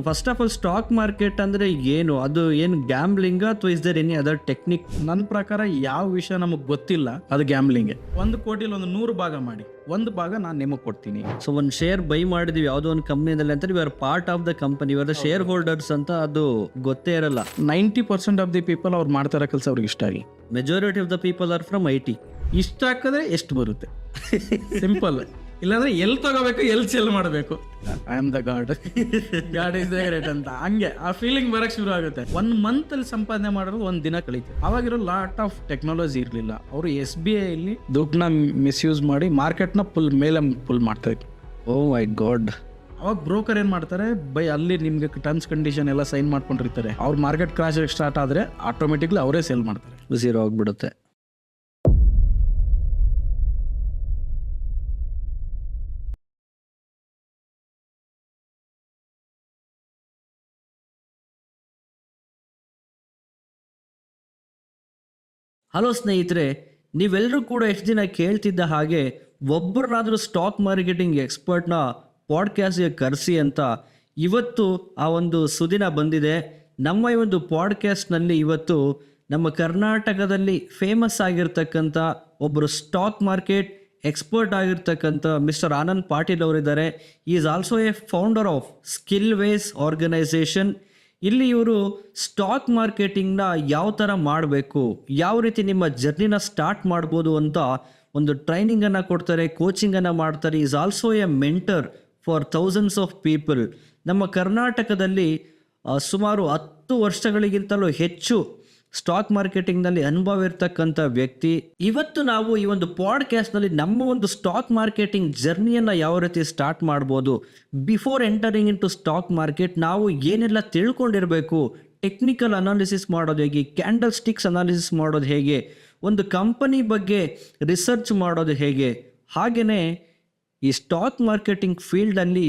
First of all stock market ಅಂದ್ರೆ ಏನು? ಅದು ಏನು ಗ್ಯಾಮ್ಲಿಂಗ್ ಅಥವಾ is there any other technique? ನನ್ನ ಪ್ರಕಾರ ಯಾವ ವಿಷಯ ನಮಗೆ ಗೊತ್ತಿಲ್ಲ ಅದು ಗ್ಯಾಮ್ಲಿಂಗ್. 1 ಕೋಟಿಲಿ ಒಂದು 100 ಭಾಗ ಮಾಡಿ, 1 ಭಾಗ ನಾನು ನಿಮಗೆ ಕೊಡ್ತೀನಿ. ಸೊ ಒಂದು ಶೇರ್ ಬೈ ಮಾಡಿದೀವಿ ಯಾವುದೋ ಒಂದು ಕಂಪ್ನಿಯಲ್ಲಿ ಅಂತ, you are part of the company, you are the shareholders ಅಂತ ಅದು ಗೊತ್ತೇ ಇರಲ್ಲ. 90% ಆಫ್ ದಿ ಪೀಪಲ್ ಅವ್ರು ಮಾಡ್ತಾರೋ ಕೆಲಸ ಅವ್ರಿಗೆ ಇಷ್ಟ ಆಗಿ, majority of the people are from IT. ಇಷ್ಟ ಹಾಕಿದ್ರೆ ಎಷ್ಟು ಬರುತ್ತೆ, ಸಿಂಪಲ್. ಇಲ್ಲಾಂದ್ರೆ ಎಲ್ಲಿ ತಗೋಬೇಕು, ಎಲ್ಲಿ ಸೆಲ್ ಮಾಡಬೇಕು, I am the god, god is the great ಅಂತ ಹಂಗೆ ಆ ಫೀಲಿಂಗ್ ಬರಕ್ ಶುರು ಆಗುತ್ತೆ. 1 ಮಂತ್ ಅಲ್ಲಿ ಸಂಪಾದನೆ ಮಾಡೋದು 1 ದಿನ ಕಳೀತು. ಅವಾಗಿರೋ ಲಾಟ್ ಆಫ್ ಟೆಕ್ನಾಲಜಿ ಇರಲಿಲ್ಲ. ಅವರು SBI ಅಲ್ಲಿ ದುಡ್ಡನ್ನ ಮಿಸ್ಯೂಸ್ ಮಾಡಿ ಮಾರ್ಕೆಟ್ನ ಮೇಲೆ ಪುಲ್ ಮಾಡ್ತಾ ಇದ್ರು. ಓ ಮೈ ಗಾಡ್. ಅವಾಗ ಬ್ರೋಕರ್ ಏನ್ ಮಾಡ್ತಾರೆ, ಬೈ ಅಲ್ಲಿ ನಿಮ್ಗೆ ಟರ್ಮ್ಸ್ ಕಂಡೀಷನ್ ಎಲ್ಲ ಸೈನ್ ಮಾಡ್ಕೊಂಡಿರ್ತಾರೆ. ಅವ್ರ ಮಾರ್ಕೆಟ್ ಕ್ರಾಶ್ ಸ್ಟಾರ್ಟ್ ಆದ್ರೆ ಆಟೋಮೆಟಿಕ್ಲಿ ಅವರೇ ಸೇಲ್ ಮಾಡ್ತಾರೆ, ಝೀರೋ ಆಗ್ಬಿಡುತ್ತೆ. ಹಲೋ ಸ್ನೇಹಿತರೆ, ನೀವೆಲ್ಲರೂ ಕೂಡ ಎಷ್ಟು ದಿನ ಕೇಳ್ತಿದ್ದ ಹಾಗೆ ಒಬ್ಬರನ್ನಾದರೂ ಸ್ಟಾಕ್ ಮಾರ್ಕೆಟಿಂಗ್ ಎಕ್ಸ್ಪರ್ಟ್ನ ಪಾಡ್ಕ್ಯಾಸ್ಟ್ಗೆ ಕರೆಸಿ ಅಂತ. ಇವತ್ತು ಆ ಒಂದು ಸುದಿನ ಬಂದಿದೆ. ನಮ್ಮ ಈ ಒಂದು ಪಾಡ್ಕ್ಯಾಸ್ಟ್ನಲ್ಲಿ ಇವತ್ತು ನಮ್ಮ ಕರ್ನಾಟಕದಲ್ಲಿ ಫೇಮಸ್ ಆಗಿರ್ತಕ್ಕಂಥ ಒಬ್ಬರು ಸ್ಟಾಕ್ ಮಾರ್ಕೆಟ್ ಎಕ್ಸ್ಪರ್ಟ್ ಆಗಿರ್ತಕ್ಕಂಥ ಮಿಸ್ಟರ್ ಆನಂದ್ ಪಾಟೀಲ್ ಅವರಿದ್ದಾರೆ. Is also a founder of skill ways organisation. ಇಲ್ಲಿ ಇವರು ಸ್ಟಾಕ್ ಮಾರ್ಕೆಟಿಂಗ್ನ ಯಾವ ಥರ ಮಾಡಬೇಕು, ಯಾವ ರೀತಿ ನಿಮ್ಮ ಜರ್ನಿನ ಸ್ಟಾರ್ಟ್ ಮಾಡ್ಬೋದು ಅಂತ ಒಂದು ಟ್ರೈನಿಂಗನ್ನು ಕೊಡ್ತಾರೆ, ಕೋಚಿಂಗನ್ನು ಮಾಡ್ತಾರೆ. Is also A mentor for thousands of people. ನಮ್ಮ ಕರ್ನಾಟಕದಲ್ಲಿ ಸುಮಾರು 10 ವರ್ಷಗಳಿಗಿಂತಲೂ ಹೆಚ್ಚು ಸ್ಟಾಕ್ ಮಾರ್ಕೆಟಿಂಗ್ನಲ್ಲಿ ಅನುಭವ ಇರ್ತಕ್ಕಂಥ ವ್ಯಕ್ತಿ. ಇವತ್ತು ನಾವು ಈ ಒಂದು ಪಾಡ್ಕ್ಯಾಸ್ಟ್ನಲ್ಲಿ ನಮ್ಮ ಒಂದು ಸ್ಟಾಕ್ ಮಾರ್ಕೆಟಿಂಗ್ ಜರ್ನಿಯನ್ನು ಯಾವ ರೀತಿ ಸ್ಟಾರ್ಟ್ ಮಾಡ್ಬೋದು, before entering into stock market ನಾವು ಏನೆಲ್ಲ ತಿಳ್ಕೊಂಡಿರಬೇಕು, ಟೆಕ್ನಿಕಲ್ ಅನಾಲಿಸಿಸ್ ಮಾಡೋದು ಹೇಗೆ, ಕ್ಯಾಂಡಲ್ ಸ್ಟಿಕ್ಸ್ ಅನಾಲಿಸಿಸ್ ಮಾಡೋದು ಹೇಗೆ, ಒಂದು ಕಂಪನಿ ಬಗ್ಗೆ ರಿಸರ್ಚ್ ಮಾಡೋದು ಹೇಗೆ, ಹಾಗೆಯೇ ಈ ಸ್ಟಾಕ್ ಮಾರ್ಕೆಟಿಂಗ್ ಫೀಲ್ಡಲ್ಲಿ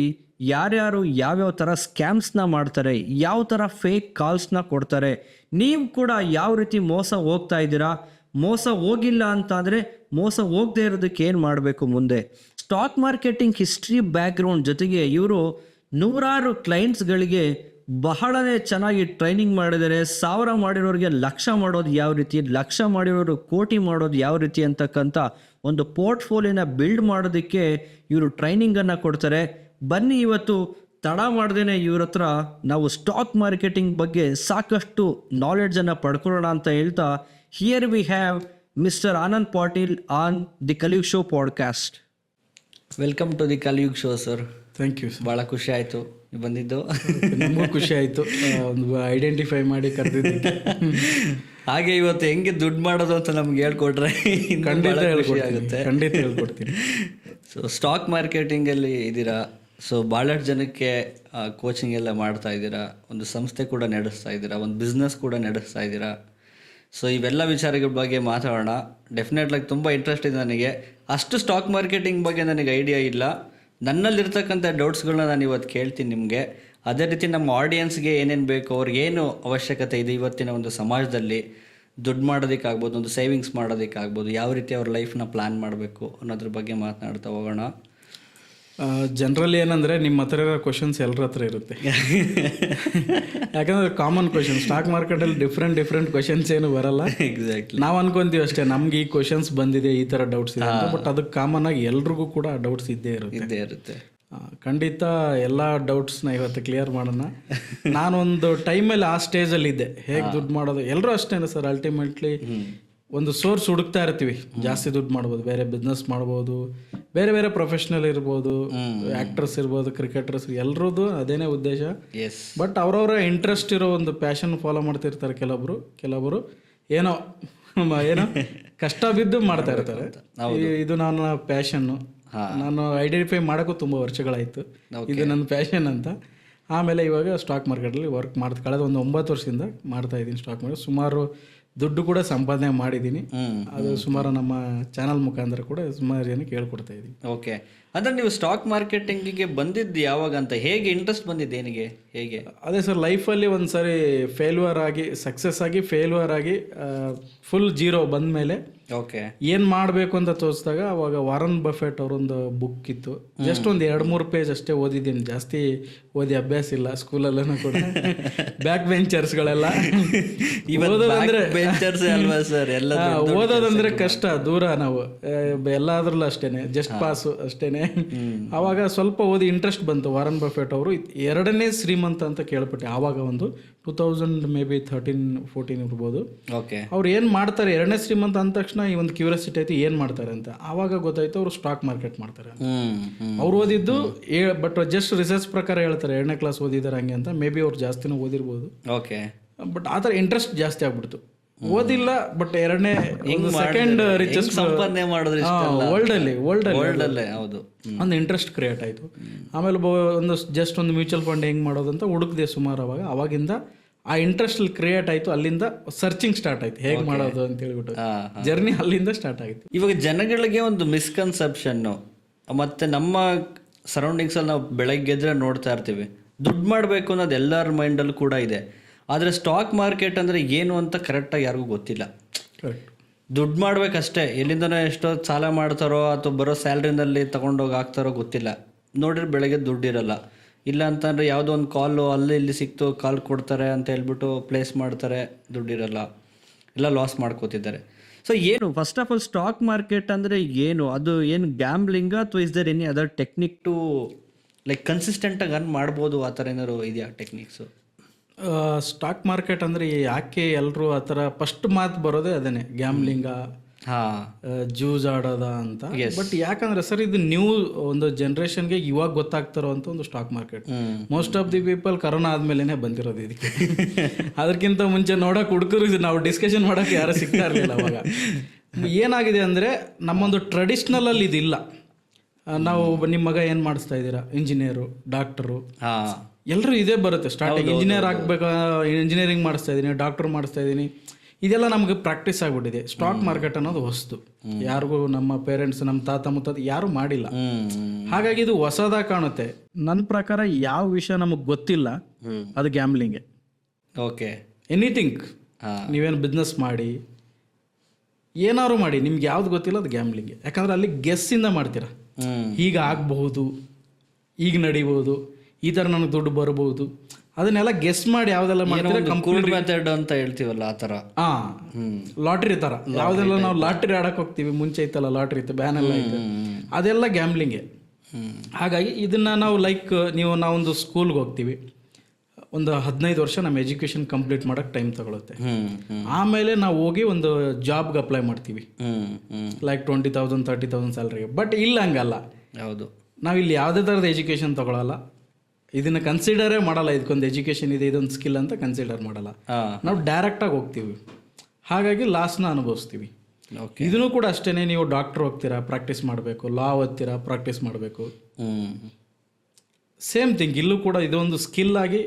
ಯಾರ್ಯಾರು ಯಾವ್ಯಾವ ಥರ ಸ್ಕ್ಯಾಮ್ಸ್ನ ಮಾಡ್ತಾರೆ, ಯಾವ ಥರ ಫೇಕ್ ಕಾಲ್ಸ್ನ ಕೊಡ್ತಾರೆ, ನೀವು ಕೂಡ ಯಾವ ರೀತಿ ಮೋಸ ಹೋಗ್ತಾ ಇದ್ದೀರಾ, ಮೋಸ ಹೋಗಿಲ್ಲ ಅಂತಾದರೆ ಮೋಸ ಹೋಗದೆ ಇರೋದಕ್ಕೆ ಏನು ಮಾಡಬೇಕು ಮುಂದೆ, ಸ್ಟಾಕ್ ಮಾರ್ಕೆಟಿಂಗ್ ಹಿಸ್ಟ್ರಿ ಬ್ಯಾಕ್ಗ್ರೌಂಡ್ ಜೊತೆಗೆ ಇವರು ನೂರಾರು ಕ್ಲೈಂಟ್ಸ್ಗಳಿಗೆ ಬಹಳನೇ ಚೆನ್ನಾಗಿ ಟ್ರೈನಿಂಗ್ ಮಾಡಿದ್ದಾರೆ. 1000 ಮಾಡಿರೋರಿಗೆ ಲಕ್ಷ ಮಾಡೋದು ಯಾವ ರೀತಿ, ಲಕ್ಷ ಮಾಡಿರೋರು ಕೋಟಿ ಮಾಡೋದು ಯಾವ ರೀತಿ ಅಂತಕ್ಕಂಥ ಒಂದು ಪೋರ್ಟ್ಫೋಲಿಯೋನ ಬಿಲ್ಡ್ ಮಾಡೋದಕ್ಕೆ ಇವರು ಟ್ರೈನಿಂಗನ್ನು ಕೊಡ್ತಾರೆ. ಬನ್ನಿ ಇವತ್ತು ತಡ ಮಾಡ್ದೇನೆ ಇವ್ರ ಹತ್ರ ನಾವು ಸ್ಟಾಕ್ ಮಾರ್ಕೆಟಿಂಗ್ ಬಗ್ಗೆ ಸಾಕಷ್ಟು ನಾಲೆಡ್ಜನ್ನು ಪಡ್ಕೊಳ್ಳೋಣ ಅಂತ ಹೇಳ್ತಾ, here we have mister Anand Patil on the Kaliyug show podcast. Welcome to the Kaliyug show sir. Thank you. ಭಾಳ ಖುಷಿ ಆಯಿತು ಬಂದಿದ್ದು. ನಮಗೂ ಖುಷಿ ಆಯಿತು ಒಂದು ಐಡೆಂಟಿಫೈ ಮಾಡಿ ಕರೆದಿದ್ದಕ್ಕೆ. ಹಾಗೆ ಇವತ್ತು ಹೆಂಗೆ ದುಡ್ಡು ಮಾಡೋದು ಅಂತ ನಮ್ಗೆ ಹೇಳ್ಕೊಟ್ರೆ ಖಂಡಿತ ಹೇಳ್ಕೊಡ್ತೀನಿ. ಸೊ ಸ್ಟಾಕ್ ಮಾರ್ಕೆಟಿಂಗಲ್ಲಿ ಇದ್ದೀರಾ, ಸೊ ಭಾಳಷ್ಟು ಜನಕ್ಕೆ ಕೋಚಿಂಗ್ ಎಲ್ಲ ಮಾಡ್ತಾ ಇದ್ದೀರಾ, ಒಂದು ಸಂಸ್ಥೆ ಕೂಡ ನಡೆಸ್ತಾ ಇದ್ದೀರಾ, ಒಂದು ಬಿಸ್ನೆಸ್ ಕೂಡ ನಡೆಸ್ತಾ ಇದ್ದೀರಾ. ಸೊ ಇವೆಲ್ಲ ವಿಚಾರಗಳ ಬಗ್ಗೆ ಮಾತಾಡೋಣ. ಡೆಫಿನೆಟ್ಲಾಗಿ ತುಂಬ ಇಂಟ್ರೆಸ್ಟ್ ಇದೆ ನನಗೆ. ಅಷ್ಟು ಸ್ಟಾಕ್ ಮಾರ್ಕೆಟಿಂಗ್ ಬಗ್ಗೆ ನನಗೆ ಐಡಿಯಾ ಇಲ್ಲ. ನನ್ನಲ್ಲಿರ್ತಕ್ಕಂಥ ಡೌಟ್ಸ್ಗಳನ್ನ ನಾನು ಇವತ್ತು ಕೇಳ್ತೀನಿ ನಿಮಗೆ. ಅದೇ ರೀತಿ ನಮ್ಮ ಆಡಿಯನ್ಸ್ಗೆ ಏನೇನು ಬೇಕು, ಅವ್ರಿಗೇನು ಅವಶ್ಯಕತೆ ಇದೆ ಇವತ್ತಿನ ಒಂದು ಸಮಾಜದಲ್ಲಿ ದುಡ್ಡು ಮಾಡೋದಕ್ಕಾಗ್ಬೋದು, ಒಂದು ಸೇವಿಂಗ್ಸ್ ಮಾಡೋದಕ್ಕಾಗ್ಬೋದು, ಯಾವ ರೀತಿ ಅವ್ರ ಲೈಫ್ನ ಪ್ಲ್ಯಾನ್ ಮಾಡಬೇಕು ಅನ್ನೋದ್ರ ಬಗ್ಗೆ ಮಾತನಾಡ್ತಾ ಹೋಗೋಣ. ಜನರಲಿ ಏನಂದರೆ ನಿಮ್ಮ ಹತ್ರ ಇರೋ ಕ್ವಶನ್ಸ್ ಎಲ್ಲರ ಹತ್ರ ಇರುತ್ತೆ. ಯಾಕಂದರೆ ಕಾಮನ್ ಕ್ವಶನ್ ಸ್ಟಾಕ್ ಮಾರ್ಕೆಟಲ್ಲಿ ಡಿಫ್ರೆಂಟ್ ಕ್ವಶನ್ಸ್ ಏನು ಬರಲ್ಲ. ಎಕ್ಸಾಕ್ಟ್ಲಿ. ನಾವು ಅನ್ಕೊಂತೀವಿ ಅಷ್ಟೇ ನಮ್ಗೆ ಈ ಕ್ವಶನ್ಸ್ ಬಂದಿದೆ, ಈ ಥರ ಡೌಟ್ಸ್ ಇದೆ, ಬಟ್ ಅದಕ್ಕೆ ಕಾಮನ್ ಆಗಿ ಎಲ್ರಿಗೂ ಕೂಡ ಡೌಟ್ಸ್ ಇದ್ದೇ ಇರುತ್ತೆ. ಖಂಡಿತ ಎಲ್ಲ ಡೌಟ್ಸ್ನ ಇವತ್ತು ಕ್ಲಿಯರ್ ಮಾಡೋಣ. ನಾನೊಂದು ಟೈಮಲ್ಲಿ ಆ ಸ್ಟೇಜಲ್ಲಿ ಇದ್ದೆ, ಹೇಗೆ ದುಡ್ಡು ಮಾಡೋದು. ಎಲ್ಲರೂ ಅಷ್ಟೇನೆ ಸರ್, ಅಲ್ಟಿಮೇಟ್ಲಿ ಒಂದು ಸೋರ್ಸ್ ಹುಡುಕ್ತಾ ಇರ್ತೀವಿ, ಜಾಸ್ತಿ ದುಡ್ಡು ಮಾಡ್ಬೋದು, ಬೇರೆ ಬಿಸ್ನೆಸ್ ಮಾಡ್ಬೋದು, ಬೇರೆ ಪ್ರೊಫೆಷ್ನಲ್ ಇರ್ಬೋದು, ಆ್ಯಕ್ಟರ್ಸ್ ಇರ್ಬೋದು, ಕ್ರಿಕೆಟರ್ಸ್, ಎಲ್ರದ್ದು ಅದೇನೇ ಉದ್ದೇಶ. ಬಟ್ ಅವ್ರವ್ರ ಇಂಟ್ರೆಸ್ಟ್ ಇರೋ ಒಂದು ಪ್ಯಾಷನ್ ಫಾಲೋ ಮಾಡ್ತಿರ್ತಾರೆ. ಕೆಲವೊಬ್ಬರು ಏನೋ ಕಷ್ಟ ಬಿದ್ದು ಮಾಡ್ತಾ ಇರ್ತಾರೆ. ಇದು ನನ್ನ ಪ್ಯಾಷನ್ನು, ನಾನು ಐಡೆಂಟಿಫೈ ಮಾಡೋಕ್ಕೂ ತುಂಬ ವರ್ಷಗಳಾಯಿತು ಇದು ನನ್ನ ಪ್ಯಾಷನ್ ಅಂತ. ಆಮೇಲೆ ಇವಾಗ ಸ್ಟಾಕ್ ಮಾರ್ಕೆಟಲ್ಲಿ ವರ್ಕ್ ಕಳೆದ ಒಂದು 9 ವರ್ಷದಿಂದ ಮಾಡ್ತಾ ಇದ್ದೀನಿ ಸ್ಟಾಕ್ ಮಾರ್ಕೆಟ್. ಸುಮಾರು ದುಡ್ಡು ಕೂಡ ಸಂಪಾದನೆ ಮಾಡಿದ್ದೀನಿ. ಅದು ಸುಮಾರು ನಮ್ಮ ಚಾನಲ್ ಮುಖಾಂತರ ಕೂಡ ಸುಮಾರು ಜನಕ್ಕೆ ಹೇಳ್ಕೊಡ್ತಾ ಇದ್ದೀನಿ. ಓಕೆ, ಅಂದ್ರೆ ನೀವು ಸ್ಟಾಕ್ ಮಾರ್ಕೆಟಿಂಗಿಗೆ ಬಂದಿದ್ದು ಯಾವಾಗ ಅಂತ, ಹೇಗೆ ಇಂಟ್ರೆಸ್ಟ್ ಬಂದಿದ್ದು, ಏನಿಗೆ, ಹೇಗೆ? ಅದೇ ಸರ್, ಲೈಫಲ್ಲಿ ಒಂದು ಸಾರಿ ಫೇಲ್ಯೂರ್ ಆಗಿ ಸಕ್ಸಸ್ ಆಗಿ ಫೇಲ್ಯೂರ್ ಆಗಿ ಫುಲ್ ಜೀರೋ ಬಂದಮೇಲೆ ಓಕೆ ಏನು ಮಾಡಬೇಕು ಅಂತ ತೋರಿಸಿದಾಗ ಅವಾಗ ವಾರನ್ ಬಫೆಟ್ ಅವರೊಂದು ಬುಕ್ ಇತ್ತು. ಜಸ್ಟ್ ಒಂದು 2-3 ಪೇಜ್ ಅಷ್ಟೇ ಓದಿದ್ದೀನಿ, ಜಾಸ್ತಿ ಓದಿ ಅಭ್ಯಾಸ ಇಲ್ಲ. ಸ್ಕೂಲಲ್ಲೂ ಕೂಡ ಬ್ಯಾಕ್ ಬೆಂಚರ್ಸ್ಗಳೆಲ್ಲ ಓದೋದಂದ್ರೆ ಕಷ್ಟ, ದೂರ ನಾವು ಎಲ್ಲಾದ್ರಲ್ಲೂ ಅಷ್ಟೇನೆ, ಜಸ್ಟ್ ಪಾಸು ಅಷ್ಟೇನೆ. ಆವಾಗ ಸ್ವಲ್ಪ ಓದಿ ಇಂಟ್ರೆಸ್ಟ್ ಬಂತು. ವಾರನ್ ಬಫೆಟ್ ಅವರು 2ನೇ ಶ್ರೀಮಂತ ಅಂತ ಕೇಳ್ಪಟ್ಟೆ. ಆವಾಗ ಒಂದು 2000 ಮೇ ಬಿ 13-14 ಇರ್ಬೋದು. ಓಕೆ, ಅವ್ರು ಏನು ಮಾಡ್ತಾರೆ 2ನೇ ಶ್ರೀಮಂತ ಅಂದ ತಕ್ಷಣ ಈ ಒಂದು ಕ್ಯೂರಿಯಾಸಿಟಿ ಆಯ್ತು ಏನು ಮಾಡ್ತಾರೆ ಅಂತ. ಆವಾಗ ಗೊತ್ತಾಯ್ತು ಅವರು ಸ್ಟಾಕ್ ಮಾರ್ಕೆಟ್ ಮಾಡ್ತಾರೆ. ಅವ್ರು ಓದಿದ್ದು ಬಟ್ ಜಸ್ಟ್ ರಿಸರ್ಚ್ ಪ್ರಕಾರ ಹೇಳ್ತಾರೆ 2ನೇ ಕ್ಲಾಸ್ ಓದಿದ್ದಾರೆ ಹಂಗೆ ಅಂತ. ಮೇ ಬಿ ಅವ್ರು ಜಾಸ್ತಿನೂ ಓದಿರ್ಬೋದು. ಓಕೆ, ಬಟ್ ಆ ಥರ ಇಂಟ್ರೆಸ್ಟ್ ಜಾಸ್ತಿ ಆಗ್ಬಿಡ್ತು. ಓದಿಲ್ಲ ಬಟ್ 2ನೇ ಸೆಕೆಂಡ್ ರಿಚೆಸ್ಟ್ ಸಂಪಾದನೆ ಮಾಡಿದ್ರೆ ವರ್ಲ್ಡಲ್ಲಿ ಹೌದು ಒಂದು ಇಂಟ್ರೆಸ್ಟ್ ಕ್ರಿಯೇಟ್ ಆಯಿತು. ಆಮೇಲೆ ಒಂದು ಜಸ್ಟ್ ಒಂದು ಮ್ಯೂಚುವಲ್ ಫಂಡ್ ಹೆಂಗೆ ಮಾಡೋದು ಅಂತ ಹುಡುಕ್ದೆ ಸುಮಾರು. ಅವಾಗಿಂದ ಆ ಇಂಟ್ರೆಸ್ಟ್ ಕ್ರಿಯೇಟ್ ಆಯಿತು. ಅಲ್ಲಿಂದ ಸರ್ಚಿಂಗ್ ಸ್ಟಾರ್ಟ್ ಆಯ್ತು, ಹೇಗೆ ಮಾಡೋದು ಅಂತ ಹೇಳ್ಬಿಟ್ಟು ಜರ್ನಿ ಅಲ್ಲಿಂದ ಸ್ಟಾರ್ಟ್ ಆಯಿತು. ಇವಾಗ ಜನಗಳಿಗೆ ಒಂದು ಮಿಸ್ಕನ್ಸೆಪ್ಷನ್ನು, ಮತ್ತು ನಮ್ಮ ಸರೌಂಡಿಂಗ್ಸಲ್ಲಿ ನಾವು ಬೆಳಗ್ಗೆ ಎದ್ರೆ ನೋಡ್ತಾ ಇರ್ತೀವಿ, ದುಡ್ಡು ಮಾಡಬೇಕು ಅನ್ನೋದು ಎಲ್ಲರ ಮೈಂಡಲ್ಲೂ ಕೂಡ ಇದೆ. ಆದರೆ ಸ್ಟಾಕ್ ಮಾರ್ಕೆಟ್ ಅಂದರೆ ಏನು ಅಂತ ಕರೆಕ್ಟಾಗಿ ಯಾರಿಗೂ ಗೊತ್ತಿಲ್ಲ. ದುಡ್ಡು ಮಾಡ್ಬೇಕಷ್ಟೇ, ಎಲ್ಲಿಂದನೋ ಎಷ್ಟೋ ಸಾಲ ಮಾಡ್ತಾರೋ ಅಥವಾ ಬರೋ ಸ್ಯಾಲ್ರಿನಲ್ಲಿ ತೊಗೊಂಡೋಗಿ ಹಾಕ್ತಾರೋ ಗೊತ್ತಿಲ್ಲ. ನೋಡಿದ್ರೆ ಬೆಳಗ್ಗೆ ದುಡ್ಡಿರಲ್ಲ. ಇಲ್ಲ ಅಂತಂದರೆ ಯಾವುದೋ ಒಂದು ಕಾಲು ಅಲ್ಲಿ ಇಲ್ಲಿ ಸಿಕ್ತು, ಕಾಲ್ ಕೊಡ್ತಾರೆ ಅಂತ ಹೇಳ್ಬಿಟ್ಟು ಪ್ಲೇಸ್ ಮಾಡ್ತಾರೆ, ದುಡ್ಡಿರಲ್ಲ, ಎಲ್ಲ ಲಾಸ್ ಮಾಡ್ಕೋತಿದ್ದಾರೆ. ಸೊ ಏನು, first of all stock market ಅಂದರೆ ಏನು? ಅದು ಏನು ಗ್ಯಾಮ್ಲಿಂಗ ಅಥವಾ is there any other technique to like ಕನ್ಸಿಸ್ಟೆಂಟಾಗಿ ಅರ್ನ್ ಮಾಡ್ಬೋದು, ಆ ಥರ ಏನಾದ್ರು ಇದೆಯಾ ಟೆಕ್ನಿಕ್ಸು? ಸ್ಟಾಕ್ ಮಾರ್ಕೆಟ್ ಅಂದರೆ ಯಾಕೆ ಎಲ್ಲರೂ ಆ ಥರ ಫಸ್ಟ್ ಮಾತು ಬರೋದೇ ಅದೇನೆ, ಗ್ಯಾಮ್ಲಿಂಗ, ಜೂಸ್ ಆಡೋದ ಅಂತ. ಬಟ್ ಯಾಕಂದ್ರೆ ಸರ್ ಇದು ನ್ಯೂ ಒಂದು ಜನ್ರೇಷನ್ಗೆ ಇವಾಗ ಗೊತ್ತಾಗ್ತಾರೋ ಅಂತ ಒಂದು stock market. Most of the people corona ಆದ್ಮೇಲೆ ಬಂದಿರೋದು ಇದಕ್ಕೆ. ಅದಕ್ಕಿಂತ ಮುಂಚೆ ನೋಡಕ್ ಹುಡುಗರು ನಾವು ಡಿಸ್ಕಷನ್ ಮಾಡೋಕೆ ಯಾರು ಸಿಗ್ತಾ ಇರಲಿಲ್ಲ. ಅವಾಗ ಏನಾಗಿದೆ ಅಂದರೆ ನಮ್ಮೊಂದು ಟ್ರೆಡಿಷ್ನಲ್ ಅಲ್ಲಿ ಇದಿಲ್ಲ. ನಾವು ನಿಮ್ಮ ಮಗ ಏನು ಮಾಡಿಸ್ತಾ ಇದ್ದೀರಾ, ಇಂಜಿನಿಯರು, ಡಾಕ್ಟರು, ಎಲ್ಲರೂ ಇದೇ ಬರುತ್ತೆ ಸ್ಟಾರ್ಟಿಂಗ್. ಇಂಜಿನಿಯರ್ ಆಗಬೇಕಾ, ಇಂಜಿನಿಯರಿಂಗ್ ಮಾಡಿಸ್ತಾ ಇದ್ದೀನಿ, ಡಾಕ್ಟರ್ ಮಾಡಿಸ್ತಾ ಇದ್ದೀನಿ, ಇದೆಲ್ಲ ನಮಗೆ ಪ್ರಾಕ್ಟೀಸ್ ಆಗಿಬಿಟ್ಟಿದೆ. ಸ್ಟಾಕ್ ಮಾರ್ಕೆಟ್ ಅನ್ನೋದು ಹೊಸ್ತು, ಯಾರಿಗೂ ನಮ್ಮ ಪೇರೆಂಟ್ಸ್, ನಮ್ಮ ತಾತ ಮುತ್ತಾತ ಯಾರು ಮಾಡಿಲ್ಲ. ಹಾಗಾಗಿ ಇದು ಹೊಸದಾಗಿ ಕಾಣುತ್ತೆ. ನನ್ನ ಪ್ರಕಾರ ಯಾವ ವಿಷಯ ನಮಗೆ ಗೊತ್ತಿಲ್ಲ ಅದು ಗ್ಯಾಮ್ಲಿಂಗೆ. ಓಕೆ, ಎನಿಥಿಂಗ್, ನೀವೇನು ಬಿಸ್ನೆಸ್ ಮಾಡಿ ಏನಾದ್ರು ಮಾಡಿ, ನಿಮ್ಗೆ ಯಾವ್ದು ಗೊತ್ತಿಲ್ಲ ಅದು ಗ್ಯಾಮ್ಲಿಂಗೆ. ಯಾಕಂದ್ರೆ ಅಲ್ಲಿ ಗೆಸ್ಸಿಂದ ಮಾಡ್ತೀರಾ, ಈಗ ಆಗಬಹುದು, ಈಗ ನಡಿಬಹುದು, ಈ ಥರ ನನಗೆ ದುಡ್ಡು ಬರ್ಬೋದು, ಅದನ್ನೆಲ್ಲ ಗೆಸ್ ಮಾಡಿ ಯಾವ್ದೆಲ್ಲ ಮೆಥಡ್ ಅಂತ ಹೇಳ್ತೀವಲ್ಲ ಆ ಥರ. ಲಾಟ್ರಿ ಥರ ಯಾವುದೆಲ್ಲ ನಾವು ಲಾಟ್ರಿ ಆಡಕ್ಕೆ ಹೋಗ್ತೀವಿ, ಮುಂಚೆ ಇತ್ತಲ್ಲ ಲಾಟ್ರಿ ಇತ್ತು, ಬ್ಯಾನ್ ಎಲ್ಲ ಇತ್ತು, ಅದೆಲ್ಲ ಗ್ಯಾಮ್ಲಿಂಗೆ. ಹಾಗಾಗಿ ಇದನ್ನ ನಾವು ಲೈಕ್ ನಾವೊಂದು ಸ್ಕೂಲ್ಗೆ ಹೋಗ್ತೀವಿ, ಒಂದು 15 ವರ್ಷ ನಮ್ಮ ಎಜುಕೇಷನ್ ಕಂಪ್ಲೀಟ್ ಮಾಡೋಕ್ಕೆ ಟೈಮ್ ತಗೊಳುತ್ತೆ. ಆಮೇಲೆ ನಾವು ಹೋಗಿ ಒಂದು ಜಾಬ್ಗೆ ಅಪ್ಲೈ ಮಾಡ್ತೀವಿ, ಲೈಕ್ 20,000 30,000 ಸ್ಯಾಲ್ರಿಗೆ. ಬಟ್ ಇಲ್ಲ ಹಂಗಲ್ಲ. ಹೌದು, ನಾವಿಲ್ಲಿ ಯಾವುದೇ ಥರದ ಎಜುಕೇಷನ್ ತಗೊಳ್ಳಲ್ಲ, ಇದನ್ನು ಕನ್ಸಿಡರೇ ಮಾಡಲ್ಲ. ಇದಕ್ಕೊಂದು ಎಜುಕೇಷನ್ ಇದೆ, ಇದೊಂದು ಸ್ಕಿಲ್ ಅಂತ ಕನ್ಸಿಡರ್ ಮಾಡಲ್ಲ. ನಾವು ಡೈರೆಕ್ಟಾಗಿ ಹೋಗ್ತೀವಿ, ಹಾಗಾಗಿ ಲಾಸ್ನ ಅನುಭವಿಸ್ತೀವಿ. ಇದನ್ನು ಕೂಡ ಅಷ್ಟೇ, ನೀವು ಡಾಕ್ಟರ್ ಹೋಗ್ತೀರಾ, ಪ್ರಾಕ್ಟೀಸ್ ಮಾಡಬೇಕು, ಲಾ ಓದ್ತೀರಾ, ಪ್ರಾಕ್ಟೀಸ್ ಮಾಡಬೇಕು. ಸೇಮ್ ಥಿಂಗ್ ಇಲ್ಲೂ ಕೂಡ ಇದೊಂದು ಸ್ಕಿಲ್ ಆಗಿ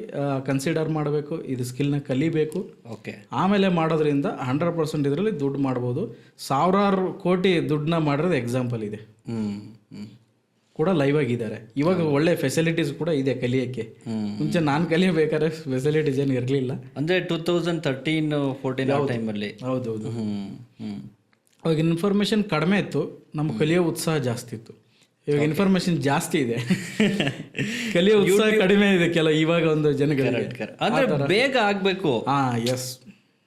ಕನ್ಸಿಡರ್ ಮಾಡಬೇಕು, ಇದು ಸ್ಕಿಲ್ನ ಕಲಿಬೇಕು. ಓಕೆ, ಆಮೇಲೆ ಮಾಡೋದ್ರಿಂದ 100% ಇದರಲ್ಲಿ ದುಡ್ಡು ಮಾಡ್ಬೋದು. 1000 ಕೋಟಿ ದುಡ್ಡನ್ನ ಮಾಡಿರೋದು ಎಕ್ಸಾಂಪಲ್ ಇದೆ ಕೂಡ, ಲೈವ್ ಆಗಿದ್ದಾರೆ. ಇವಾಗ ಒಳ್ಳೆ ಫೆಸಿಲಿಟೀಸ್ ಕೂಡ ಇದೆ ಕಲಿಯೋಕ್ಕೆ. ಮುಂಚೆ ನಾನು ಕಲಿಯಬೇಕಾದ್ರೆ ಫೆಸಿಲಿಟೀಸ್ ಏನು ಇರಲಿಲ್ಲ. ಅಂದರೆ 2013-14 ಟೈಮಲ್ಲಿ. ಹೌದೌದು. ಅವಾಗ ಇನ್ಫಾರ್ಮೇಷನ್ ಕಡಿಮೆ ಇತ್ತು, ನಮ್ಗೆ ಕಲಿಯೋ ಉತ್ಸಾಹ ಜಾಸ್ತಿ ಇತ್ತು. ಇವಾಗ ಇನ್ಫಾರ್ಮೇಶನ್ ಜಾಸ್ತಿ ಇದೆ, ಕಲಿಯೋ ಉತ್ಸಾಹ ಕಡಿಮೆ ಇದೆ ಇವಾಗ ಒಂದು ಜನಗಳಿಗೆ. ಅಂದ್ರೆ ಬೇಗ ಆಗ್ಬೇಕು. ಎಸ್,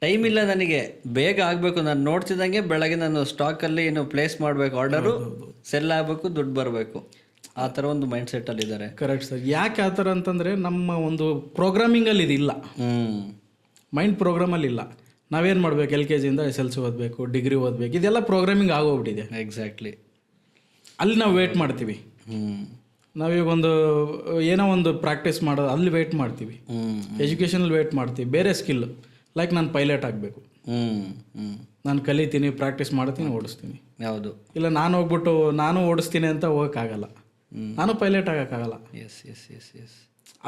ಟೈಮ್ ಇಲ್ಲ ನನಗೆ, ಬೇಗ ಆಗ್ಬೇಕು. ನಾನು ನೋಡ್ತಿದ್ದಂಗೆ ಬೆಳಗ್ಗೆ ನಾನು ಸ್ಟಾಕಲ್ಲಿ ಪ್ಲೇಸ್ ಮಾಡಬೇಕು, ಆರ್ಡರು ಸೆಲ್ ಆಗಬೇಕು, ದುಡ್ಡು ಬರಬೇಕು, ಆ ಥರ ಒಂದು ಮೈಂಡ್ ಸೆಟ್ಟಲ್ಲಿ ಇದ್ದಾರೆ. Correct sir. ಯಾಕೆ ಆ ಥರ ಅಂತಂದರೆ ನಮ್ಮ ಒಂದು ಪ್ರೋಗ್ರಾಮಿಂಗಲ್ಲಿ ಇದಿಲ್ಲ, ಮೈಂಡ್ ಪ್ರೋಗ್ರಾಮಲ್ಲಿ ಇಲ್ಲ. ನಾವೇನು ಮಾಡಬೇಕು, LKG ಇಂದ SLC ಓದಬೇಕು, ಡಿಗ್ರಿ ಓದಬೇಕು, ಇದೆಲ್ಲ ಪ್ರೋಗ್ರಾಮಿಂಗ್ ಆಗೋಗ್ಬಿಟ್ಟಿದೆ. ಎಕ್ಸಾಕ್ಟ್ಲಿ. ಅಲ್ಲಿ ನಾವು ವೇಟ್ ಮಾಡ್ತೀವಿ. ನಾವೀಗ ಏನೋ ಒಂದು ಪ್ರಾಕ್ಟೀಸ್ ಮಾಡೋದು ಅಲ್ಲಿ ವೇಟ್ ಮಾಡ್ತೀವಿ, ಎಜುಕೇಷನಲ್ಲಿ ವೇಟ್ ಮಾಡ್ತೀವಿ. ಬೇರೆ ಸ್ಕಿಲ್ ಲೈಕ್ ನಾನು ಪೈಲಟ್ ಆಗಬೇಕು, ನಾನು ಕಲಿತೀನಿ, ಪ್ರಾಕ್ಟೀಸ್ ಮಾಡ್ತೀನಿ, ಓಡಿಸ್ತೀನಿ. ಯಾವುದು ಇಲ್ಲ ನಾನು ಹೋಗ್ಬಿಟ್ಟು ನಾನು ಓಡಿಸ್ತೀನಿ ಅಂತ ಹೋಗೋಕ್ಕಾಗಲ್ಲ, ನಾನು ಪೈಲಟ್ ಆಗೋಕ್ಕಾಗಲ್ಲ. ಎಸ್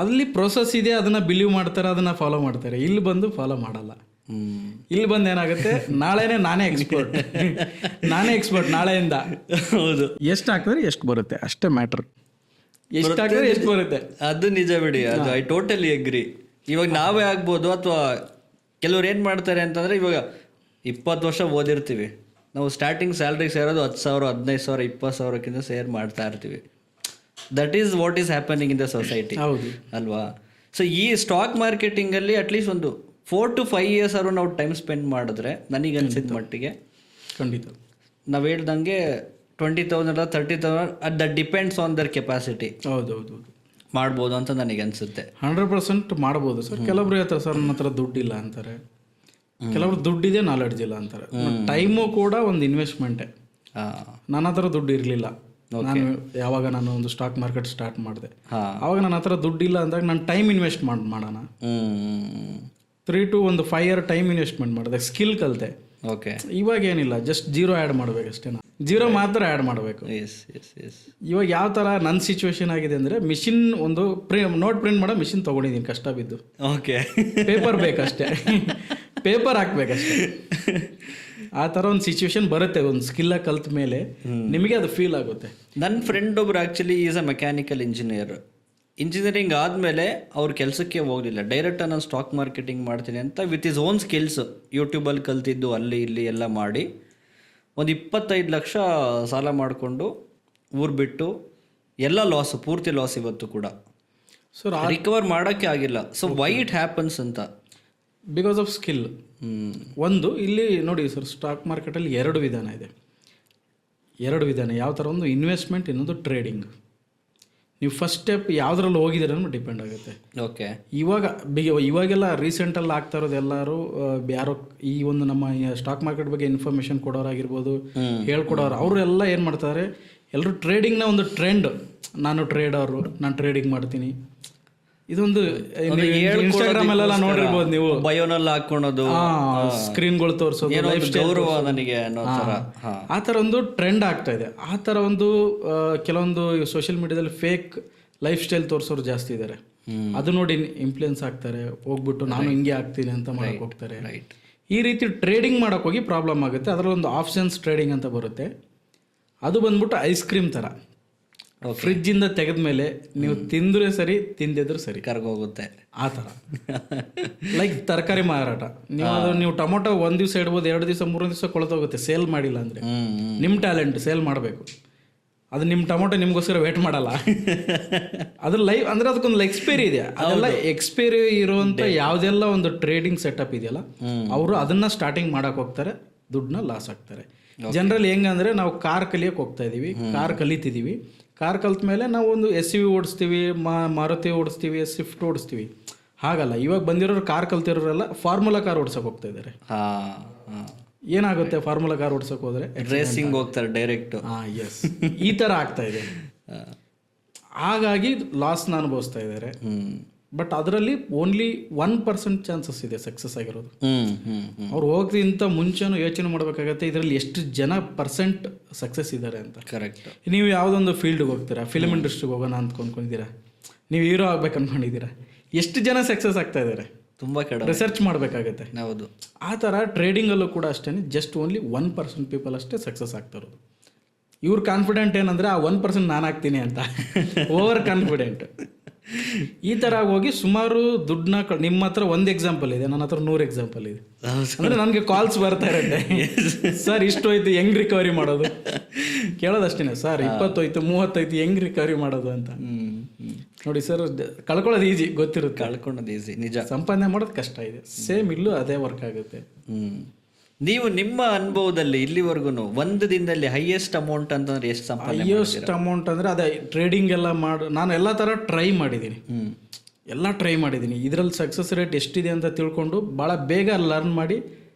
ಅಲ್ಲಿ ಪ್ರೊಸೆಸ್ ಇದೆ, ಅದನ್ನು ಬಿಲೀವ್ ಮಾಡ್ತಾರೆ, ಅದನ್ನು ಫಾಲೋ ಮಾಡ್ತಾರೆ. ಇಲ್ಲಿ ಬಂದು ಫಾಲೋ ಮಾಡಲ್ಲ. ಇಲ್ಲಿ ಬಂದು ಏನಾಗುತ್ತೆ, ನಾಳೆನೇ ನಾನೇ ಎಕ್ಸ್ಪರ್ಟ್ ನಾಳೆಯಿಂದ. ಹೌದು, ಎಷ್ಟು ಹಾಕಿದ್ರೆ ಎಷ್ಟು ಬರುತ್ತೆ ಅಷ್ಟೇ ಮ್ಯಾಟ್ರ್. ಎಷ್ಟು ಹಾಕಿದ್ರೆ ಎಷ್ಟು ಬರುತ್ತೆ ಅದು ನಿಜ ಬಿಡಿ. ಅದು ಐ ಟೋಟಲಿ ಅಗ್ರಿ. ಇವಾಗ ನಾವೇ ಆಗ್ಬೋದು, ಅಥವಾ ಕೆಲವ್ರು ಏನು ಮಾಡ್ತಾರೆ ಅಂತಂದರೆ, ಇವಾಗ 20 ವರ್ಷ ಓದಿರ್ತೀವಿ, ನಾವು ಸ್ಟಾರ್ಟಿಂಗ್ ಸ್ಯಾಲ್ರಿಗೆ ಸೇರೋದು 10,000, 15,000, 20,000ಕ್ಕಿಂತ ಸೇರ್ ಮಾಡ್ತಾ ಇರ್ತೀವಿ. That is what is happening in the society, ಅಲ್ವಾ? ಸೊ ಈ ಸ್ಟಾಕ್ ಮಾರ್ಕೆಟಿಂಗಲ್ಲಿ ಅಟ್ಲೀಸ್ಟ್ ಒಂದು 4 to 5 years ಆದ್ರೂ ನಾವು ಟೈಮ್ ಸ್ಪೆಂಡ್ ಮಾಡಿದ್ರೆ, ನನಗೆ ಅನ್ಸಿದ ಮಟ್ಟಿಗೆ ಖಂಡಿತ ನಾವು ಹೇಳ್ದಂಗೆ 20,000 or 30,000, that depends on their capacity. ಹೌದೌದು, ಮಾಡ್ಬೋದು ಅಂತ ನನಗೆ ಅನ್ಸುತ್ತೆ. 100% ಮಾಡ್ಬೋದು ಸರ್. ಕೆಲವೊಬ್ರು ಹೇಳ್ತಾರೆ ಸರ್ ನನ್ನ ಹತ್ರ ದುಡ್ಡಿಲ್ಲ ಅಂತಾರೆ, ಕೆಲವರು ದುಡ್ಡಿದೆ ನಾಲೆಡ್ಜ್ ಇಲ್ಲ ಅಂತಾರೆ. ಟೈಮು ಕೂಡ ಒಂದು ಇನ್ವೆಸ್ಟ್ಮೆಂಟೇ. ನನ್ನ ಹತ್ರ ದುಡ್ಡು ಇರಲಿಲ್ಲ, ನಾನು ಒಂದು ಸ್ಟಾಕ್ ಮಾರ್ಕೆಟ್ ಸ್ಟಾರ್ಟ್ ಮಾಡಿದೆ, ಆವಾಗ ನನ್ನ ಹತ್ರ ದುಡ್ಡಿಲ್ಲ ಅಂದಾಗ ನಾನು ಟೈಮ್ ಇನ್ವೆಸ್ಟ್ ಮಾಡೋಣ 3 to 5 year ಟೈಮ್ ಇನ್ವೆಸ್ಟ್ಮೆಂಟ್ ಮಾಡಿದೆ, ಸ್ಕಿಲ್ ಕಲಿತೆ. ಓಕೆ, ಇವಾಗ ಏನಿಲ್ಲ, ಜಸ್ಟ್ 0 ಆ್ಯಡ್ ಮಾಡಬೇಕಷ್ಟೇ, 0 ಮಾತ್ರ ಆ್ಯಡ್ ಮಾಡಬೇಕು. ಇವಾಗ ಯಾವ ಥರ ನನ್ನ ಸಿಚುವೇಶನ್ ಆಗಿದೆ ಅಂದರೆ, ಮಿಷಿನ್ ಒಂದು ನೋಟ್ ಪ್ರಿಂಟ್ ಮಾಡೋ ಮಿಷಿನ್ ತೊಗೊಂಡಿದ್ದೀನಿ ಕಷ್ಟ ಬಿದ್ದು. ಓಕೆ, ಪೇಪರ್ ಬೇಕಷ್ಟೇ, ಪೇಪರ್ ಹಾಕ್ಬೇಕಷ್ಟೇ. ಆ ಥರ ಒಂದು ಸಿಚುವೇಶನ್ ಬರುತ್ತೆ ಒಂದು ಸ್ಕಿಲ್ಲ ಕಲ್ತ ಮೇಲೆ, ನಿಮಗೆ ಅದು ಫೀಲ್ ಆಗುತ್ತೆ. ನನ್ನ ಫ್ರೆಂಡ್ ಒಬ್ರು actually is a mechanical engineering ಆದಮೇಲೆ ಅವ್ರ ಕೆಲಸಕ್ಕೆ ಹೋಗಲಿಲ್ಲ, ಡೈರೆಕ್ಟ್ ನಾನು ಸ್ಟಾಕ್ ಮಾರ್ಕೆಟಿಂಗ್ ಮಾಡ್ತೀನಿ ಅಂತ ವಿತ್ ಇಸ್ ಓನ್ ಸ್ಕಿಲ್ಸ್ ಯೂಟ್ಯೂಬಲ್ಲಿ ಕಲ್ತಿದ್ದು ಅಲ್ಲಿ ಇಲ್ಲಿ ಎಲ್ಲ ಮಾಡಿ ಒಂದು 25 ಲಕ್ಷ ಸಾಲ ಮಾಡಿಕೊಂಡು ಊರು ಬಿಟ್ಟು ಎಲ್ಲ ಲಾಸ್, ಪೂರ್ತಿ ಲಾಸ್ ಇವತ್ತು ಕೂಡ. ಸೊ ರಿಕವರ್ ಮಾಡೋಕ್ಕೆ ಆಗಿಲ್ಲ. ಸೊ ವೈ ಇಟ್ ಹ್ಯಾಪನ್ಸ್ ಅಂತ, ಬಿಕಾಸ್ ಆಫ್ ಸ್ಕಿಲ್. ಒಂದು ಇಲ್ಲಿ ನೋಡಿ ಸರ್, ಸ್ಟಾಕ್ ಮಾರ್ಕೆಟಲ್ಲಿ 2 ವಿಧಾನ ಇದೆ. 2 ವಿಧಾನ ಯಾವ ಥರ, ಒಂದು ಇನ್ವೆಸ್ಟ್ಮೆಂಟ್, ಇನ್ನೊಂದು ಟ್ರೇಡಿಂಗ್. ನೀವು ಫಸ್ಟ್ ಸ್ಟೆಪ್ ಯಾವುದ್ರಲ್ಲಿ ಹೋಗಿದ್ದೀರ ಅನ್ನೋ ಡಿಪೆಂಡ್ ಆಗುತ್ತೆ. ಓಕೆ, ಇವಾಗೆಲ್ಲ ರೀಸೆಂಟಲ್ಲಿ ಆಗ್ತಾ ಇರೋದು ಎಲ್ಲರೂ ಯಾರೋ ಈ ಒಂದು ನಮ್ಮ ಸ್ಟಾಕ್ ಮಾರ್ಕೆಟ್ ಬಗ್ಗೆ ಇನ್ಫಾರ್ಮೇಷನ್ ಕೊಡೋರಾಗಿರ್ಬೋದು, ಹೇಳ್ಕೊಡೋರು, ಅವರು ಎಲ್ಲ ಏನು ಮಾಡ್ತಾರೆ, ಎಲ್ಲರೂ ಟ್ರೇಡಿಂಗ್ನ ಒಂದು ಟ್ರೆಂಡ್, ನಾನು ಟ್ರೇಡಿಂಗ್ ಮಾಡ್ತೀನಿ, ಇದೊಂದು ಇನ್ಸ್ಟಾಗ್ರಾಮಲ್ಲೆಲ್ಲ ನೋಡಿರ್ಬೋದು ನೀವು, ಬಯೋನಲ್ಲಿ ಹಾಕೊಳ್ಳೋದು, ಸ್ಕ್ರೀನ್ಗಳು ತೋರಿಸೋದು, ಲೈಫ್ ಸ್ಟೈಲ್ ನನಗೆ ಆ ಥರ ಒಂದು ಟ್ರೆಂಡ್ ಆಗ್ತಾ ಇದೆ. ಆ ಥರ ಒಂದು ಕೆಲವೊಂದು ಸೋಷಿಯಲ್ ಮೀಡಿಯಾದಲ್ಲಿ ಫೇಕ್ ಲೈಫ್ ಸ್ಟೈಲ್ ತೋರಿಸೋರು ಜಾಸ್ತಿ ಇದ್ದಾರೆ. ಅದು ನೋಡಿ ಇನ್ಫ್ಲುಯೆನ್ಸ್ ಆಗ್ತಾರೆ, ಹೋಗ್ಬಿಟ್ಟು ನಾನು ಹಿಂಗೆ ಆಗ್ತೀನಿ ಅಂತ ಮಾಡಕ್ಕೆ ಹೋಗ್ತಾರೆ. ಈ ರೀತಿ ಟ್ರೇಡಿಂಗ್ ಮಾಡೋಕೆ ಹೋಗಿ ಪ್ರಾಬ್ಲಮ್ ಆಗುತ್ತೆ. ಅದರಲ್ಲಿ ಒಂದು ಆಪ್ಷನ್ಸ್ ಟ್ರೇಡಿಂಗ್ ಅಂತ ಬರುತ್ತೆ. ಅದು ಬಂದ್ಬಿಟ್ಟು ಐಸ್ ಕ್ರೀಮ್ ಥರ, ಫ್ರಿಜ್ಜಿಂದ ತೆಗೆದ ಮೇಲೆ ನೀವು ತಿಂದ್ರೆ ಸರಿ, ತಿಂದಿದ್ರು ಸರಿ, ಕರ್ಗೋಗುತ್ತೆ. ಆ ಥರ ಲೈಕ್ ತರಕಾರಿ ಮಾರಾಟ. ನೀವು ಟೊಮೊಟೊ 1 ದಿವಸ ಇಡ್ಬೋದು, 2 ದಿವಸ 3 ದಿವಸ ಕೊಳ್ತೋಗುತ್ತೆ ಸೇಲ್ ಮಾಡಿಲ್ಲ ಅಂದರೆ. ನಿಮ್ಮ ಟ್ಯಾಲೆಂಟ್ ಸೇಲ್ ಮಾಡಬೇಕು, ಅದು ನಿಮ್ಮ ಟೊಮೊಟೊ ನಿಮಗೋಸ್ಕರ ವೇಟ್ ಮಾಡಲ್ಲ. ಅದ್ರ ಲೈಫ್ ಅಂದರೆ ಅದಕ್ಕೊಂದು ಎಕ್ಸ್ಪೈರಿ ಇದೆ. ಅದೆಲ್ಲ ಎಕ್ಸ್ಪೈರಿ ಇರುವಂಥ ಯಾವುದೆಲ್ಲ ಒಂದು ಟ್ರೇಡಿಂಗ್ ಸೆಟಪ್ ಇದೆಯಲ್ಲ, ಅವರು ಅದನ್ನು ಸ್ಟಾರ್ಟಿಂಗ್ ಮಾಡೋಕೆ ಹೋಗ್ತಾರೆ, ದುಡ್ಡನ್ನ ಲಾಸ್ ಆಗ್ತಾರೆ. ಜನರಲ್ ಹೆಂಗಂದರೆ, ನಾವು ಕಾರ್ ಕಲಿಯೋಕೆ ಹೋಗ್ತಾ ಇದ್ದೀವಿ, ಕಾರ್ ಕಲಿತಿದ್ದೀವಿ, ಕಾರ್ ಕಲ್ತ ಮೇಲೆ ನಾವು ಒಂದು SUV ಓಡಿಸ್ತೀವಿ, ಮಾರುತಿ ಓಡಿಸ್ತೀವಿ, ಸ್ವಿಫ್ಟ್ ಓಡಿಸ್ತೀವಿ. ಹಾಗಲ್ಲ, ಇವಾಗ ಬಂದಿರೋರು ಕಾರ್ ಕಲ್ತಿರೋರೆಲ್ಲ ಫಾರ್ಮುಲಾ ಕಾರ್ ಓಡಿಸೋಕೆ ಹೋಗ್ತಾ ಇದ್ದಾರೆ. ಏನಾಗುತ್ತೆ, ಫಾರ್ಮುಲಾ ಕಾರ್ ಓಡಿಸೋಕೆ ಹೋದರೆ ರೇಸಿಂಗ್ ಹೋಗ್ತಾರೆ ಡೈರೆಕ್ಟ್. ಎಸ್, ಈ ಥರ ಆಗ್ತಾ ಇದೆ. ಹಾಗಾಗಿ ಲಾಸ್ನ ಅನುಭವಿಸ್ತಾ ಇದ್ದಾರೆ. ಬಟ್ ಅದರಲ್ಲಿ ಓನ್ಲಿ 1% ಚಾನ್ಸಸ್ ಇದೆ ಸಕ್ಸಸ್ ಆಗಿರೋದು. ಅವ್ರು ಹೋಗೋಕ್ಕಿಂತ ಮುಂಚೆನೂ ಯೋಚನೆ ಮಾಡಬೇಕಾಗತ್ತೆ, ಇದರಲ್ಲಿ ಎಷ್ಟು ಜನ % ಸಕ್ಸಸ್ ಇದ್ದಾರೆ ಅಂತ. ಕರೆಕ್ಟ್. ನೀವು ಯಾವುದೊಂದು ಫೀಲ್ಡ್ಗೆ ಹೋಗ್ತೀರಾ, ಫಿಲ್ಮ್ ಇಂಡಸ್ಟ್ರಿಗೆ ಹೋಗೋಣ ಅಂತ ಅಂದ್ಕೊಂಡಿದ್ದೀರಾ, ನೀವು ಹೀರೋ ಆಗ್ಬೇಕು ಅಂದ್ಕೊಂಡಿದ್ದೀರಾ, ಎಷ್ಟು ಜನ ಸಕ್ಸಸ್ ಆಗ್ತಾ ಇದ್ದಾರೆ, ತುಂಬ ಕಡಿಮೆ. ರಿಸರ್ಚ್ ಮಾಡಬೇಕಾಗತ್ತೆ. ಹೌದು. ಆ ಥರ ಟ್ರೇಡಿಂಗಲ್ಲೂ ಕೂಡ ಅಷ್ಟೇ, ಜಸ್ಟ್ ಓನ್ಲಿ 1% ಪೀಪಲ್ ಅಷ್ಟೇ ಸಕ್ಸಸ್ ಆಗ್ತಾ ಇರೋದು. ಇವ್ರ ಕಾನ್ಫಿಡೆಂಟ್ ಏನಂದರೆ ಆ 1% ನಾನು ಆಗ್ತೀನಿ ಅಂತ, ಓವರ್ ಕಾನ್ಫಿಡೆಂಟ್. ಈ ಥರ ಹೋಗಿ ಸುಮಾರು ದುಡ್ಡನ್ನ ನಿಮ್ಮ ಹತ್ರ 1 ಎಕ್ಸಾಂಪಲ್ ಇದೆ, ನನ್ನ ಹತ್ರ 100 ಎಕ್ಸಾಂಪಲ್ ಇದೆ. ಅಂದರೆ ನನಗೆ ಕಾಲ್ಸ್ ಬರ್ತಾ ಇರುತ್ತೆ, ಸರ್ ಇಷ್ಟು ಹೋಯ್ತು ಹೆಂಗೆ ರಿಕವರಿ ಮಾಡೋದು, ಕೇಳೋದಷ್ಟೇ. ಸರ್ 20 ಹೋಯ್ತು 30 ಹೋಯ್ತು ಹೆಂಗೆ ರಿಕವರಿ ಮಾಡೋದು ಅಂತ. ನೋಡಿ ಸರ್, ಕಳ್ಕೊಳ್ಳೋದು ಈಸಿ, ಗೊತ್ತಿರುತ್ತೆ, ಕಳ್ಕೊಳ್ಳೋದು ಈಸಿ, ನಿಜ. ಸಂಪಾದನೆ ಮಾಡೋದು ಕಷ್ಟ ಇದೆ. ಸೇಮ್ ಇಲ್ಲೂ ಅದೇ ವರ್ಕ್ ಆಗುತ್ತೆ. ನೀವು ನಿಮ್ಮ ಅನುಭವದಲ್ಲಿ ಇಲ್ಲಿವರೆಗೂ ಒಂದು ದಿನದಲ್ಲಿ ಹೈಯೆಸ್ಟ್ ಅಮೌಂಟ್ ಅಂತಂದ್ರೆ ಎಷ್ಟು ಸಂಪಾದನೆ? ಹೈಯೆಸ್ಟ್ ಅಮೌಂಟ್ ಅಂದರೆ ಅದೇ ಟ್ರೇಡಿಂಗ್ ಎಲ್ಲ ನಾನು ಎಲ್ಲ ಥರ ಟ್ರೈ ಮಾಡಿದ್ದೀನಿ, ಇದರಲ್ಲಿ ಸಕ್ಸಸ್ ರೇಟ್ ಎಷ್ಟಿದೆ ಅಂತ ತಿಳ್ಕೊಂಡು ಭಾಳ ಬೇಗ ಲರ್ನ್ ಮಾಡಿ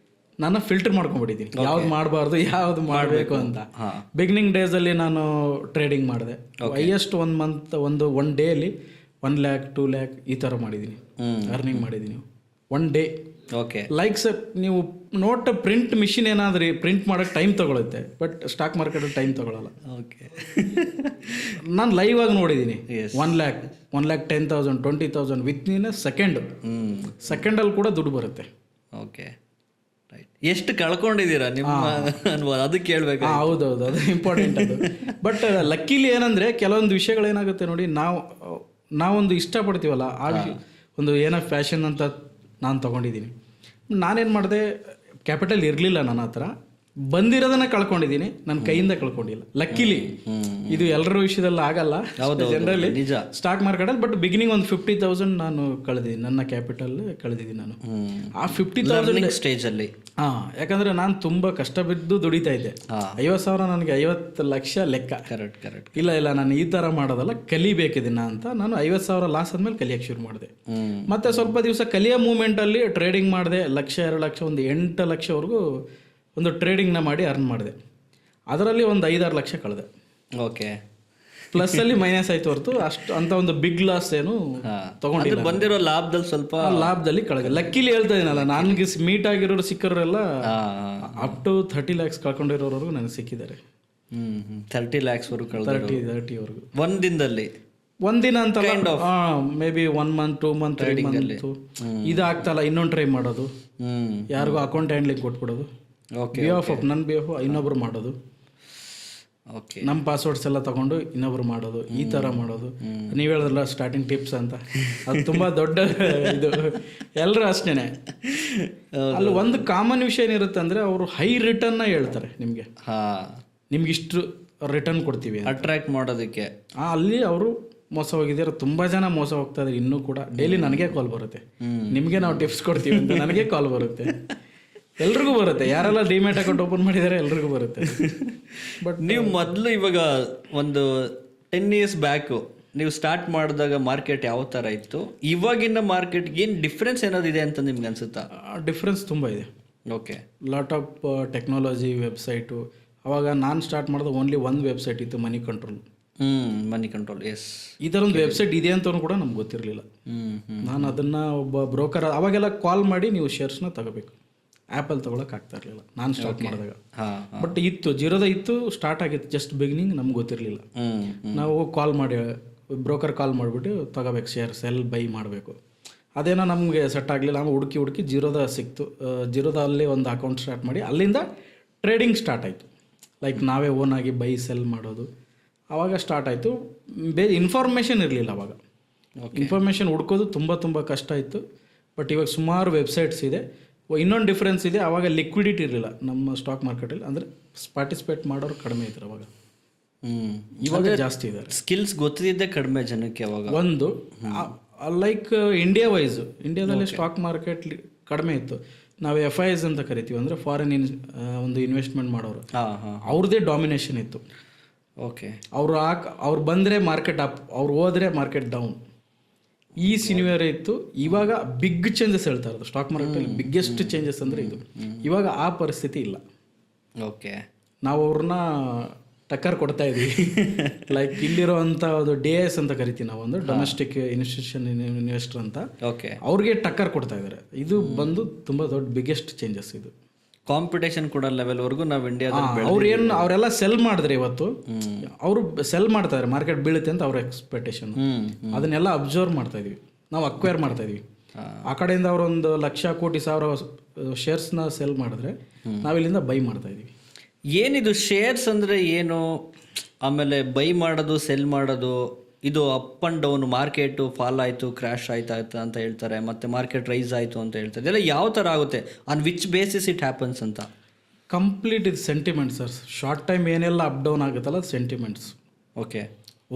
ನಾನು ಫಿಲ್ಟರ್ ಮಾಡ್ಕೊಂಡ್ಬಿಟ್ಟಿದ್ದೀನಿ, ಯಾವ್ದು ಮಾಡಬಾರ್ದು ಯಾವ್ದು ಮಾಡಬೇಕು ಅಂತ. ಬಿಗಿನಿಂಗ್ ಡೇಸಲ್ಲಿ ನಾನು ಟ್ರೇಡಿಂಗ್ ಮಾಡಿದೆ. Highest 1 month one daily 1 lakh 2 lakh ಈ ಥರ ಮಾಡಿದ್ದೀನಿ, ಅರ್ನಿಂಗ್ ಮಾಡಿದ್ದೀನಿ 1 day. ಓಕೆ. ಲೈಕ್ ಸರ್, ನೀವು ನೋಟ್ ಪ್ರಿಂಟ್ ಮಿಷಿನ್ ಏನಾದ್ರೂ ಪ್ರಿಂಟ್ ಮಾಡೋಕ್ಕೆ ಟೈಮ್ ತೊಗೊಳುತ್ತೆ, ಬಟ್ ಸ್ಟಾಕ್ ಮಾರ್ಕೆಟಲ್ಲಿ ಟೈಮ್ ತೊಗೊಳಲ್ಲ. ಓಕೆ. ನಾನು ಲೈವ್ ಆಗಿ ನೋಡಿದ್ದೀನಿ. 1 lakh 10,000 20,000 ವಿತ್ ಇನ್ ಸೆಕೆಂಡಲ್ಲಿ ಕೂಡ ದುಡ್ಡು ಬರುತ್ತೆ. Okay right. ಎಷ್ಟು ಕಳ್ಕೊಂಡಿದ್ದೀರಾ ನಿಮ್ಮ ಅನುಭವ ಅದು ಕೇಳಬೇಕು. ಹೌದೌದು, ಅದು ಇಂಪಾರ್ಟೆಂಟ್ ಅದು. ಬಟ್ ಲಕ್ಕಿಲಿ ಏನಂದರೆ ಕೆಲವೊಂದು ವಿಷಯಗಳೇನಾಗುತ್ತೆ ನೋಡಿ, ನಾವೊಂದು ಇಷ್ಟಪಡ್ತೀವಲ್ಲ ಆ ಒಂದು ಏನೋ ಫ್ಯಾಷನ್ ಅಂತ ನಾನು ತೊಗೊಂಡಿದ್ದೀನಿ. ನಾನೇನು ಮಾಡಿದೆ, ಕ್ಯಾಪಿಟಲ್ ಇರಲಿಲ್ಲ ನನ್ನ ಹತ್ರ, ಬಂದಿರೋದನ್ನ ಕಳ್ಕೊಂಡಿದ್ದೀನಿ, ನನ್ನ ಕೈಯಿಂದ ಕಳ್ಕೊಂಡಿಲ್ಲ. ಲಕ್ಕಿಲಿ ಇದು ಎಲ್ಲರ ವಿಷಯದಲ್ಲಿ ಆಗಲ್ಲ ಜನರಲಿ ಸ್ಟಾಕ್ ಮಾರ್ಕೆಟಲ್ಲಿ. ಬಟ್ ಬಿಗಿನಿಂಗ್ ಒಂದು 50,000 ನಾನು ಕಳೆದಿದ್ದೀನಿ, ನನ್ನ ಕ್ಯಾಪಿಟಲ್ ಕಳೆದಿದ್ದೀನಿ ನಾನು ಆ 50,000 ಸ್ಟೇಜಲ್ಲಿ. ಯಾಕಂದ್ರೆ ನಾನು ತುಂಬಾ ಕಷ್ಟ ಬಿದ್ದು ದುಡಿತಾ ಇದ್ದೆ. 50,000 ನನಗೆ 50 ಲಕ್ಷ ಲೆಕ್ಕ. ಕರೆಕ್ಟ್. ಇಲ್ಲ ನಾನು ಈ ತರ ಮಾಡೋದಲ್ಲ, ಕಲಿಬೇಕಿದಿನ ಅಂತ ನಾನು 50,000 ಲಾಸ್ ಆದ್ಮೇಲೆ ಕಲಿಯಕ್ಕೆ ಶುರು ಮಾಡಿದೆ. ಮತ್ತೆ ಸ್ವಲ್ಪ ದಿವಸ ಕಲಿಯೋ ಮೂಮೆಂಟ್ ಅಲ್ಲಿ ಟ್ರೇಡಿಂಗ್ ಮಾಡಿದೆ. 1,00,000 2 ಲಕ್ಷ ಒಂದು 8 ಲಕ್ಷವರೆಗೂ ಒಂದು ಟ್ರೇಡಿಂಗ್ನ ಮಾಡಿ ಅರ್ನ್ ಮಾಡಿದೆ. ಅದರಲ್ಲಿ ಒಂದು 5-6 ಲಕ್ಷ ಕಳೆದೆ. ಓಕೆ. ಪ್ಲಸ್ ಅಲ್ಲಿ ಮೈನಸ್ ಆಯ್ತು ಹೊರತು ಅಷ್ಟು ಅಂತ ಒಂದು ಬಿಗ್ ಲಾಸ್ ಏನು ತಗೊಂಡಿಲ್ಲ. ಬಂದಿರೋ ಲಾಭದಲ್ಲಿ ಸ್ವಲ್ಪ ಲಾಭದಲ್ಲಿ ಕಳೆದೆ. ಲಕ್ಕಿಲಿ ಹೇಳ್ತಾ ಇದೀನಲ್ಲ, ನನಗೆ ಮೀಟ್ ಆಗಿರೋರು ಸಿಕ್ಕರೆಲ್ಲ ಅಪ್ ಟು 30 lakhs ಕಳ್ಕೊಂಡಿರೋರು ನನಗೆ ಸಿಕ್ಕಿದ್ದಾರೆ. 30 lakhs ವರೆಗೂ ಕಳೆದ 30 ವರೆಗೂ ಒಂದಿನ ಅಂತ may be 1 month 2 month 3 month ಇದು ಆಗ್ತಲ್ಲ, ಇನ್ನೊಂದು ಟ್ರೈ ಮಾಡೋದು, ಯಾರಿಗೂ ಅಕೌಂಟ್ ಹ್ಯಾಂಡ್ಲಿಂಗ್ ಕೊಟ್ಬಿಡೋದು, ನನ್ನ ಬಿ ಆಫ್ ಇನ್ನೊಬ್ರು ಮಾಡೋದು, ನಮ್ಮ ಪಾಸ್ವರ್ಡ್ಸ್ ಎಲ್ಲ ತಗೊಂಡು ಇನ್ನೊಬ್ರು ಮಾಡೋದು, ಈ ಥರ ಮಾಡೋದು. ನೀವು ಹೇಳಿದ್ರಲ್ಲ ಸ್ಟಾರ್ಟಿಂಗ್ ಟಿಪ್ಸ್ ಅಂತ, ಅದು ತುಂಬ ದೊಡ್ಡ ಇದು. ಎಲ್ಲರೂ ಅಷ್ಟೇನೆ. ಅಲ್ಲಿ ಒಂದು ಕಾಮನ್ ವಿಷಯ ಏನಿರುತ್ತೆ ಅಂದರೆ, ಅವರು ಹೈ ರಿಟರ್ನ್ನ ಹೇಳ್ತಾರೆ ನಿಮ್ಗೆ ಇಷ್ಟು ರಿಟರ್ನ್ ಕೊಡ್ತೀವಿ ಅಟ್ರಾಕ್ಟ್ ಮಾಡೋದಕ್ಕೆ. ಅಲ್ಲಿ ಅವರು ಮೋಸ ಹೋಗಿದ್ದಾರೆ. ತುಂಬ ಜನ ಮೋಸ ಹೋಗ್ತಾ ಇದ್ದಾರೆ ಇನ್ನೂ ಕೂಡ. ಡೈಲಿ ನನಗೆ ಕಾಲ್ ಬರುತ್ತೆ, ನಿಮಗೆ ನಾವು ಟಿಪ್ಸ್ ಕೊಡ್ತೀವಿ ಅಂತ ನನಗೆ ಕಾಲ್ ಬರುತ್ತೆ. ಎಲ್ರಿಗೂ ಬರುತ್ತೆ, ಯಾರೆಲ್ಲ ಡಿಮ್ಯಾಟ್ ಅಕೌಂಟ್ ಓಪನ್ ಮಾಡಿದ್ದಾರೆ ಎಲ್ರಿಗೂ ಬರುತ್ತೆ. ಬಟ್ ನೀವು ಮೊದಲು ಇವಾಗ ಒಂದು 10 years ಬ್ಯಾಕು ನೀವು ಸ್ಟಾರ್ಟ್ ಮಾಡಿದಾಗ ಮಾರ್ಕೆಟ್ ಯಾವ ಥರ ಇತ್ತು, ಇವಾಗಿನ ಮಾರ್ಕೆಟ್ಗೆ ಏನು ಡಿಫ್ರೆನ್ಸ್ ಏನಾದಿದೆ ಅಂತ ನಿಮ್ಗೆ ಅನ್ಸುತ್ತಾ? ಡಿಫ್ರೆನ್ಸ್ ತುಂಬ ಇದೆ. Okay. Lot of technology, website. ಅವಾಗ ನಾನು ಸ್ಟಾರ್ಟ್ ಮಾಡಿದ ಓನ್ಲಿ ಒಂದು ವೆಬ್ಸೈಟ್ ಇತ್ತು, ಮನಿ ಕಂಟ್ರೋಲ್. ಎಸ್. ಈ ಥರ ಒಂದು ವೆಬ್ಸೈಟ್ ಇದೆ ಅಂತಲೂ ಕೂಡ ನಮ್ಗೆ ಗೊತ್ತಿರಲಿಲ್ಲ. ನಾನು ಅದನ್ನು ಒಬ್ಬ ಬ್ರೋಕರ್, ಅವಾಗೆಲ್ಲ ಕಾಲ್ ಮಾಡಿ ನೀವು ಶೇರ್ಸ್ನ ತಗೋಬೇಕು, ಆ್ಯಪಲ್ಲಿ ತೊಗೊಳಕ್ಕೆ ಆಗ್ತಾ ಇರಲಿಲ್ಲ ನಾನು ಸ್ಟಾರ್ಟ್ ಮಾಡಿದಾಗ. ಬಟ್ ಇತ್ತು, ಜೀರೋದ ಇತ್ತು, ಸ್ಟಾರ್ಟ್ ಆಗಿತ್ತು, ಜಸ್ಟ್ ಬಿಗಿನಿಂಗ್ ನಮ್ಗೆ ಗೊತ್ತಿರಲಿಲ್ಲ. ನಾವು ಕಾಲ್ ಮಾಡಿ, ಬ್ರೋಕರ್ ಕಾಲ್ ಮಾಡಿಬಿಟ್ಟು ತಗೋಬೇಕು ಶೇರ್, ಸೆಲ್ ಬೈ ಮಾಡಬೇಕು. ಅದೇನೋ ನಮಗೆ ಸೆಟ್ ಆಗಲಿಲ್ಲ. ಆಮೇಲೆ ಹುಡುಕಿ ಜೀರೋದ ಸಿಕ್ತು. ಜೀರೋದಲ್ಲಿ ಒಂದು ಅಕೌಂಟ್ ಸ್ಟಾರ್ಟ್ ಮಾಡಿ ಅಲ್ಲಿಂದ ಟ್ರೇಡಿಂಗ್ ಸ್ಟಾರ್ಟ್ ಆಯಿತು. ಲೈಕ್ ನಾವೇ ಓನಾಗಿ ಬೈ ಸೆಲ್ ಮಾಡೋದು ಆವಾಗ ಸ್ಟಾರ್ಟ್ ಆಯಿತು. ಇನ್ಫಾರ್ಮೇಷನ್ ಇರಲಿಲ್ಲ ಅವಾಗ. ಇನ್ಫಾರ್ಮೇಷನ್ ಹುಡ್ಕೋದು ತುಂಬ ಕಷ್ಟ ಇತ್ತು. ಬಟ್ ಇವಾಗ ಸುಮಾರು ವೆಬ್ಸೈಟ್ಸ್ ಇದೆ. ಇನ್ನೊಂದು ಡಿಫ್ರೆನ್ಸ್ ಇದೆ, ಆವಾಗ ಲಿಕ್ವಿಡಿಟಿ ಇರಲಿಲ್ಲ ನಮ್ಮ ಸ್ಟಾಕ್ ಮಾರ್ಕೆಟಲ್ಲಿ. ಅಂದರೆ ಪಾರ್ಟಿಸಿಪೇಟ್ ಮಾಡೋರು ಕಡಿಮೆ ಇದ್ರು ಅವಾಗ. ಇವಾಗ ಜಾಸ್ತಿ ಇದ್ದಾರೆ. ಸ್ಕಿಲ್ಸ್ ಗೊತ್ತಿದ್ದೆ ಕಡಿಮೆ ಜನಕ್ಕೆ ಅವಾಗ. ಒಂದು ಲೈಕ್ ಇಂಡಿಯಾ ವೈಸು, ಇಂಡಿಯಾದಲ್ಲಿ ಸ್ಟಾಕ್ ಮಾರ್ಕೆಟ್ ಕಡಿಮೆ ಇತ್ತು. ನಾವು FIIs ಅಂತ ಕರಿತೀವಿ, ಅಂದರೆ ಫಾರಿನ್ ಒಂದು ಇನ್ವೆಸ್ಟ್ಮೆಂಟ್ ಮಾಡೋರು, ಅವ್ರದ್ದೇ ಡಾಮಿನೇಷನ್ ಇತ್ತು. ಓಕೆ. ಅವ್ರು ಬಂದರೆ ಮಾರ್ಕೆಟ್ ಅಪ್, ಅವ್ರು ಹೋದರೆ ಮಾರ್ಕೆಟ್ ಡೌನ್. ಈ ಸಿನಿವೇರ್ ಇತ್ತು. ಇವಾಗ ಬಿಗ್ ಚೇಂಜಸ್ ಹೇಳ್ತಾ ಇರೋದು ಸ್ಟಾಕ್ ಮಾರ್ಕೆಟಲ್ಲಿ. ಬಿಗ್ಗೆಸ್ಟ್ ಚೇಂಜಸ್ ಅಂದರೆ ಇದು. ಇವಾಗ ಆ ಪರಿಸ್ಥಿತಿ ಇಲ್ಲ. ಓಕೆ. ನಾವು ಅವ್ರನ್ನ ಟಕ್ಕರ್ ಕೊಡ್ತಾ ಇದ್ದೀವಿ. ಲೈಕ್ ಇಲ್ಲಿರೋವಂಥ ಒಂದು DIS ಅಂತ ಕರಿತೀವಿ ನಾವು, ಒಂದು ಡೊಮೆಸ್ಟಿಕ್ ಇನ್ಸ್ಟಿಟ್ಯೂಷನ್ ಇನ್ವೆಸ್ಟರ್ ಅಂತ. ಓಕೆ. ಅವ್ರಿಗೆ ಟಕ್ಕರ್ ಕೊಡ್ತಾ ಇದ್ದಾರೆ. ಇದು ಬಂದು ತುಂಬ ದೊಡ್ಡ ಬಿಗ್ಗೆಸ್ಟ್ ಚೇಂಜಸ್ ಇದು. ಕಾಂಪಿಟೇಷನ್ ಕೂಡ ಲೆವೆಲ್ವರೆಗೂ ನಾವು ಇಂಡಿಯಾದಲ್ಲಿ ಅವರೆಲ್ಲ ಸೆಲ್ ಮಾಡಿದ್ರೆ ಇವತ್ತು ಅವರು ಸೆಲ್ ಮಾಡ್ತಾ ಇದ್ದಾರೆ, ಮಾರ್ಕೆಟ್ ಬೀಳುತ್ತೆ ಅಂತ ಅವ್ರ ಎಕ್ಸ್ಪೆಕ್ಟೇಷನ್. ಅದನ್ನೆಲ್ಲ ಅಬ್ಸರ್ವ್ ಮಾಡ್ತಾ ಇದೀವಿ, ನಾವು ಅಕ್ವೈರ್ ಮಾಡ್ತಾ ಇದೀವಿ. ಆ ಕಡೆಯಿಂದ ಅವರೊಂದು 1,00,000 ಕೋಟಿ 1,000 ಶೇರ್ಸ್ನ ಸೆಲ್ ಮಾಡಿದ್ರೆ ನಾವಿಲ್ಲಿಂದ ಬೈ ಮಾಡ್ತಾ ಇದೀವಿ. ಏನಿದು ಶೇರ್ಸ್ ಅಂದರೆ ಏನು, ಆಮೇಲೆ ಬೈ ಮಾಡೋದು ಸೆಲ್ ಮಾಡೋದು, ಇದು up and down, market fall ಆಯಿತು, ಕ್ರ್ಯಾಶ್ ಆಯ್ತು ಅಂತ ಹೇಳ್ತಾರೆ, ಮತ್ತು ಮಾರ್ಕೆಟ್ ರೈಸ್ ಆಯಿತು ಅಂತ ಹೇಳ್ತಾರೆ. ಇದೆಲ್ಲ ಯಾವ ಥರ ಆಗುತ್ತೆ, on which basis it happens ಅಂತ? ಕಂಪ್ಲೀಟ್ ಇದು ಸೆಂಟಿಮೆಂಟ್ಸ್ ಸರ್. ಶಾರ್ಟ್ ಟೈಮ್ ಏನೆಲ್ಲ ಅಪ್ ಡೌನ್ ಆಗುತ್ತಲ್ಲ ಅದು sentiments. Okay.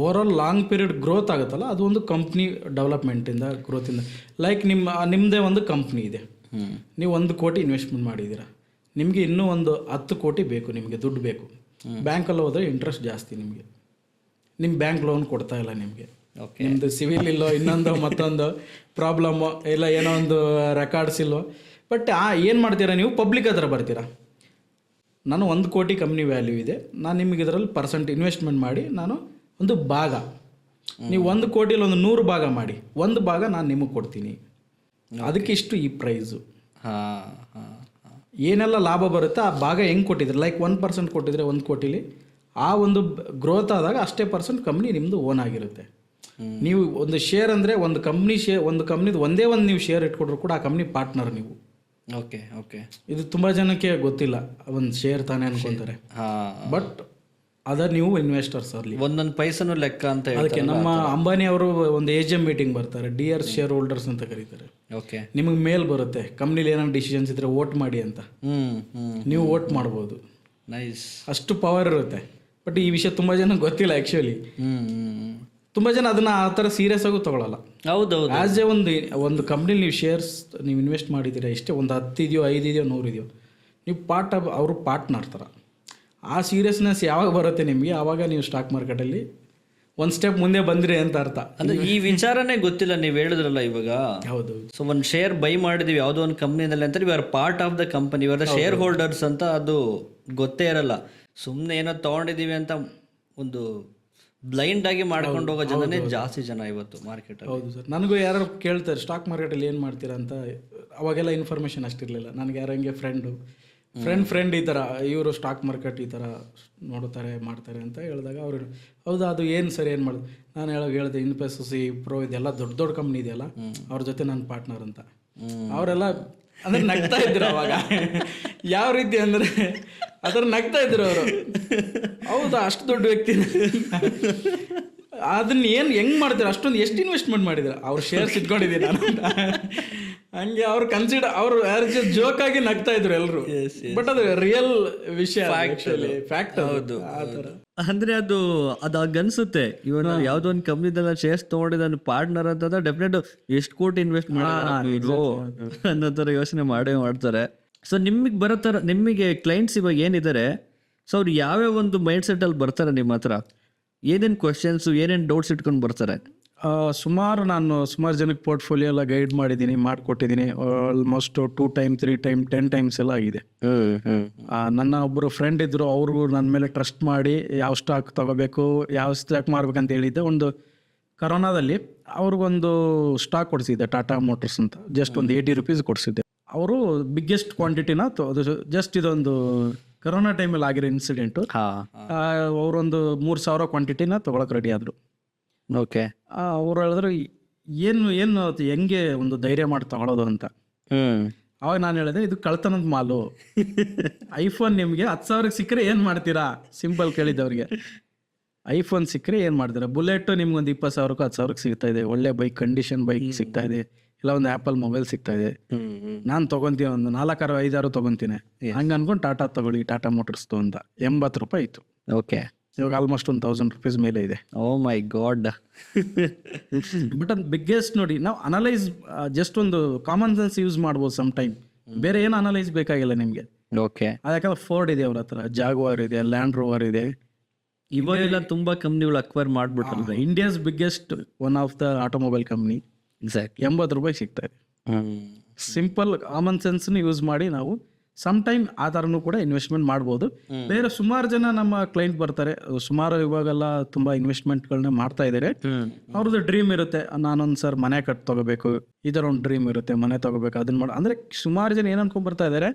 Overall long period growth ಆಗುತ್ತಲ್ಲ ಅದು ಒಂದು ಕಂಪ್ನಿ ಡೆವಲಪ್ಮೆಂಟಿಂದ, ಗ್ರೋತಿಂದ. ಲೈಕ್ ನಿಮ್ಮದೇ ಒಂದು ಕಂಪ್ನಿ ಇದೆ, ನೀವು 1 ಕೋಟಿ ಇನ್ವೆಸ್ಟ್ಮೆಂಟ್ ಮಾಡಿದ್ದೀರಾ, ನಿಮಗೆ ಇನ್ನೂ ಒಂದು 10 ಕೋಟಿ ಬೇಕು, ನಿಮಗೆ ದುಡ್ಡು ಬೇಕು. ಬ್ಯಾಂಕಲ್ಲಿ ಹೋದರೆ ಇಂಟ್ರೆಸ್ಟ್ ಜಾಸ್ತಿ ನಿಮಗೆ, ನಿಮ್ಮ ಬ್ಯಾಂಕ್ ಲೋನ್ ಕೊಡ್ತಾ ಇಲ್ಲ ನಿಮಗೆ. ನಿಮ್ಮದು ಸಿವಿಲ್ ಇಲ್ಲೋ, ಇನ್ನೊಂದು ಮತ್ತೊಂದು ಪ್ರಾಬ್ಲಮ್ಮು ಇಲ್ಲ, ಏನೋ ಒಂದು ರೆಕಾರ್ಡ್ಸ್ ಇಲ್ಲೋ. ಬಟ್ ಏನು ಮಾಡ್ತೀರಾ ನೀವು, ಪಬ್ಲಿಕ್ ಹತ್ರ ಬರ್ತೀರಾ, ನಾನು 1 ಕೋಟಿ ಕಂಪ್ನಿ ವ್ಯಾಲ್ಯೂ ಇದೆ, ನಾನು ನಿಮಗೆ ಇದರಲ್ಲಿ % ಇನ್ವೆಸ್ಟ್ಮೆಂಟ್ ಮಾಡಿ ನಾನು ಒಂದು ಭಾಗ, ನೀವು 1 ಕೋಟಿಲಿ ಒಂದು 100 ಭಾಗ ಮಾಡಿ, 1 ಭಾಗ ನಾನು ನಿಮಗೆ ಕೊಡ್ತೀನಿ, ಅದಕ್ಕೆ ಇಷ್ಟು ಈ ಪ್ರೈಸು. ಏನೆಲ್ಲ ಲಾಭ ಬರುತ್ತೆ ಆ ಭಾಗ ಹೆಂಗೆ ಕೊಟ್ಟಿದ್ರೆ, ಲೈಕ್ 1% ಕೊಟ್ಟಿದ್ರೆ 1 ಕೋಟಿಲಿ, ಆ ಒಂದು ಗ್ರೋತ್ ಆದಾಗ ಅಷ್ಟೇ % ಕಂಪ್ನಿ ನಿಮ್ಮದು ಓನ್ ಆಗಿರುತ್ತೆ. ನೀವು ಒಂದು ಶೇರ್ ಅಂದರೆ ಒಂದು ಕಂಪ್ನಿದು ಒಂದೇ ಒಂದು ನೀವು ಶೇರ್ ಇಟ್ಕೊಟ್ರು ಕೂಡ ಆ ಕಂಪ್ನಿ ಪಾರ್ಟ್ನರ್ ನೀವು. Okay okay. ಇದು ತುಂಬ ಜನಕ್ಕೆ ಗೊತ್ತಿಲ್ಲ, ಒಂದು ಶೇರ್ ತಾನೇ ಅನ್ಕೊಂತಾರೆ. ಬಟ್ ಅದರ ನೀವು ಇನ್ವೆಸ್ಟರ್ಸ್ ಅಲ್ಲಿ ಒಂದೊಂದು ಪೈಸನು ಲೆಕ್ಕ ಅಂತ ಅದಕ್ಕೆ ನಮ್ಮ ಅಂಬಾನಿ ಅವರು ಒಂದು AGM ಮೀಟಿಂಗ್ ಬರ್ತಾರೆ, ಡಿಯರ್ ಶೇರ್ ಹೋಲ್ಡರ್ಸ್ ಅಂತ ಕರೀತಾರೆ. ಓಕೆ. ನಿಮಗೆ ಮೇಲ್ ಬರುತ್ತೆ, ಕಂಪ್ನಿಲಿ ಏನಾದ್ರು ಡಿಸಿಷನ್ಸ್ ಇದ್ರೆ ವೋಟ್ ಮಾಡಿ ಅಂತ. ನೀವು ವೋಟ್ ಮಾಡ್ಬೋದು. ನೈಸ್. ಅಷ್ಟು ಪವರ್ ಇರುತ್ತೆ. ಬಟ್ ಈ ವಿಷಯ ತುಂಬ ಜನ ಗೊತ್ತಿಲ್ಲ ಆ್ಯಕ್ಚುಲಿ. ತುಂಬ ಜನ ಅದನ್ನು ಆ ಥರ ಸೀರಿಯಸ್ ಆಗೂ ತೊಗೊಳಲ್ಲ. ಹೌದೌದು. ಆ್ಯಸ್ ಎ ಒಂದು ಕಂಪ್ನಿಲಿ ನೀವು ಶೇರ್ಸ್ ನೀವು ಇನ್ವೆಸ್ಟ್ ಮಾಡಿದ್ದೀರಾ, ಎಷ್ಟೇ ಒಂದು 10 ಇದೆಯೋ 5 ಇದೆಯೋ 100 ಇದೆಯೋ, ನೀವು ಅವರು ಪಾರ್ಟ್ನರ್ ಥರ. ಆ ಸೀರಿಯಸ್ನೆಸ್ ಯಾವಾಗ ಬರುತ್ತೆ ನಿಮಗೆ, ಆವಾಗ ನೀವು ಸ್ಟಾಕ್ ಮಾರ್ಕೆಟಲ್ಲಿ ಒಂದು ಸ್ಟೆಪ್ ಮುಂದೆ ಬಂದ್ರಿ ಅಂತ ಅರ್ಥ. ಅಂದರೆ ಈ ವಿಚಾರನೇ ಗೊತ್ತಿಲ್ಲ, ನೀವು ಹೇಳಿದ್ರಲ್ಲ ಇವಾಗ. ಹೌದು. ಸೊ ಒಂದು ಶೇರ್ ಬೈ ಮಾಡಿದೀವಿ ಯಾವುದೋ ಒಂದು ಕಂಪ್ನಿನಲ್ಲಿ ಅಂತ, ಇವ್ R part of the company, ಇವಾಗ ಶೇರ್ ಹೋಲ್ಡರ್ಸ್ ಅಂತ ಅದು ಗೊತ್ತೇ ಇರಲ್ಲ. ಸುಮ್ಮನೆ ಏನೋ ತೊಗೊಂಡಿದ್ದೀವಿ ಅಂತ ಒಂದು ಬ್ಲೈಂಡ್ ಆಗಿ ಮಾಡ್ಕೊಂಡು ಹೋಗೋ ಜನನೇ ಜಾಸ್ತಿ ಜನ ಇವತ್ತು ಮಾರ್ಕೆಟ್. ಹೌದು ಸರ್. ನನಗೂ ಯಾರು ಕೇಳ್ತಾರೆ ಸ್ಟಾಕ್ ಮಾರ್ಕೆಟಲ್ಲಿ ಏನು ಮಾಡ್ತೀರಾ ಅಂತ. ಅವಾಗೆಲ್ಲ ಇನ್ಫಾರ್ಮೇಷನ್ ಅಷ್ಟಿರಲಿಲ್ಲ ನನಗೆ. ಯಾರು ಹಂಗೆ ಫ್ರೆಂಡ್ ಈ ಥರ ಇವರು ಸ್ಟಾಕ್ ಮಾರ್ಕೆಟ್ ಈ ಥರ ನೋಡ್ತಾರೆ ಮಾಡ್ತಾರೆ ಅಂತ ಹೇಳಿದಾಗ ಅವರು ಹೌದಾ ಅದು ಏನು ಸರಿ ಏನು ಮಾಡೋದು. ನಾನು ಹೇಳಿದೆ ಇನ್ಫೋಸಿಸ್, ಪ್ರೋ ಇದೆಲ್ಲ ದೊಡ್ಡ ದೊಡ್ಡ ಕಂಪ್ನಿ ಇದೆಯಲ್ಲ, ಅವ್ರ ಜೊತೆ ನಾನು ಪಾರ್ಟ್ನರ್ ಅಂತ. ಅವರೆಲ್ಲ ಅಂದರೆ ನಗ್ತಾ ಇದ್ರು ಅವಾಗ. ಯಾವ ರೀತಿ ಅಂದರೆ ಅದರ ನಗ್ತಾ ಇದ್ರು ಅವರು. ಹೌದಾ ಅಷ್ಟು ದೊಡ್ಡ ವ್ಯಕ್ತಿ, ಅದನ್ನ ಹೆಂಗ್ ಮಾಡ್ತಾರೆ, ಅಷ್ಟೊಂದು ಎಷ್ಟು ಇನ್ವೆಸ್ಟ್ಮೆಂಟ್ ಮಾಡಿದ್ರು, ಅವ್ರು ಶೇರ್ಸ್ ಇಟ್ಕೊಂಡಿದ್ದೀನಿ ನಾನು ಹಂಗೆ ಅವ್ರು ಅವ್ರು ಜೋಕ್ ಆಗಿ ನಗ್ತಾ ಇದ್ರು ಎಲ್ಲರೂ. ಬಟ್ ಅದು ರಿಯಲ್ ವಿಷಯ, ಫ್ಯಾಕ್ಟ್. ಹೌದು. ಅಂದ್ರೆ ಅದು ಅನ್ಸುತ್ತೆ. ಇವಾಗ ಯಾವ್ದೋ ಒಂದು ಕಂಪ್ನಿದೆಲ್ಲ ಶೇರ್ಸ್ ತಗೊಂಡಿದ್ದಾನೆ ಪಾರ್ಟ್ನರ್ ಅಂತಂದ್ರೆ ಡೆಫಿನೆಟ್ ಎಷ್ಟು ಕೋಟಿ ಇನ್ವೆಸ್ಟ್ ಮಾಡಿದ್ರು ಅನ್ನೋ ಥರ ಯೋಚನೆ ಮಾಡ್ತಾರೆ. ಸೊ ನಿಮಗೆ ಕ್ಲೈಂಟ್ಸ್ ಇವಾಗ ಏನಿದ್ದಾರೆ, ಸೊ ಅವ್ರು ಯಾವ್ಯಾವ ಒಂದು ಮೈಂಡ್ ಸೆಟ್ ಅಲ್ಲಿ ಬರ್ತಾರೆ ನಿಮ್ಮ ಹತ್ರ, ಏನೇನು ಕ್ವಶನ್ಸ್ ಏನೇನು ಡೌಟ್ಸ್ ಇಟ್ಕೊಂಡು ಬರ್ತಾರೆ? ನಾನು ಸುಮಾರು ಜನಕ್ಕೆ ಪೋರ್ಟ್ಫೋಲಿಯೋ ಎಲ್ಲ ಗೈಡ್ ಮಾಡಿಕೊಟ್ಟಿದ್ದೀನಿ. ಆಲ್ಮೋಸ್ಟ್ 2 ಟೈಮ್ 3 ಟೈಮ್ 10 ಟೈಮ್ಸ್ ಎಲ್ಲ ಆಗಿದೆ. ನನ್ನ ಒಬ್ಬರು ಫ್ರೆಂಡ್ ಇದ್ರು, ಅವ್ರಿಗೂ ನನ್ನ ಮೇಲೆ ಟ್ರಸ್ಟ್ ಮಾಡಿ ಯಾವ ಸ್ಟಾಕ್ ತಗೋಬೇಕು, ಯಾವ ಸ್ಟಾಕ್ ಮಾರ್ಬೇಕಂತ ಹೇಳಿದ್ದೆ. ಒಂದು ಕರೋನಾದಲ್ಲಿ ಅವ್ರಿಗೊಂದು ಸ್ಟಾಕ್ ಕೊಡಿಸಿದ್ದೆ, ಟಾಟಾ ಮೋಟರ್ಸ್ ಅಂತ. ಜಸ್ಟ್ ಒಂದು 80 ರೂಪೀಸ್ ಕೊಡಿಸಿದ್ದೆ. ಅವರು ಬಿಗ್ಗೆಸ್ಟ್ ಕ್ವಾಂಟಿಟಿನ ಜಸ್ಟ್ ಇದೊಂದು ಕರೋನಾ ಟೈಮಲ್ಲಿ ಆಗಿರೋ ಇನ್ಸಿಡೆಂಟು. ಅವರೊಂದು 3000 ಕ್ವಾಂಟಿಟಿನ ತೊಗೊಳಕ್ಕೆ ರೆಡಿ ಆದರು. ಓಕೆ. ಅವ್ರು ಹೇಳಿದ್ರು ಏನು ಹೆಂಗೆ ಒಂದು ಧೈರ್ಯ ಮಾಡಿ ತಗೊಳ್ಳೋದು ಅಂತ. ಅವಾಗ ನಾನು ಹೇಳಿದೆ ಇದು ಕಳ್ತನದ ಮಾಲು. ಐಫೋನ್ ನಿಮಗೆ 10,000 ಸಿಕ್ಕರೆ ಏನು ಮಾಡ್ತೀರಾ, ಸಿಂಪಲ್ ಕೇಳಿದ್ದವ್ರಿಗೆ. ಐಫೋನ್ ಸಿಕ್ಕರೆ ಏನು ಮಾಡ್ತೀರಾ, ಬುಲೆಟು ನಿಮ್ಗೊಂದು 20,000ಕ್ಕೂ 10,000ಕ್ಕೆ ಸಿಗ್ತಾ ಇದೆ, ಒಳ್ಳೆ ಬೈಕ್, ಕಂಡೀಷನ್ ಬೈಕ್ ಸಿಗ್ತಾ ಇದೆ, ಇಲ್ಲ ಒಂದು ಆ್ಯಪಲ್ ಮೊಬೈಲ್ ಸಿಗ್ತಾ ಇದೆ. ನಾನು ತೊಗೊತೀನಿ, ಒಂದು 4-5 ತೊಗೊತೀನಿ. ಹಂಗೆ ಅನ್ಕೊಂಡು ಟಾಟಾ ತಗೊಳ್ಳಿ, ಟಾಟಾ ಮೋಟರ್ಸ್ ಅಂತ 80 ರೂಪಾಯಿ ಇತ್ತು. ಓಕೆ. ಇವಾಗ ಆಲ್ಮೋಸ್ಟ್ 1,000 ರೂಪೀಸ್ ಮೇಲೆ ಇದೆ. ಓ ಮೈ ಗಾಡ್. ಬಟ್ ಅದು ಬಿಗ್ಗೆಸ್ಟ್ ನೋಡಿ, ನಾವು ಅನಲೈಸ್ ಜಸ್ಟ್ ಒಂದು ಕಾಮನ್ ಸೆನ್ಸ್ ಯೂಸ್ ಮಾಡ್ಬೋದು ಸಮ್ ಟೈಮ್. ಬೇರೆ ಏನು ಅನಲೈಸ್ ಬೇಕಾಗಿಲ್ಲ ನಿಮಗೆ. ಓಕೆ. ಯಾಕಂದ್ರೆ ಫೋರ್ಡ್ ಇದೆ ಅವ್ರ ಹತ್ರ, ಜಾಗ್ವಾರ್ ಇದೆ, ಲ್ಯಾಂಡ್ ರೋವರ್ ಇದೆ. ಇವಾಗೆಲ್ಲ ತುಂಬಾ ಕಂಪ್ನಿಗಳು ಅಕ್ವೈರ್ ಮಾಡ್ಬಿಟ್ರಲ್ಲ. India's biggest one of the automobile company. Exactly 80 ರೂಪಾಯಿ ಸಿಗ್ತಾ ಇದೆ. ಸಿಂಪಲ್ ಕಾಮನ್ ಸೆನ್ಸ್ನ ಯೂಸ್ ಮಾಡಿ ನಾವು ಸಮ್ ಟೈಮ್ ಆ ಥರನೂ ಕೂಡ ಇನ್ವೆಸ್ಟ್ಮೆಂಟ್ ಮಾಡ್ಬೋದು. ಬೇರೆ ಸುಮಾರು ಜನ ನಮ್ಮ ಕ್ಲೈಂಟ್ ಬರ್ತಾರೆ, ಸುಮಾರು ಇವಾಗೆಲ್ಲ ತುಂಬಾ ಇನ್ವೆಸ್ಟ್ಮೆಂಟ್ಗಳನ್ನ ಮಾಡ್ತಾ ಇದ್ದಾರೆ. ಅವ್ರದ್ದು ಡ್ರೀಮ್ ಇರುತ್ತೆ, ನಾನೊಂದು ಸರ್ ಮನೆ ತಗೋಬೇಕು, ಇದರ ಒಂದು ಡ್ರೀಮ್ ಇರುತ್ತೆ, ಮನೆ ತಗೋಬೇಕು, ಅದನ್ನ ಮಾಡಿ. ಅಂದರೆ ಸುಮಾರು ಜನ ಏನು ಅನ್ಕೊಂಡ್ ಬರ್ತಾ ಇದ್ದಾರೆ,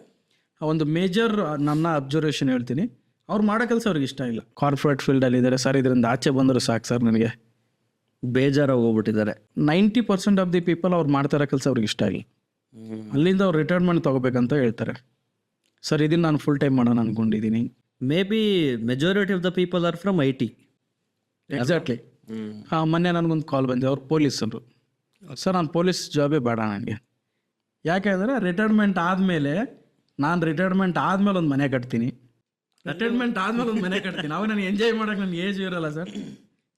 ಒಂದು ಮೇಜರ್ ನನ್ನ ಅಬ್ಸರ್ವೇಷನ್ ಹೇಳ್ತೀನಿ, ಅವ್ರು ಮಾಡೋ ಕೆಲಸ ಅವ್ರಿಗೆ ಇಷ್ಟ ಇಲ್ಲ. ಕಾರ್ಪೊರೇಟ್ ಫೀಲ್ಡಲ್ಲಿ ಇದ್ದಾರೆ ಸರ್, ಇದರಿಂದ ಆಚೆ ಬಂದರೂ ಸಾಕು ಸರ್ ನನಗೆ, ಬೇಜಾರಾಗಿ ಹೋಗ್ಬಿಟ್ಟಿದ್ದಾರೆ. 90% ಆಫ್ ದಿ ಪೀಪಲ್ ಅವ್ರು ಮಾಡ್ತಾ ಇರೋ ಕೆಲಸ ಅವ್ರಿಗೆ ಇಷ್ಟ ಇಲ್ಲ. ಅಲ್ಲಿಂದ ಅವ್ರು ರಿಟೈರ್ಮೆಂಟ್ ತಗೋಬೇಕಂತ ಹೇಳ್ತಾರೆ. ಸರ್ ಇದನ್ನ ನಾನು ಫುಲ್ ಟೈಮ್ ಮಾಡೋಣ ಅನ್ಕೊಂಡಿದ್ದೀನಿ. May be majority of the people are from IT. Exactly. ಮೊನ್ನೆ ನನಗೊಂದು ಕಾಲ್ ಬಂದಿದೆ, ಅವ್ರು ಪೊಲೀಸರು. ಸರ್ ನಾನು ಪೊಲೀಸ್ ಜಾಬೇ ಬೇಡ ನನಗೆ. ಯಾಕೆಂದರೆ ರಿಟೈರ್ಮೆಂಟ್ ಆದಮೇಲೆ ಒಂದು ಮನೆ ಕಟ್ತೀನಿ. ಅವಾಗ ನಾನು ಎಂಜಾಯ್ ಮಾಡೋಕೆ ನನಗೆ ಏಜ್ ಇರೋಲ್ಲ ಸರ್,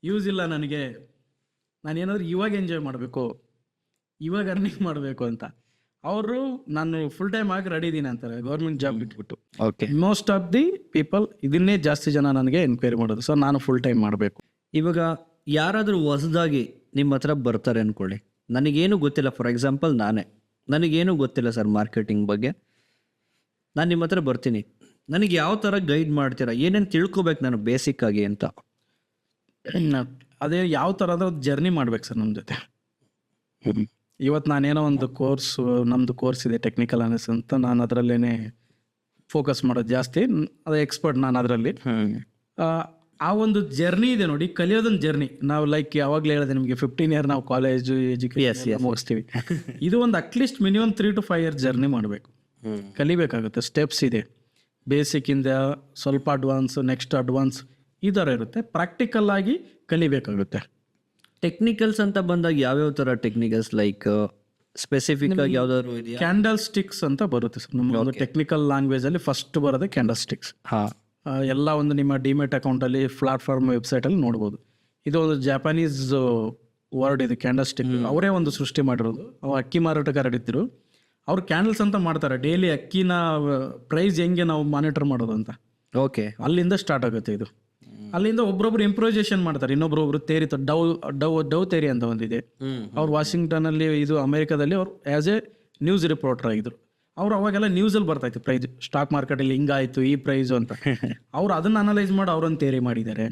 ಯೂಸ್ ಇಲ್ಲ ನನಗೆ. ನಾನೇನಾದರೂ ಇವಾಗ ಎಂಜಾಯ್ ಮಾಡಬೇಕು, ಇವಾಗ ಅರ್ನಿಂಗ್ ಮಾಡಬೇಕು ಅಂತ. ಅವರು ನಾನು ಫುಲ್ ಟೈಮ್ ಆಗಿ ರೆಡಿ ಇದ್ದೀನಿ ಅಂತಾರೆ, ಗೌರ್ಮೆಂಟ್ ಜಾಬ್ ಬಿಟ್ಬಿಟ್ಟು. Okay. Most of the people ಇದನ್ನೇ ಜಾಸ್ತಿ ಜನ ನನಗೆ ಎನ್ಕ್ವೈರಿ ಮಾಡೋದು, ಸರ್ ನಾನು ಫುಲ್ ಟೈಮ್ ಮಾಡಬೇಕು. ಇವಾಗ ಯಾರಾದರೂ ಹೊಸದಾಗಿ ನಿಮ್ಮ ಹತ್ರ ಬರ್ತಾರೆ ಅಂದ್ಕೊಳ್ಳಿ, ನನಗೇನು ಗೊತ್ತಿಲ್ಲ. ಫಾರ್ ಎಕ್ಸಾಂಪಲ್ ನನಗೇನು ಗೊತ್ತಿಲ್ಲ ಸರ್ ಮಾರ್ಕೆಟಿಂಗ್ ಬಗ್ಗೆ. ನಾನು ನಿಮ್ಮ ಹತ್ರ ಬರ್ತೀನಿ, ನನಗೆ ಯಾವ ಥರ ಗೈಡ್ ಮಾಡ್ತೀರಾ, ಏನೇನು ತಿಳ್ಕೊಬೇಕು ನಾನು ಬೇಸಿಕ್ ಆಗಿ ಅಂತ? ಅದೇ ಯಾವ ಥರ ಅಂದ್ರೆ ಜರ್ನಿ ಮಾಡ್ಬೇಕು ಸರ್ ನಮ್ಮ ಜೊತೆ. ಇವತ್ತು ನಾನೇನೋ ಒಂದು ನಮ್ಮದು ಕೋರ್ಸ್ ಇದೆ ಟೆಕ್ನಿಕಲ್ ಅನಾಲಿಸಿಸ್ ಅಂತ, ನಾನು ಅದರಲ್ಲೇ ಫೋಕಸ್ ಮಾಡೋದು ಜಾಸ್ತಿ, ಅದು ಎಕ್ಸ್ಪರ್ಟ್ ನಾನು ಅದರಲ್ಲಿ. ಆ ಒಂದು ಜರ್ನಿ ಇದೆ ನೋಡಿ, ಕಲಿಯೋದೊಂದು ಜರ್ನಿ. ನಾವು ಲೈಕ್ ಯಾವಾಗಲೇ ಹೇಳಿದೆ ನಿಮಗೆ 15 ಇಯರ್ ನಾವು ಕಾಲೇಜು ಎಜುಕೇಶನ್ ಮುಗಿಸ್ತೀವಿ. ಇದು ಒಂದು at least minimum 3 to 5 years journey ಮಾಡಬೇಕು. ಕಲಿಬೇಕಾಗುತ್ತೆ. ಸ್ಟೆಪ್ಸ್ ಇದೆ, ಬೇಸಿಕ್ಕಿಂದ ಸ್ವಲ್ಪ ಅಡ್ವಾನ್ಸ್, ನೆಕ್ಸ್ಟ್ ಅಡ್ವಾನ್ಸ್, ಈ ಥರ ಇರುತ್ತೆ. ಪ್ರಾಕ್ಟಿಕಲ್ ಆಗಿ ಕಲಿಬೇಕಾಗುತ್ತೆ. ಟೆಕ್ನಿಕಲ್ಸ್ ಅಂತ ಬಂದಾಗ ಯಾವ್ಯಾವ ಥರ ಟೆಕ್ನಿಕಲ್ಸ್, ಲೈಕ್ ಸ್ಪೆಸಿಫಿಕ್ ಆಗಿ ಯಾವ್ದಾದ್ರು ಇದೆಯಾ? ಕ್ಯಾಂಡಲ್ ಸ್ಟಿಕ್ಸ್ ಅಂತ ಬರುತ್ತೆ ಸರ್ ನಮ್ಮ ಒಂದು ಟೆಕ್ನಿಕಲ್ ಲ್ಯಾಂಗ್ವೇಜಲ್ಲಿ. ಫಸ್ಟ್ ಬರೋದೇ ಕ್ಯಾಂಡಲ್ ಸ್ಟಿಕ್ಸ್. ಹಾಂ, ಎಲ್ಲ ಒಂದು ನಿಮ್ಮ ಡಿಮೆಟ್ ಅಕೌಂಟಲ್ಲಿ, ಪ್ಲಾಟ್ಫಾರ್ಮ್ ವೆಬ್ಸೈಟಲ್ಲಿ ನೋಡ್ಬೋದು. ಇದು ಒಂದು ಜಾಪಾನೀಸ್ ವರ್ಡ್ ಇದು, ಕ್ಯಾಂಡಲ್ ಸ್ಟಿಕ್. ಅವರೇ ಒಂದು ಸೃಷ್ಟಿ ಮಾಡಿರೋದು. ಅವು ಅಕ್ಕಿ ಮಾರಾಟಗಾರರಿದ್ದರು, ಅವ್ರು ಕ್ಯಾಂಡಲ್ಸ್ ಅಂತ ಮಾಡ್ತಾರೆ. ಡೈಲಿ ಅಕ್ಕಿನ ಪ್ರೈಸ್ ಹೆಂಗೆ ನಾವು ಮಾನಿಟರ್ ಮಾಡೋದು ಅಂತ, ಓಕೆ, ಅಲ್ಲಿಂದ ಸ್ಟಾರ್ಟ್ ಆಗುತ್ತೆ ಇದು. ಅಲ್ಲಿಂದ ಒಬ್ರೊಬ್ರು ಇಂಪ್ರೂವೈಸೇಷನ್ ಮಾಡ್ತಾರೆ, ಇನ್ನೊಬ್ರೊಬ್ರು ತೇರಿ ಡವ್ ತೇರಿ ಅಂತ ಒಂದಿದೆ. ಅವ್ರು ವಾಷಿಂಗ್ಟನ್ ಅಲ್ಲಿ, ಇದು ಅಮೆರಿಕಾದಲ್ಲಿ ಅವ್ರು ಆಸ್ ಎ ನ್ಯೂಸ್ ರಿಪೋರ್ಟರ್ ಆಗಿದ್ರು. ಅವ್ರು ಅವಾಗೆಲ್ಲ ನ್ಯೂಸಲ್ಲಿ ಬರ್ತಾಯಿತ್ತು ಪ್ರೈಸ್, ಸ್ಟಾಕ್ ಮಾರ್ಕೆಟಲ್ಲಿ ಹಿಂಗಾಯ್ತು ಈ ಪ್ರೈಸು ಅಂತ. ಅವ್ರು ಅದನ್ನ ಅನಲೈಸ್ ಮಾಡಿ ಅವರನ್ನು ತೇರಿ ಮಾಡಿದ್ದಾರೆ.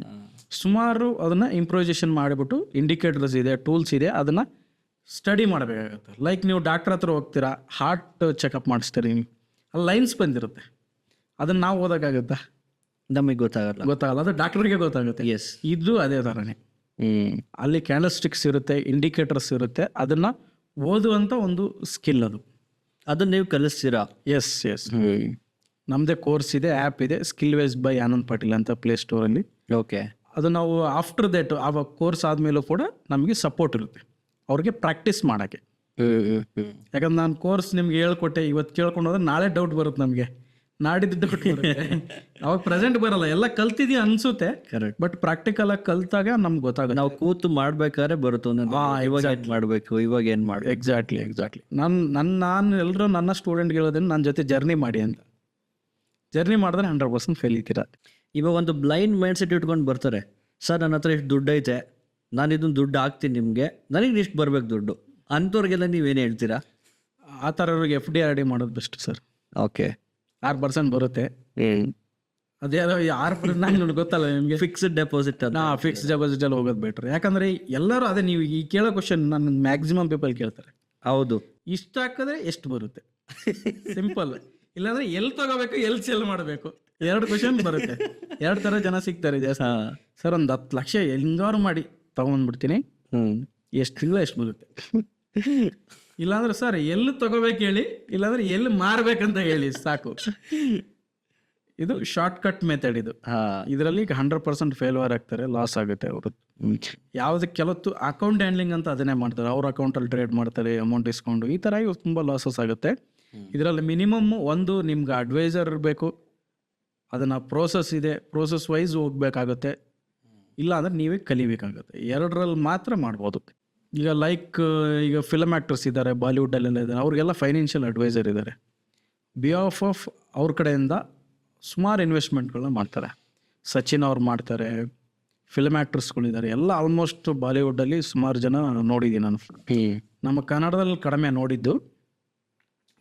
ಸುಮಾರು ಅದನ್ನ ಇಂಪ್ರೂವೈಸೇಷನ್ ಮಾಡಿಬಿಟ್ಟು, ಇಂಡಿಕೇಟರ್ಸ್ ಇದೆ, ಟೂಲ್ಸ್ ಇದೆ, ಅದನ್ನ ಸ್ಟಡಿ ಮಾಡಬೇಕಾಗತ್ತೆ. ಲೈಕ್ ನೀವು ಡಾಕ್ಟರ್ ಹತ್ರ ಹೋಗ್ತೀರಾ, ಹಾರ್ಟ್ ಚೆಕಪ್ ಮಾಡಿಸ್ತೀರಿ, ಅಲ್ಲಿ ಲೈನ್ಸ್ ಬಂದಿರುತ್ತೆ, ಅದನ್ನ ನಾವು ಓದೋಕ್ಕಾಗುತ್ತಾ? ನಮಗೆ ಗೊತ್ತಾಗಲ್ಲ, ಅದು ಡಾಕ್ಟರ್ಗೆ ಗೊತ್ತಾಗುತ್ತೆ. ಎಸ್, ಇದು ಅದೇ ಥರನೇ. ಅಲ್ಲಿ ಕ್ಯಾಂಡಲ್ ಸ್ಟಿಕ್ಸ್ ಇರುತ್ತೆ, ಇಂಡಿಕೇಟರ್ಸ್ ಇರುತ್ತೆ, ಅದನ್ನ ಓದುವಂಥ ಒಂದು ಸ್ಕಿಲ್ ಅದು. ಅದನ್ನ ನೀವು ಕಲಿಸ್ತೀರಾ? ಎಸ್ ಎಸ್, ನಮ್ಮದೇ ಕೋರ್ಸ್ ಇದೆ, ಆ್ಯಪ್ ಇದೆ, skill ways by Anand Patil ಅಂತ ಪ್ಲೇಸ್ಟೋರಲ್ಲಿ. ಓಕೆ, ಅದು ನಾವು ಆಫ್ಟರ್ ದಟ್ ಆ ಕೋರ್ಸ್ ಆದಮೇಲೂ ಕೂಡ ನಮಗೆ ಸಪೋರ್ಟ್ ಇರುತ್ತೆ ಅವ್ರಿಗೆ ಪ್ರಾಕ್ಟೀಸ್ ಮಾಡೋಕ್ಕೆ. ಯಾಕಂದ್ರೆ ನಾನು ಕೋರ್ಸ್ ನಿಮ್ಗೆ ಹೇಳ್ಕೊಟ್ಟೆ, ಇವತ್ತು ಕೇಳ್ಕೊಂಡು ಹೋದ್ರೆ ನಾಳೆ ಡೌಟ್ ಬರುತ್ತೆ ನಮಗೆ, ನಾಡಿದ್ದು ಡೌಟ್ ಬರುತ್ತೆ. ಅವಾಗ ಪ್ರೆಸೆಂಟ್ ಬರಲ್ಲ, ಎಲ್ಲ ಕಲ್ತಿದೀವಿ ಅನ್ಸುತ್ತೆ, ಕರೆಕ್ಟ್. ಬಟ್ ಪ್ರಾಕ್ಟಿಕಲ್ ಆಗಿ ಕಲ್ತಾಗ ನಮ್ಗೆ ಗೊತ್ತಾಗುತ್ತೆ. ನಾವು ಕೂತು ಮಾಡ್ಬೇಕಾದ್ರೆ ಬರುತ್ತೆ ಇವಾಗ ಏನ್ ಮಾಡ್ಬೇಕು, ಇವಾಗ ಏನ್ ಮಾಡ್ಬೇಕು. ಎಕ್ಸಾಕ್ಟ್ಲಿ. ನಾನು ಎಲ್ಲರೂ ನನ್ನ ಸ್ಟೂಡೆಂಟ್ಗೆ ಹೇಳೋದೇನು, ನನ್ನ ಜೊತೆ ಜರ್ನಿ ಮಾಡಿ ಅಂತ. ಜರ್ನಿ ಮಾಡಿದ್ರೆ 100% ಫೇಲ್ ಇರ್ತೀರ. ಇವಾಗ ಒಂದು ಬ್ಲೈಂಡ್ ಮೈಂಡ್ ಸೆಟ್ ಇಟ್ಕೊಂಡು ಬರ್ತಾರೆ, ಸರ್ ನನ್ನ ಹತ್ರ ಇಷ್ಟು ದುಡ್ಡು ಐತೆ, ನಾನು ಇದನ್ನ ದುಡ್ಡು ಹಾಕ್ತೀನಿ ನಿಮಗೆ, ನನಗೆ ಇಷ್ಟು ಬರ್ಬೇಕು ದುಡ್ಡು, ಅಂಥವ್ರಿಗೆಲ್ಲ ನೀವೇನು ಹೇಳ್ತೀರಾ? ಆ ಥರವ್ರಿಗೆ FD/RD ಮಾಡೋದು ಬೆಸ್ಟ್ ಸರ್. ಓಕೆ, 6% ಬರುತ್ತೆ. ಅದ್ಯಾರೋ 6% ನನಗೆ ಗೊತ್ತಲ್ಲ ನಿಮಗೆ. ಫಿಕ್ಸ್ಡ್ ಡೆಪಾಸಿಟ್ ಅಲ್ಲ, ಫಿಕ್ಸ್ಡ್ ಡೆಪಾಸಿಟಲ್ಲಿ ಹೋಗೋದು ಬೆಟ್ರ್. ಯಾಕಂದರೆ ಎಲ್ಲರೂ ಅದೇ, ನೀವು ಈ ಕೇಳೋ ಕ್ವಶನ್ ನನ್ನ ಮ್ಯಾಕ್ಸಿಮಮ್ ಪೀಪಲ್ ಕೇಳ್ತಾರೆ. ಹೌದು, ಇಷ್ಟು ಹಾಕಿದ್ರೆ ಎಷ್ಟು ಬರುತ್ತೆ, ಸಿಂಪಲ್. ಇಲ್ಲಾಂದ್ರೆ ಎಲ್ಲಿ ತಗೋಬೇಕು, ಎಲ್ಲಿ ಸೆಲ್ ಮಾಡಬೇಕು, 2 ಕ್ವಶನ್ ಬರುತ್ತೆ. 2 ಥರ ಜನ ಸಿಗ್ತಾರೆ ಜಾಸ್ತಿ. ಸರ್ ಒಂದು 10 ಲಕ್ಷ ಹೆಂಗಾರು ಮಾಡಿ ತಗೊಂಡ್ಬಿಡ್ತೀನಿ, ಎಷ್ಟು ತಿಂಗಳು ಎಷ್ಟು ಬರುತ್ತೆ. ಇಲ್ಲಾಂದ್ರೆ ಸರ್ ಎಲ್ಲಿ ತಗೋಬೇಕು ಹೇಳಿ, ಇಲ್ಲಾಂದ್ರೆ ಎಲ್ಲಿ ಮಾರ್ಬೇಕಂತ ಹೇಳಿ ಸಾಕು. ಇದು ಶಾರ್ಟ್ ಕಟ್ ಮೆಥಡ್ ಇದು. ಇದರಲ್ಲಿ 100% ಫೇಲ್ಯೂರ್ ಆಗ್ತಾರೆ, ಲಾಸ್ ಆಗುತ್ತೆ ಅವರು. ಯಾವುದಕ್ಕೆ ಕೆಲವತ್ತು ಅಕೌಂಟ್ ಹ್ಯಾಂಡ್ಲಿಂಗ್ ಅಂತ ಅದನ್ನೇ ಮಾಡ್ತಾರೆ, ಅವ್ರ ಅಕೌಂಟಲ್ಲಿ ಟ್ರೇಡ್ ಮಾಡ್ತಾರೆ, ಅಮೌಂಟ್ ಇಸ್ಕೊಂಡು, ಈ ಥರ ಇವು ತುಂಬ ಲಾಸಸ್ ಆಗುತ್ತೆ. ಇದರಲ್ಲಿ ಮಿನಿಮಮ್ ಒಂದು ನಿಮ್ಗೆ ಅಡ್ವೈಸರ್ ಇರಬೇಕು, ಅದನ್ನು ಪ್ರೋಸೆಸ್ ಇದೆ, ಪ್ರೋಸೆಸ್ ವೈಸ್ ಹೋಗ್ಬೇಕಾಗುತ್ತೆ. ಇಲ್ಲ ಅಂದರೆ ನೀವೇ ಕಲಿಬೇಕಾಗುತ್ತೆ. 2ರಲ್ಲಿ ಮಾತ್ರ ಮಾಡ್ಬೋದು. ಈಗ ಲೈಕ್ ಈಗ ಫಿಲಮ್ ಆ್ಯಕ್ಟರ್ಸ್ ಇದ್ದಾರೆ, ಬಾಲಿವುಡ್ಡಲ್ಲೆಲ್ಲ ಇದ್ದಾರೆ, ಅವ್ರಿಗೆಲ್ಲ ಫೈನಾನ್ಷಿಯಲ್ ಅಡ್ವೈಸರ್ ಇದ್ದಾರೆ. ಬಿಹಾಫ್ ಆಫ್ ಅವ್ರ ಕಡೆಯಿಂದ ಸುಮಾರು ಇನ್ವೆಸ್ಟ್ಮೆಂಟ್ಗಳನ್ನ ಮಾಡ್ತಾರೆ. ಸಚಿನ್ ಅವ್ರು ಮಾಡ್ತಾರೆ, ಫಿಲ್ಮ್ ಆ್ಯಕ್ಟರ್ಸ್ಗಳಿದ್ದಾರೆ, ಎಲ್ಲ ಆಲ್ಮೋಸ್ಟ್ ಬಾಲಿವುಡ್ಡಲ್ಲಿ ಸುಮಾರು ಜನ ನೋಡಿದ್ದೀನಿ ನಾನು. ನಮ್ಮ ಕನ್ನಡದಲ್ಲಿ ಕಡಿಮೆ ನೋಡಿದ್ದು,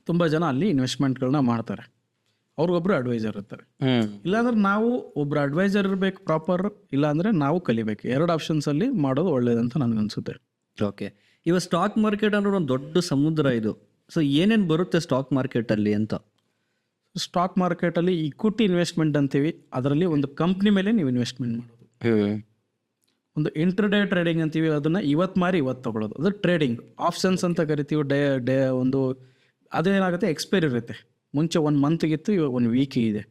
ತುಂಬ ಜನ ಅಲ್ಲಿ ಇನ್ವೆಸ್ಟ್ಮೆಂಟ್ಗಳನ್ನ ಮಾಡ್ತಾರೆ. ಅವ್ರಿಗೊಬ್ರು ಅಡ್ವೈಸರ್ ಇರ್ತಾರೆ. ಇಲ್ಲಾಂದ್ರೆ ನಾವು ಒಬ್ರು ಅಡ್ವೈಸರ್ ಇರಬೇಕು ಪ್ರಾಪರ್, ಇಲ್ಲಾಂದರೆ ನಾವು ಕಲಿಬೇಕು. 2 ಆಪ್ಷನ್ಸಲ್ಲಿ ಮಾಡೋದು ಒಳ್ಳೇದಂತ ನನಗನ್ಸುತ್ತೆ. ಓಕೆ, ಇವಾಗ ಸ್ಟಾಕ್ ಮಾರ್ಕೆಟ್ ಅನ್ನೋದು ಒಂದು ದೊಡ್ಡ ಸಮುದ್ರ ಇದು. ಸೊ ಏನೇನು ಬರುತ್ತೆ ಸ್ಟಾಕ್ ಮಾರ್ಕೆಟಲ್ಲಿ ಅಂತ? ಸ್ಟಾಕ್ ಮಾರ್ಕೆಟಲ್ಲಿ ಇಕ್ವಿಟಿ ಇನ್ವೆಸ್ಟ್ಮೆಂಟ್ ಅಂತೀವಿ, ಅದರಲ್ಲಿ ಒಂದು ಕಂಪ್ನಿ ಮೇಲೆ ನೀವು ಇನ್ವೆಸ್ಟ್ಮೆಂಟ್ ಮಾಡೋದು. ಒಂದು ಇಂಟರ್ಡೇ ಟ್ರೇಡಿಂಗ್ ಅಂತೀವಿ, ಅದನ್ನು ಇವತ್ತು ಮಾರಿ ಇವತ್ತು ತಗೊಳ್ಳೋದು, ಅದು ಟ್ರೇಡಿಂಗ್. ಆಪ್ಷನ್ಸ್ ಅಂತ ಕರಿತೀವಿ. ಡೇ ಒಂದು ಅದೇನಾಗುತ್ತೆ, ಎಕ್ಸ್ಪೈರಿ ಇರುತ್ತೆ. ಮುಂಚೆ 1 ಮಂತ್ಗಿತ್ತು, ಇವಾಗ 1 ವೀಕ್ ಇದೆ,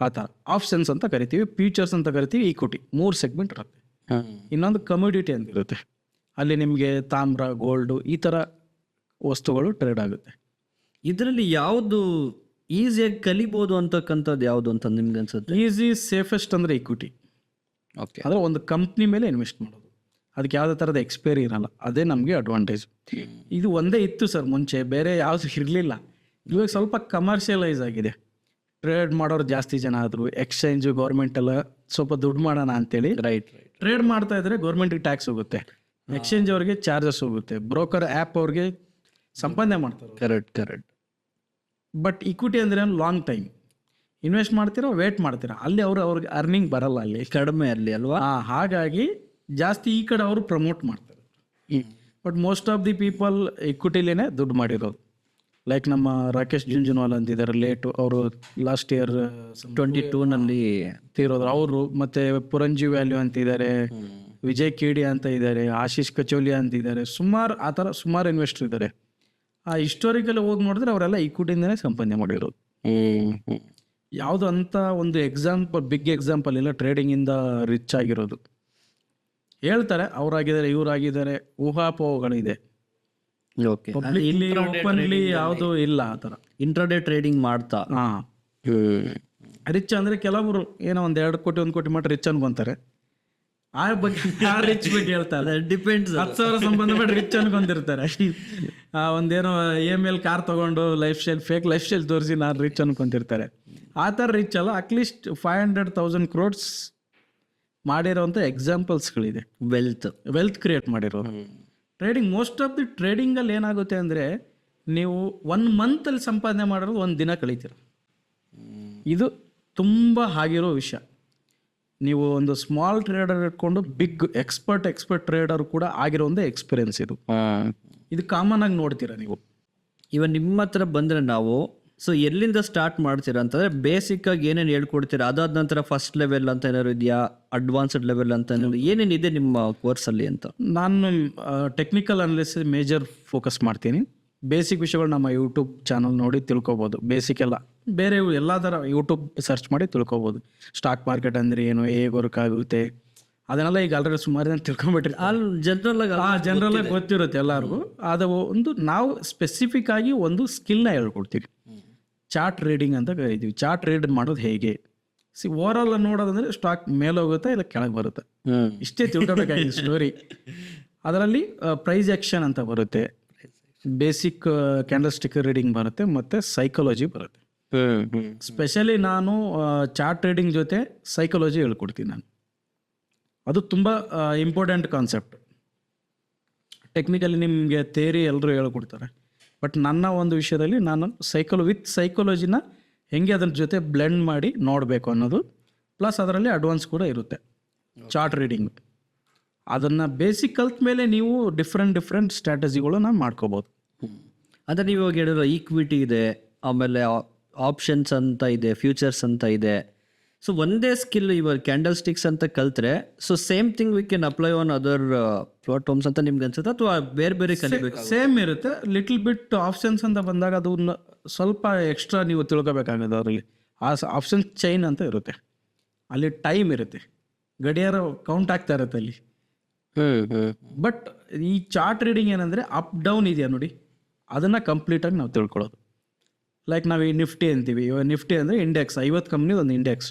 ಆ ಥರ. ಆಪ್ಷನ್ಸ್ ಅಂತ ಕರಿತೀವಿ, ಫ್ಯೂಚರ್ಸ್ ಅಂತ ಕರಿತೀವಿ, ಈಕ್ವಿಟಿ. 3 ಸೆಗ್ಮೆಂಟ್ ಇರುತ್ತೆ. ಇನ್ನೊಂದು ಕಮ್ಯುಡಿಟಿ ಅಂತ ಇರುತ್ತೆ, ಅಲ್ಲಿ ನಿಮಗೆ ತಾಮ್ರ, ಗೋಲ್ಡು, ಈ ಥರ ವಸ್ತುಗಳು ಟ್ರೇಡ್ ಆಗುತ್ತೆ. ಇದರಲ್ಲಿ ಯಾವುದು ಈಸಿಯಾಗಿ ಕಲಿಬೋದು ಅಂತಕ್ಕಂಥದ್ದು ಯಾವುದು ಅಂತ ನಿಮ್ಗೆ ಅನ್ಸುತ್ತೆ? ಈಸಿ ಸೇಫೆಸ್ಟ್ ಅಂದರೆ ಇಕ್ವಿಟಿ. ಓಕೆ, ಅಂದರೆ ಒಂದು ಕಂಪ್ನಿ ಮೇಲೆ ಇನ್ವೆಸ್ಟ್ ಮಾಡೋದು, ಅದಕ್ಕೆ ಯಾವುದೇ ಥರದ ಎಕ್ಸ್ಪೈರಿ ಇರಲ್ಲ, ಅದೇ ನಮಗೆ ಅಡ್ವಾಂಟೇಜ್. ಇದು ಒಂದೇ ಇತ್ತು ಸರ್ ಮುಂಚೆ, ಬೇರೆ ಯಾವುದು ಇರಲಿಲ್ಲ. ಇವಾಗ ಸ್ವಲ್ಪ ಕಮರ್ಷಿಯಲೈಸ್ ಆಗಿದೆ, ಟ್ರೇಡ್ ಮಾಡೋರು ಜಾಸ್ತಿ ಜನ ಆದರು. ಎಕ್ಸ್ಚೇಂಜು, ಗೌರ್ಮೆಂಟ್ ಎಲ್ಲ ಸ್ವಲ್ಪ ದುಡ್ಡು ಮಾಡೋಣ ಅಂತೇಳಿ ಟ್ರೇಡ್ ಮಾಡ್ತಾ ಇದ್ರೆ ಗೌರ್ಮೆಂಟಿಗೆ ಟ್ಯಾಕ್ಸ್ ಹೋಗುತ್ತೆ, ಎಕ್ಸ್ಚೇಂಜ್ ಅವ್ರಿಗೆ ಚಾರ್ಜಸ್ ಹೋಗುತ್ತೆ, ಬ್ರೋಕರ್ ಆ್ಯಪ್ ಅವ್ರಿಗೆ ಸಂಪಾದನೆ ಮಾಡ್ತಾರೆ. ಕರೆಕ್ಟ್. ಬಟ್ ಇಕ್ವಿಟಿ ಅಂದರೆ ಲಾಂಗ್ ಟೈಮ್ ಇನ್ವೆಸ್ಟ್ ಮಾಡ್ತೀರಾ, ವೇಟ್ ಮಾಡ್ತೀರಾ, ಅಲ್ಲಿ ಅವ್ರಿಗೆ ಅರ್ನಿಂಗ್ ಬರಲ್ಲ, ಅಲ್ಲಿ ಕಡಿಮೆ ಅಲ್ಲಿ ಅಲ್ವಾ. ಹಾಗಾಗಿ ಜಾಸ್ತಿ ಈ ಕಡೆ ಅವರು ಪ್ರಮೋಟ್ ಮಾಡ್ತಾರೆ. But most of the people ಇಕ್ವಿಟಿಲೇನೆ ದುಡ್ಡು ಮಾಡಿರೋದು. ಲೈಕ್ ನಮ್ಮ ರಾಕೇಶ್ ಜುಂಜುನ್ವಾಲಾ ಅಂತಿದ್ದಾರೆ, ಲೇಟು, ಅವರು ಲಾಸ್ಟ್ ಇಯರ್ 22ನಲ್ಲಿ ತೀರೋದ್ರು ಅವರು. ಮತ್ತೆ ಪುರಂಜಿ ವ್ಯಾಲ್ಯೂ ಅಂತಿದ್ದಾರೆ, ವಿಜಯ್ ಕೇಡಿ ಅಂತ ಇದ್ದಾರೆ, ಆಶೀಶ್ ಕಚೋಲಿಯಾ ಅಂತಿದ್ದಾರೆ, ಸುಮಾರು ಆ ಥರ ಸುಮಾರು ಇನ್ವೆಸ್ಟರ್ ಇದ್ದಾರೆ. ಆ ಹಿಸ್ಟೋರಿಕಲ್ ಹೋಗಿ ನೋಡಿದ್ರೆ ಅವರೆಲ್ಲ ಈಕ್ವಿಟಿಯಿಂದನೇ ಸಂಪಾದನೆ ಮಾಡಿರೋದು. ಯಾವುದು ಅಂತ ಒಂದು ಬಿಗ್ ಎಕ್ಸಾಂಪಲ್ ಇಲ್ಲ ಟ್ರೇಡಿಂಗಿಂದ ರಿಚ್ ಆಗಿರೋದು. ಹೇಳ್ತಾರೆ ಅವರಾಗಿದ್ದಾರೆ ಇವರಾಗಿದ್ದಾರೆ, ಊಹಾಪೋಹಗಳಿದೆ. ಓಕೆ, ಇಲ್ಲಿ ಓಪನ್ಲಿ ಯಾವುದು ಇಲ್ಲ ಆ ಥರ. ಇಂಟ್ರಾಡೇ ಟ್ರೇಡಿಂಗ್ ಮಾಡ್ತಾ ರಿಚ್ ಅಂದರೆ ಕೆಲವರು ಏನೋ ಒಂದು 2 ಕೋಟಿ 1 ಕೋಟಿ ಮಟ್ಟ ರಿಚ್ ಅನ್ಕೊಂತಾರೆ. ಆ ಬಗ್ಗೆ ರಿಚ್ ಬಗ್ಗೆ ಹೇಳ್ತಾರೆ, ಡಿಪೆಂಡ್ಸ್. 10,000 ಸಂಬಂಧ ಮಾಡಿ ರಿಚ್ ಅನ್ಕೊಂತಿರ್ತಾರೆ. ಒಂದೇನೋ EMI ಕಾರ್ ತಗೊಂಡು ಫೇಕ್ ಲೈಫ್ ಸ್ಟೈಲ್ ತೋರಿಸಿ ನಾನು ರಿಚ್ ಅನ್ಕೊಂತಿರ್ತಾರೆ. ಆ ಥರ ರಿಚ್ ಅಲ್ಲ, ಅಟ್ಲೀಸ್ಟ್ 500,000 crores ಮಾಡಿರೋಂಥ ಎಕ್ಸಾಂಪಲ್ಸ್ಗಳಿದೆ. ವೆಲ್ತ್ ಕ್ರಿಯೇಟ್ ಮಾಡಿರೋರು ಟ್ರೇಡಿಂಗ್. ಮೋಸ್ಟ್ ಆಫ್ ದಿ ಟ್ರೇಡಿಂಗಲ್ಲಿ ಏನಾಗುತ್ತೆ ಅಂದರೆ ನೀವು 1 ಮಂತಲ್ಲಿ ಸಂಪಾದನೆ ಮಾಡೋದು 1 ದಿನ ಕಳೀತೀರ. ಇದು ತುಂಬ ಆಗಿರೋ ವಿಷಯ. ನೀವು ಒಂದು ಸ್ಮಾಲ್ ಟ್ರೇಡರ್ ಇಟ್ಕೊಂಡು ಬಿಗ್ ಎಕ್ಸ್ಪರ್ಟ್ ಟ್ರೇಡರ್ ಕೂಡ ಆಗಿರೋ ಒಂದು ಎಕ್ಸ್ಪೀರಿಯನ್ಸ್ ಇದು ಕಾಮನ್ ಆಗಿ ನೋಡ್ತೀರಾ ನೀವು. ಇವನ್ ನಿಮ್ಮ ಹತ್ರ ಬಂದರೆ ನಾವು ಎಲ್ಲಿಂದ ಸ್ಟಾರ್ಟ್ ಮಾಡ್ತೀರಾ ಅಂತಂದರೆ ಬೇಸಿಕ್ ಆಗಿ ಏನೇನು ಹೇಳ್ಕೊಡ್ತೀರಾ, ಅದಾದ ನಂತರ ಫಸ್ಟ್ ಲೆವೆಲ್ ಅಂತ ಏನಾದ್ರು ಇದೆಯಾ, ಅಡ್ವಾನ್ಸ್ಡ್ ಲೆವೆಲ್ ಅಂತ ಏನೇನಿದೆ ನಿಮ್ಮ ಕೋರ್ಸಲ್ಲಿ ಅಂತ? ನಾನು ಟೆಕ್ನಿಕಲ್ ಅನಾಲಿಸಿಸ್ ಮೇಜರ್ ಫೋಕಸ್ ಮಾಡ್ತೀನಿ. ಬೇಸಿಕ್ ವಿಷಯಗಳು ನಮ್ಮ ಯೂಟ್ಯೂಬ್ ಚಾನಲ್ ನೋಡಿ ತಿಳ್ಕೊಬೋದು. ಬೇಸಿಕ್ ಎಲ್ಲ ಬೇರೆ ಎಲ್ಲ ಥರ ಯೂಟ್ಯೂಬ್ ಸರ್ಚ್ ಮಾಡಿ ತಿಳ್ಕೊಬೋದು. ಸ್ಟಾಕ್ ಮಾರ್ಕೆಟ್ ಅಂದರೆ ಏನು, ಹೇಗೆ ವರ್ಕ್ ಆಗುತ್ತೆ, ಅದನ್ನೆಲ್ಲ ಈಗ ಆಲ್ರೆಡಿ ಸುಮಾರು ಜನ ತಿಳ್ಕೊಂಬಿಟ್ರಿ. ಜನರಲ್ ಆಗಿ ಗೊತ್ತಿರುತ್ತೆ ಎಲ್ಲರಿಗೂ. ಅದು ಒಂದು ನಾವು ಸ್ಪೆಸಿಫಿಕ್ ಆಗಿ ಒಂದು ಸ್ಕಿಲ್ನ ಹೇಳ್ಕೊಡ್ತೀವಿ. ಚಾರ್ಟ್ ರೀಡಿಂಗ್ ಅಂತ ಕರಿತೀವಿ. ಚಾರ್ಟ್ ರೀಡ್ ಮಾಡೋದು ಹೇಗೆ, ಓವರ್ ಆಲ್ ನೋಡೋದಂದ್ರೆ ಸ್ಟಾಕ್ ಮೇಲೆ ಹೋಗುತ್ತೆ ಇಲ್ಲ ಕೆಳಗೆ ಬರುತ್ತೆ, ಇಷ್ಟೇ ತಿಳ್ಕೊಬೇಕಾಗಿದೆ ಸ್ಟೋರಿ. ಅದರಲ್ಲಿ ಪ್ರೈಸ್ ಆಕ್ಷನ್ ಅಂತ ಬರುತ್ತೆ, ಬೇಸಿಕ್ ಕ್ಯಾಂಡಲ್ ಸ್ಟಿಕ್ ರೀಡಿಂಗ್ ಬರುತ್ತೆ, ಮತ್ತು ಸೈಕಾಲಜಿ ಬರುತ್ತೆ. ಸ್ಪೆಷಲಿ ನಾನು ಚಾರ್ಟ್ ರೀಡಿಂಗ್ ಜೊತೆ ಸೈಕಾಲಜಿ ಹೇಳ್ಕೊಡ್ತೀನಿ ನಾನು. ಅದು ತುಂಬ ಇಂಪಾರ್ಟೆಂಟ್ ಕಾನ್ಸೆಪ್ಟ್. ಟೆಕ್ನಿಕಲಿ ನಿಮಗೆ ಥಿಯರಿ ಎಲ್ಲರೂ ಹೇಳ್ಕೊಡ್ತಾರೆ, ಬಟ್ ನನ್ನ ಒಂದು ವಿಷಯದಲ್ಲಿ ನಾನು ಸೈಕಾಲಜಿನ ಹೆಂಗೆ ಅದ್ರ ಜೊತೆ ಬ್ಲೆಂಡ್ ಮಾಡಿ ನೋಡಬೇಕು ಅನ್ನೋದು, ಪ್ಲಸ್ ಅದರಲ್ಲಿ ಅಡ್ವಾನ್ಸ್ ಕೂಡ ಇರುತ್ತೆ ಚಾರ್ಟ್ ರೀಡಿಂಗ್. ಅದನ್ನು ಬೇಸಿಕ್ ಕಲ್ತ ಮೇಲೆ ನೀವು ಡಿಫ್ರೆಂಟ್ ಸ್ಟ್ರಾಟಜಿಗಳನ್ನ ಮಾಡ್ಕೋಬೋದು. ಅಂದರೆ ನೀವು ಇವಾಗ ಹೇಳಿರೋ ಈಕ್ವಿಟಿ ಇದೆ, ಆಮೇಲೆ ಆಪ್ಷನ್ಸ್ ಅಂತ ಇದೆ, ಫ್ಯೂಚರ್ಸ್ ಅಂತ ಇದೆ. ಒಂದೇ ಸ್ಕಿಲ್ ಇವಾಗ ಕ್ಯಾಂಡಲ್ ಸ್ಟಿಕ್ಸ್ ಅಂತ ಕಲ್ತ್ರೆ same thing we can apply on other platforms ಅಂತ ನಿಮ್ಗೆ ಅನ್ಸುತ್ತೆ, ಅಥವಾ ಬೇರೆ ಬೇರೆ ಕಲಿಬೇಕು? ಸೇಮ್ ಇರುತ್ತೆ. ಲಿಟಲ್ ಬಿಟ್ ಆಪ್ಷನ್ಸ್ ಅಂತ ಬಂದಾಗ ಅದನ್ನ ಸ್ವಲ್ಪ ಎಕ್ಸ್ಟ್ರಾ ನೀವು ತಿಳ್ಕೊಬೇಕಾಗುತ್ತೆ. ಅವರಲ್ಲಿ ಆ ಆಪ್ಷನ್ ಚೈನ್ ಅಂತ ಇರುತ್ತೆ, ಅಲ್ಲಿ ಟೈಮ್ ಇರುತ್ತೆ, ಗಡಿಯಾರ ಕೌಂಟ್ ಆಗ್ತಾ ಇರುತ್ತೆ ಅಲ್ಲಿ. ಬಟ್ ಈ ಚಾರ್ಟ್ ರೀಡಿಂಗ್ ಏನಂದರೆ ಅಪ್ ಡೌನ್ ಇದೆಯಾ ನೋಡಿ, ಅದನ್ನು ಕಂಪ್ಲೀಟಾಗಿ ನಾವು ತಿಳ್ಕೊಳ್ಳೋದು. ಲೈಕ್ ನಾವು ಈ ನಿಫ್ಟಿ ಅಂತೀವಿ. ಇವಾಗ ನಿಫ್ಟಿ ಅಂದರೆ ಇಂಡೆಕ್ಸ್, 50 ಕಂಪ್ನಿ ಒಂದು ಇಂಡೆಕ್ಸ್.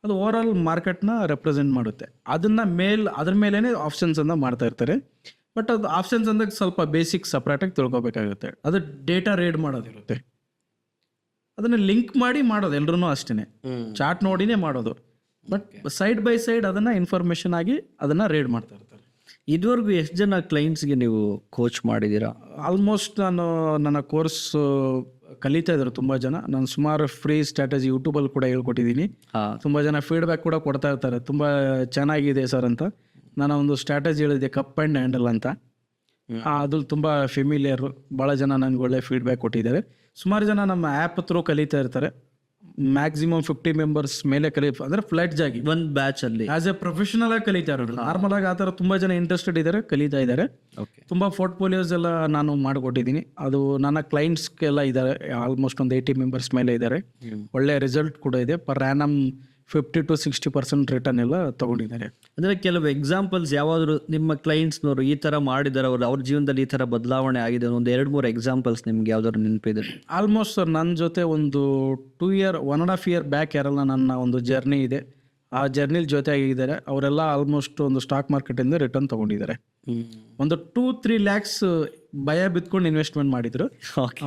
ಅದು ಓವರ್ ಆಲ್ ಮಾರ್ಕೆಟ್ನ ರೆಪ್ರೆಸೆಂಟ್ ಮಾಡುತ್ತೆ. ಅದ್ರ ಮೇಲೇ ಆಪ್ಷನ್ಸ್ ಅಂತ ಮಾಡ್ತಾ ಇರ್ತಾರೆ. ಬಟ್ ಅದು ಆಪ್ಷನ್ಸ್ ಅಂದಾಗ ಸ್ವಲ್ಪ ಬೇಸಿಕ್ ಸಪ್ರೇಟಾಗಿ ತಿಳ್ಕೊಬೇಕಾಗುತ್ತೆ. ಅದು ಡೇಟಾ ರೀಡ್ ಮಾಡೋದಿರುತ್ತೆ, ಅದನ್ನು ಲಿಂಕ್ ಮಾಡಿ ಮಾಡೋದು ಎಲ್ಲರೂ ಅಷ್ಟೇ, ಚಾರ್ಟ್ ನೋಡಿನೇ ಮಾಡೋದು. ಬಟ್ ಸೈಡ್ ಬೈ ಸೈಡ್ ಅದನ್ನು ಇನ್ಫಾರ್ಮೇಷನ್ ಆಗಿ ಅದನ್ನು ರೀಡ್ ಮಾಡ್ತಾ ಇರ್ತಾರೆ. ಇದುವರೆಗೂ ಎಷ್ಟು ಜನ ಕ್ಲೈಂಟ್ಸ್ಗೆ ನೀವು ಕೋಚ್ ಮಾಡಿದ್ದೀರಾ? ಆಲ್ಮೋಸ್ಟ್ ನಾನು ನನ್ನ ಕೋರ್ಸ್ ಕಲಿತಾ ಇದ್ದಾರೆ ತುಂಬ ಜನ. ನಾನು ಸುಮಾರು ಫ್ರೀ ಸ್ಟ್ರಾಟಜಿ ಯೂಟ್ಯೂಬಲ್ಲಿ ಕೂಡ ಹೇಳ್ಕೊಟ್ಟಿದ್ದೀನಿ. ತುಂಬ ಜನ ಫೀಡ್ಬ್ಯಾಕ್ ಕೂಡ ಕೊಡ್ತಾ ಇರ್ತಾರೆ, ತುಂಬ ಚೆನ್ನಾಗಿದೆ ಸರ್ ಅಂತ. ನಾನು ಒಂದು ಸ್ಟ್ರಾಟಜಿ ಹೇಳಿದೆ, ಕಪ್ ಆ್ಯಂಡ್ ಹ್ಯಾಂಡಲ್ ಅಂತ. ಅದು ತುಂಬ ಫೆಮಿಲಿಯರು, ಭಾಳ ಜನ ನನಗೆ ಒಳ್ಳೆ ಫೀಡ್ಬ್ಯಾಕ್ ಕೊಟ್ಟಿದ್ದಾರೆ. ಸುಮಾರು ಜನ ನಮ್ಮ ಆ್ಯಪ್ ಥ್ರೂ ಕಲಿತಾ ಇರ್ತಾರೆ. ಮ್ಯಾಕ್ಸಿಮಮ್ 50 ಮೆಂಬರ್ಸ್ ಮೇಲೆ ಅಂದರೆ ಫ್ಲಡ್ಜ್ ಆಗಿ ಒಂದು ಬ್ಯಾಚ್ ಅಲ್ಲಿ ಆಸ್ ಎ ಪ್ರೊಫೆಷನಲ್ ಆಗಿ ಕಲಿತಾ ಇರೋದು. ನಾರ್ಮಲ್ ಆಗಿ ಆ ಥರ ತುಂಬ ಜನ ಇಂಟ್ರೆಸ್ಟೆಡ್ ಇದ್ದಾರೆ, ಕಲಿತಾ ಇದ್ದಾರೆ. ತುಂಬ ಪೋರ್ಟ್ಫೋಲಿಯೋಸ್ ಎಲ್ಲ ನಾನು ಮಾಡಿಕೊಟ್ಟಿದ್ದೀನಿ. ಅದು ನನ್ನ ಕ್ಲೈಂಟ್ಸ್ಗೆಲ್ಲ ಇದ್ದಾರೆ, ಆಲ್ಮೋಸ್ಟ್ ಒಂದು 80 ಮೆಂಬರ್ಸ್ ಮೇಲೆ ಇದ್ದಾರೆ. ಒಳ್ಳೆ ರಿಸಲ್ಟ್ ಕೂಡ ಇದೆ. ಪರ್ ಆ್ಯನಮ್ 50 to 60% ರಿಟರ್ನ್ ಎಲ್ಲ ತಗೊಂಡಿದ್ದಾರೆ. ಅಂದರೆ ಕೆಲವು ಎಕ್ಸಾಂಪಲ್ಸ್ ಯಾವಾದರೂ ನಿಮ್ಮ ಕ್ಲೈಂಟ್ಸ್ನವರು ಈ ಥರ ಮಾಡಿದ್ದಾರೆ, ಅವ್ರ ಜೀವನದಲ್ಲಿ ಈ ಥರ ಬದಲಾವಣೆ ಆಗಿದೆ, ಒಂದು 2-3 ಎಕ್ಸಾಂಪಲ್ಸ್ ನಿಮ್ಗೆ ಯಾವ್ದಾದ್ರು ನೆನಪಿದೆ? ಆಲ್ಮೋಸ್ಟ್ ಸರ್ ನನ್ನ ಜೊತೆ ಒಂದು 1.5 year ಬ್ಯಾಕ್ ಯಾರೆಲ್ಲ ನನ್ನ ಒಂದು ಜರ್ನಿ ಇದೆ, ಆ ಜರ್ನಿಲಿ ಜೊತೆ ಆಗಿದ್ದಾರೆ, ಅವರೆಲ್ಲ ಆಲ್ಮೋಸ್ಟ್ ಒಂದು ಸ್ಟಾಕ್ ಮಾರ್ಕೆಟಿಂದ ರಿಟರ್ನ್ ತೊಗೊಂಡಿದ್ದಾರೆ. ಒಂದು 2-3 lakhs ಭಯ ಬಿತ್ಕೊಂಡು ಇನ್ವೆಸ್ಟ್ಮೆಂಟ್ ಮಾಡಿದ್ರು.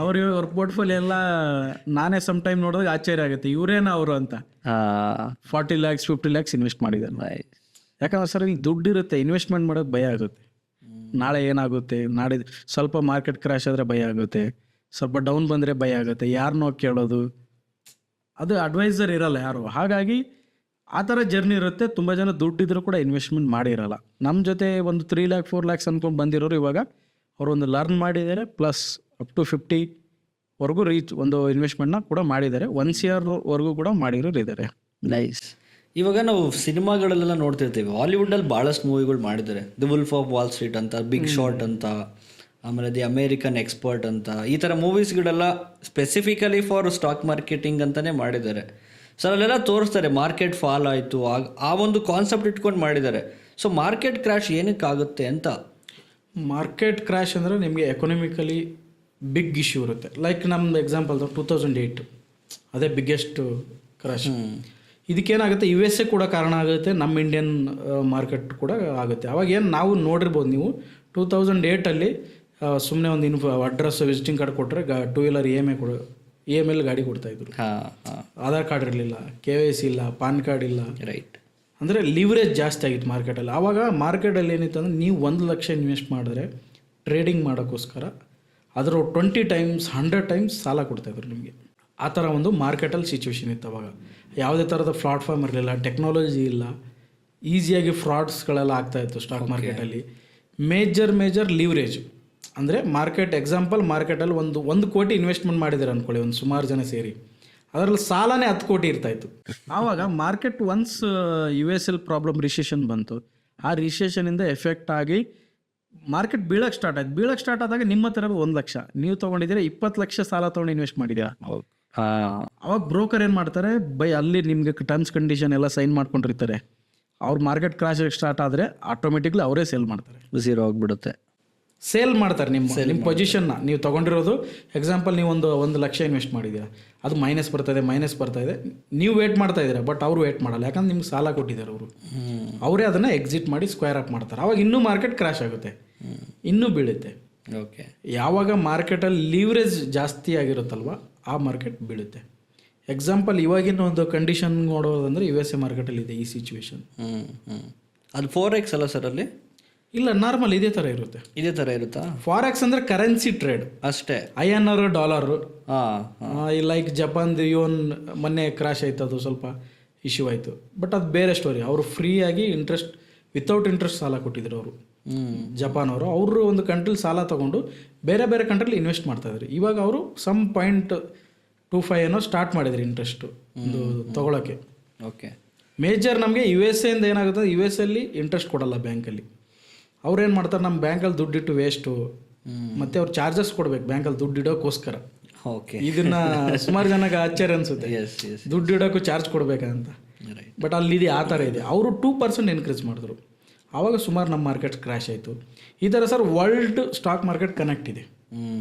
ಅವ್ರ ಪೋರ್ಟ್ಫೋಲಿಯೋ ಎಲ್ಲ ನಾನೇ ಸಮ್ ಟೈಮ್ ನೋಡಿದಾಗ ಆಶ್ಚರ್ಯ ಆಗುತ್ತೆ, ಇವರೇನ ಅವರು ಅಂತ. 40 lakhs 50 lakhs ಇನ್ವೆಸ್ಟ್ ಮಾಡಿದ್ದಾರೆ. ಯಾಕಂದ್ರೆ ಸರ್ ಈಗ ದುಡ್ಡು ಇರುತ್ತೆ, ಇನ್ವೆಸ್ಟ್ಮೆಂಟ್ ಮಾಡೋದು ಭಯ ಆಗುತ್ತೆ. ನಾಳೆ ಏನಾಗುತ್ತೆ, ನಾಳೆ ಸ್ವಲ್ಪ ಮಾರ್ಕೆಟ್ ಕ್ರ್ಯಾಶ್ ಆದರೆ ಭಯ ಆಗುತ್ತೆ, ಸ್ವಲ್ಪ ಡೌನ್ ಬಂದರೆ ಭಯ ಆಗುತ್ತೆ, ಯಾರನ್ನೋ ಕೇಳೋದು, ಅದು ಅಡ್ವೈಸರ್ ಇರಲ್ಲ ಯಾರು. ಹಾಗಾಗಿ ಆ ಥರ ಜರ್ನಿ ಇರುತ್ತೆ. ತುಂಬ ಜನ ದುಡ್ಡಿದ್ರು ಕೂಡ ಇನ್ವೆಸ್ಟ್ಮೆಂಟ್ ಮಾಡಿರಲ್ಲ. ನಮ್ಮ ಜೊತೆ ಒಂದು 3 lakh 4 lakhs ಅಂದ್ಕೊಂಡು ಬಂದಿರೋರು ಇವಾಗ ಅವರೊಂದು ಲರ್ನ್ ಮಾಡಿದ್ದಾರೆ, ಪ್ಲಸ್ ಅಪ್ ಟು 50ವರೆಗೂ ಒಂದು ಇನ್ವೆಸ್ಟ್ಮೆಂಟ್ನ ಕೂಡ ಮಾಡಿದ್ದಾರೆ. 1 year ವರೆಗೂ ಕೂಡ ಮಾಡಿರೋರು ಇದ್ದಾರೆ. ನೈಸ್. ಇವಾಗ ನಾವು ಸಿನಿಮಾಗಳಲ್ಲೆಲ್ಲ ನೋಡ್ತಿರ್ತೀವಿ, ಹಾಲಿವುಡ್ಡಲ್ಲಿ ಭಾಳಷ್ಟು ಮೂವಿಗಳು ಮಾಡಿದ್ದಾರೆ. The wolf of wall street ಅಂತ, ಬಿಗ್ ಶಾಟ್ ಅಂತ, ಆಮೇಲೆ ದಿ ಅಮೇರಿಕನ್ ಎಕ್ಸ್ಪರ್ಟ್ ಅಂತ ಈ ಥರ ಮೂವೀಸ್ಗಳೆಲ್ಲ ಸ್ಪೆಸಿಫಿಕಲಿ ಫಾರ್ ಸ್ಟಾಕ್ ಮಾರ್ಕೆಟಿಂಗ್ ಅಂತಲೇ ಮಾಡಿದ್ದಾರೆ. ಸೊ ಅಲ್ಲೆಲ್ಲ ತೋರಿಸ್ತಾರೆ ಮಾರ್ಕೆಟ್ ಫಾಲ್ ಆಯಿತು, ಆ ಒಂದು ಕಾನ್ಸೆಪ್ಟ್ ಇಟ್ಕೊಂಡು ಮಾಡಿದ್ದಾರೆ. ಸೊ ಮಾರ್ಕೆಟ್ ಕ್ರ್ಯಾಶ್ ಏನಕ್ಕಾಗುತ್ತೆ ಅಂತ. ಮಾರ್ಕೆಟ್ ಕ್ರ್ಯಾಶ್ ಅಂದರೆ ನಿಮಗೆ ಎಕನಾಮಿಕಲಿ ಬಿಗ್ ಇಶ್ಯೂ ಇರುತ್ತೆ. ಲೈಕ್ ನಮ್ಮದು ಎಕ್ಸಾಂಪಲ್ 2008 ಅದೇ ಬಿಗ್ಗೆಸ್ಟ್ ಕ್ರ್ಯಾಶ್. ಇದಕ್ಕೇನಾಗುತ್ತೆ, ಯು ಎಸ್ ಎ ಕೂಡ ಕಾರಣ ಆಗುತ್ತೆ, ನಮ್ಮ ಇಂಡಿಯನ್ ಮಾರ್ಕೆಟ್ ಕೂಡ ಆಗುತ್ತೆ. ಅವಾಗ ಏನು ನಾವು ನೋಡಿರ್ಬೋದು, ನೀವು 2008 ಸುಮ್ಮನೆ ಒಂದು ಅಡ್ರೆಸ್ ವಿಸಿಟಿಂಗ್ ಕಾರ್ಡ್ ಕೊಟ್ಟರೆ 2 ವೀಲರ್ EMI ಗಾಡಿ ಕೊಡ್ತಾಯಿದ್ರು. ಆಧಾರ್ ಕಾರ್ಡ್ ಇರಲಿಲ್ಲ, KYC ಇಲ್ಲ, ಪಾನ್ ಕಾರ್ಡ್ ಇಲ್ಲ. ರೈಟ್. ಅಂದರೆ ಲಿವರೇಜ್ ಜಾಸ್ತಿ ಆಗಿತ್ತು ಮಾರ್ಕೆಟಲ್ಲಿ. ಆವಾಗ ಮಾರ್ಕೆಟಲ್ಲಿ ಏನಿತ್ತು ಅಂದರೆ ನೀವು 1 ಲಕ್ಷ ಇನ್ವೆಸ್ಟ್ ಮಾಡಿದ್ರೆ ಟ್ರೇಡಿಂಗ್ ಮಾಡೋಕ್ಕೋಸ್ಕರ ಅದರ 20 ಟೈಮ್ಸ್ 100 ಟೈಮ್ಸ್ ಸಾಲ ಕೊಡ್ತಾಯಿದ್ರು ನಿಮಗೆ. ಆ ಥರ ಒಂದು ಮಾರ್ಕೆಟಲ್ಲಿ ಸಿಚುವೇಶನ್ ಇತ್ತು ಅವಾಗ. ಯಾವುದೇ ಥರದ ಪ್ಲಾಟ್ಫಾರ್ಮ್ ಇರಲಿಲ್ಲ, ಟೆಕ್ನಾಲಜಿ ಇಲ್ಲ, ಈಸಿಯಾಗಿ ಫ್ರಾಡ್ಸ್ಗಳೆಲ್ಲ ಆಗ್ತಾಯಿತ್ತು ಸ್ಟಾಕ್ ಮಾರ್ಕೆಟಲ್ಲಿ. ಮೇಜರ್ ಲಿವರೇಜ್ ಅಂದರೆ ಮಾರ್ಕೆಟಲ್ಲಿ 1 ಕೋಟಿ ಇನ್ವೆಸ್ಟ್ಮೆಂಟ್ ಮಾಡಿದ್ದಾರೆ ಅಂದ್ಕೊಳ್ಳಿ, ಒಂದು ಸುಮಾರು ಜನ ಸೇರಿ, ಅದರಲ್ಲಿ ಸಾಲನೇ 10 ಕೋಟಿ ಇರ್ತಾಯಿತ್ತು. ಆವಾಗ market once US problem recession ಬಂತು, ಆ ರಿಸೆಷನಿಂದ ಎಫೆಕ್ಟ್ ಆಗಿ ಮಾರ್ಕೆಟ್ ಬೀಳಕ್ಕೆ ಸ್ಟಾರ್ಟ್ ಆದಾಗ ನಿಮ್ಮ ಹತ್ರ 1 ಲಕ್ಷ ನೀವು ತೊಗೊಂಡಿದ್ದೀರಾ, 20 ಲಕ್ಷ ಸಾಲ ತೊಗೊಂಡು ಇನ್ವೆಸ್ಟ್ ಮಾಡಿದ್ದೀರಾ. ಅವಾಗ ಬ್ರೋಕರ್ ಏನು ಮಾಡ್ತಾರೆ, ಅಲ್ಲಿ ನಿಮಗೆ ಟರ್ಮ್ಸ್ ಕಂಡೀಷನ್ ಎಲ್ಲ ಸೈನ್ ಮಾಡ್ಕೊಂಡಿರ್ತಾರೆ. ಅವ್ರು ಮಾರ್ಕೆಟ್ ಕ್ರಾಶ್ ಸ್ಟಾರ್ಟ್ ಆದರೆ ಆಟೋಮೆಟಿಕ್ಲಿ ಅವರೇ ಸೇಲ್ ಮಾಡ್ತಾರೆ, ಝೀರೋ ಆಗಿಬಿಡುತ್ತೆ. ಸೇಲ್ ಮಾಡ್ತಾರೆ ನಿಮ್ಮ ಪೊಸಿಷನ್ನ. ನೀವು ತೊಗೊಂಡಿರೋದು ಎಕ್ಸಾಂಪಲ್, ನೀವು 1 ಲಕ್ಷ ಇನ್ವೆಸ್ಟ್ ಮಾಡಿದ್ದೀರಾ, ಅದು ಮೈನಸ್ ಬರ್ತಾ ಇದೆ, ನೀವು ವೇಟ್ ಮಾಡ್ತಾ ಇದ್ದೀರಾ, ಬಟ್ ಅವರು ವೇಟ್ ಮಾಡಲ್ಲ, ಯಾಕಂದ್ರೆ ನಿಮ್ಗೆ ಸಾಲ ಕೊಟ್ಟಿದ್ದಾರೆ ಅವರು. ಅವರೇ ಅದನ್ನು ಎಕ್ಸಿಟ್ ಮಾಡಿ ಸ್ಕ್ವೇರ್ ಅಪ್ ಮಾಡ್ತಾರೆ. ಅವಾಗ ಇನ್ನೂ ಮಾರ್ಕೆಟ್ ಕ್ರಾಶ್ ಆಗುತ್ತೆ, ಇನ್ನೂ ಬೀಳುತ್ತೆ. ಓಕೆ. ಯಾವಾಗ ಮಾರ್ಕೆಟಲ್ಲಿ ಲೀವ್ರೇಜ್ ಜಾಸ್ತಿ ಆಗಿರುತ್ತಲ್ವ, ಆ ಮಾರ್ಕೆಟ್ ಬೀಳುತ್ತೆ. ಎಕ್ಸಾಂಪಲ್ ಇವಾಗಿನ ಒಂದು ಕಂಡೀಷನ್ ನೋಡೋದಂದರೆ USA ಮಾರ್ಕೆಟಲ್ಲಿ ಇದೆ ಈ ಸಿಚುವೇಶನ್. ಅದು 4x ಅಲ್ಲ ಸರ್ ಅಲ್ಲಿ? ಇಲ್ಲ, ನಾರ್ಮಲ್ ಇದೇ ಥರ ಇರುತ್ತಾ? ಫಾರೆಕ್ಸ್ ಅಂದರೆ ಕರೆನ್ಸಿ ಟ್ರೇಡ್ ಅಷ್ಟೇ. INR ಡಾಲರು, ಲೈಕ್ ಜಪಾನ್ದು ಯುವನ್ ಮೊನ್ನೆ ಕ್ರಾಶ್ ಆಯ್ತು, ಅದು ಸ್ವಲ್ಪ ಇಶ್ಯೂ ಆಯಿತು. ಬಟ್ ಅದು ಬೇರೆ ಸ್ಟೋರಿ. ಅವರು ಫ್ರೀಯಾಗಿ ವಿತೌಟ್ ಇಂಟ್ರೆಸ್ಟ್ ಸಾಲ ಕೊಟ್ಟಿದ್ರು ಅವರು, ಜಪಾನ್ ಅವರು ಒಂದು ಕಂಟ್ರಿಲಿ ಸಾಲ ತೊಗೊಂಡು ಬೇರೆ ಕಂಟ್ರಿಲಿ ಇನ್ವೆಸ್ಟ್ ಮಾಡ್ತಾಯಿದ್ರು. ಇವಾಗ ಅವರು ಸಮ್ 0.25 ಏನೋ ಸ್ಟಾರ್ಟ್ ಮಾಡಿದ್ರು ಇಂಟ್ರೆಸ್ಟು ಒಂದು ತೊಗೊಳಕ್ಕೆ. ಓಕೆ. ಮೇಜರ್ ನಮಗೆ USA ಇಂದ ಏನಾಗುತ್ತೆ, US ಇಂಟ್ರೆಸ್ಟ್ ಕೊಡಲ್ಲ ಬ್ಯಾಂಕಲ್ಲಿ. ಅವ್ರೇನು ಮಾಡ್ತಾರೆ, ನಮ್ಮ ಬ್ಯಾಂಕಲ್ಲಿ ದುಡ್ಡಿಟ್ಟು ವೇಸ್ಟು, ಮತ್ತು ಅವ್ರು ಚಾರ್ಜಸ್ ಕೊಡ್ಬೇಕು ಬ್ಯಾಂಕಲ್ಲಿ ದುಡ್ಡು ಇಡೋಕ್ಕೋಸ್ಕರ. ಓಕೆ. ಇದನ್ನ ಸುಮಾರು ಜನಕ್ಕೆ ಆಶ್ಚರ್ಯ ಅನಿಸುತ್ತೆ, ದುಡ್ಡು ಇಡೋಕ್ಕೂ ಚಾರ್ಜ್ ಕೊಡ್ಬೇಕಂತ. ಬಟ್ ಅಲ್ಲಿದೆ, ಆ ಥರ ಇದೆ. ಅವರು 2% ಇನ್ಕ್ರೀಸ್ ಮಾಡಿದ್ರು. ಆವಾಗ ಸುಮಾರು ನಮ್ಮ ಮಾರ್ಕೆಟ್ ಕ್ರ್ಯಾಶ್ ಆಯಿತು. ಈ ಥರ sir world stock market connect ಇದೆ.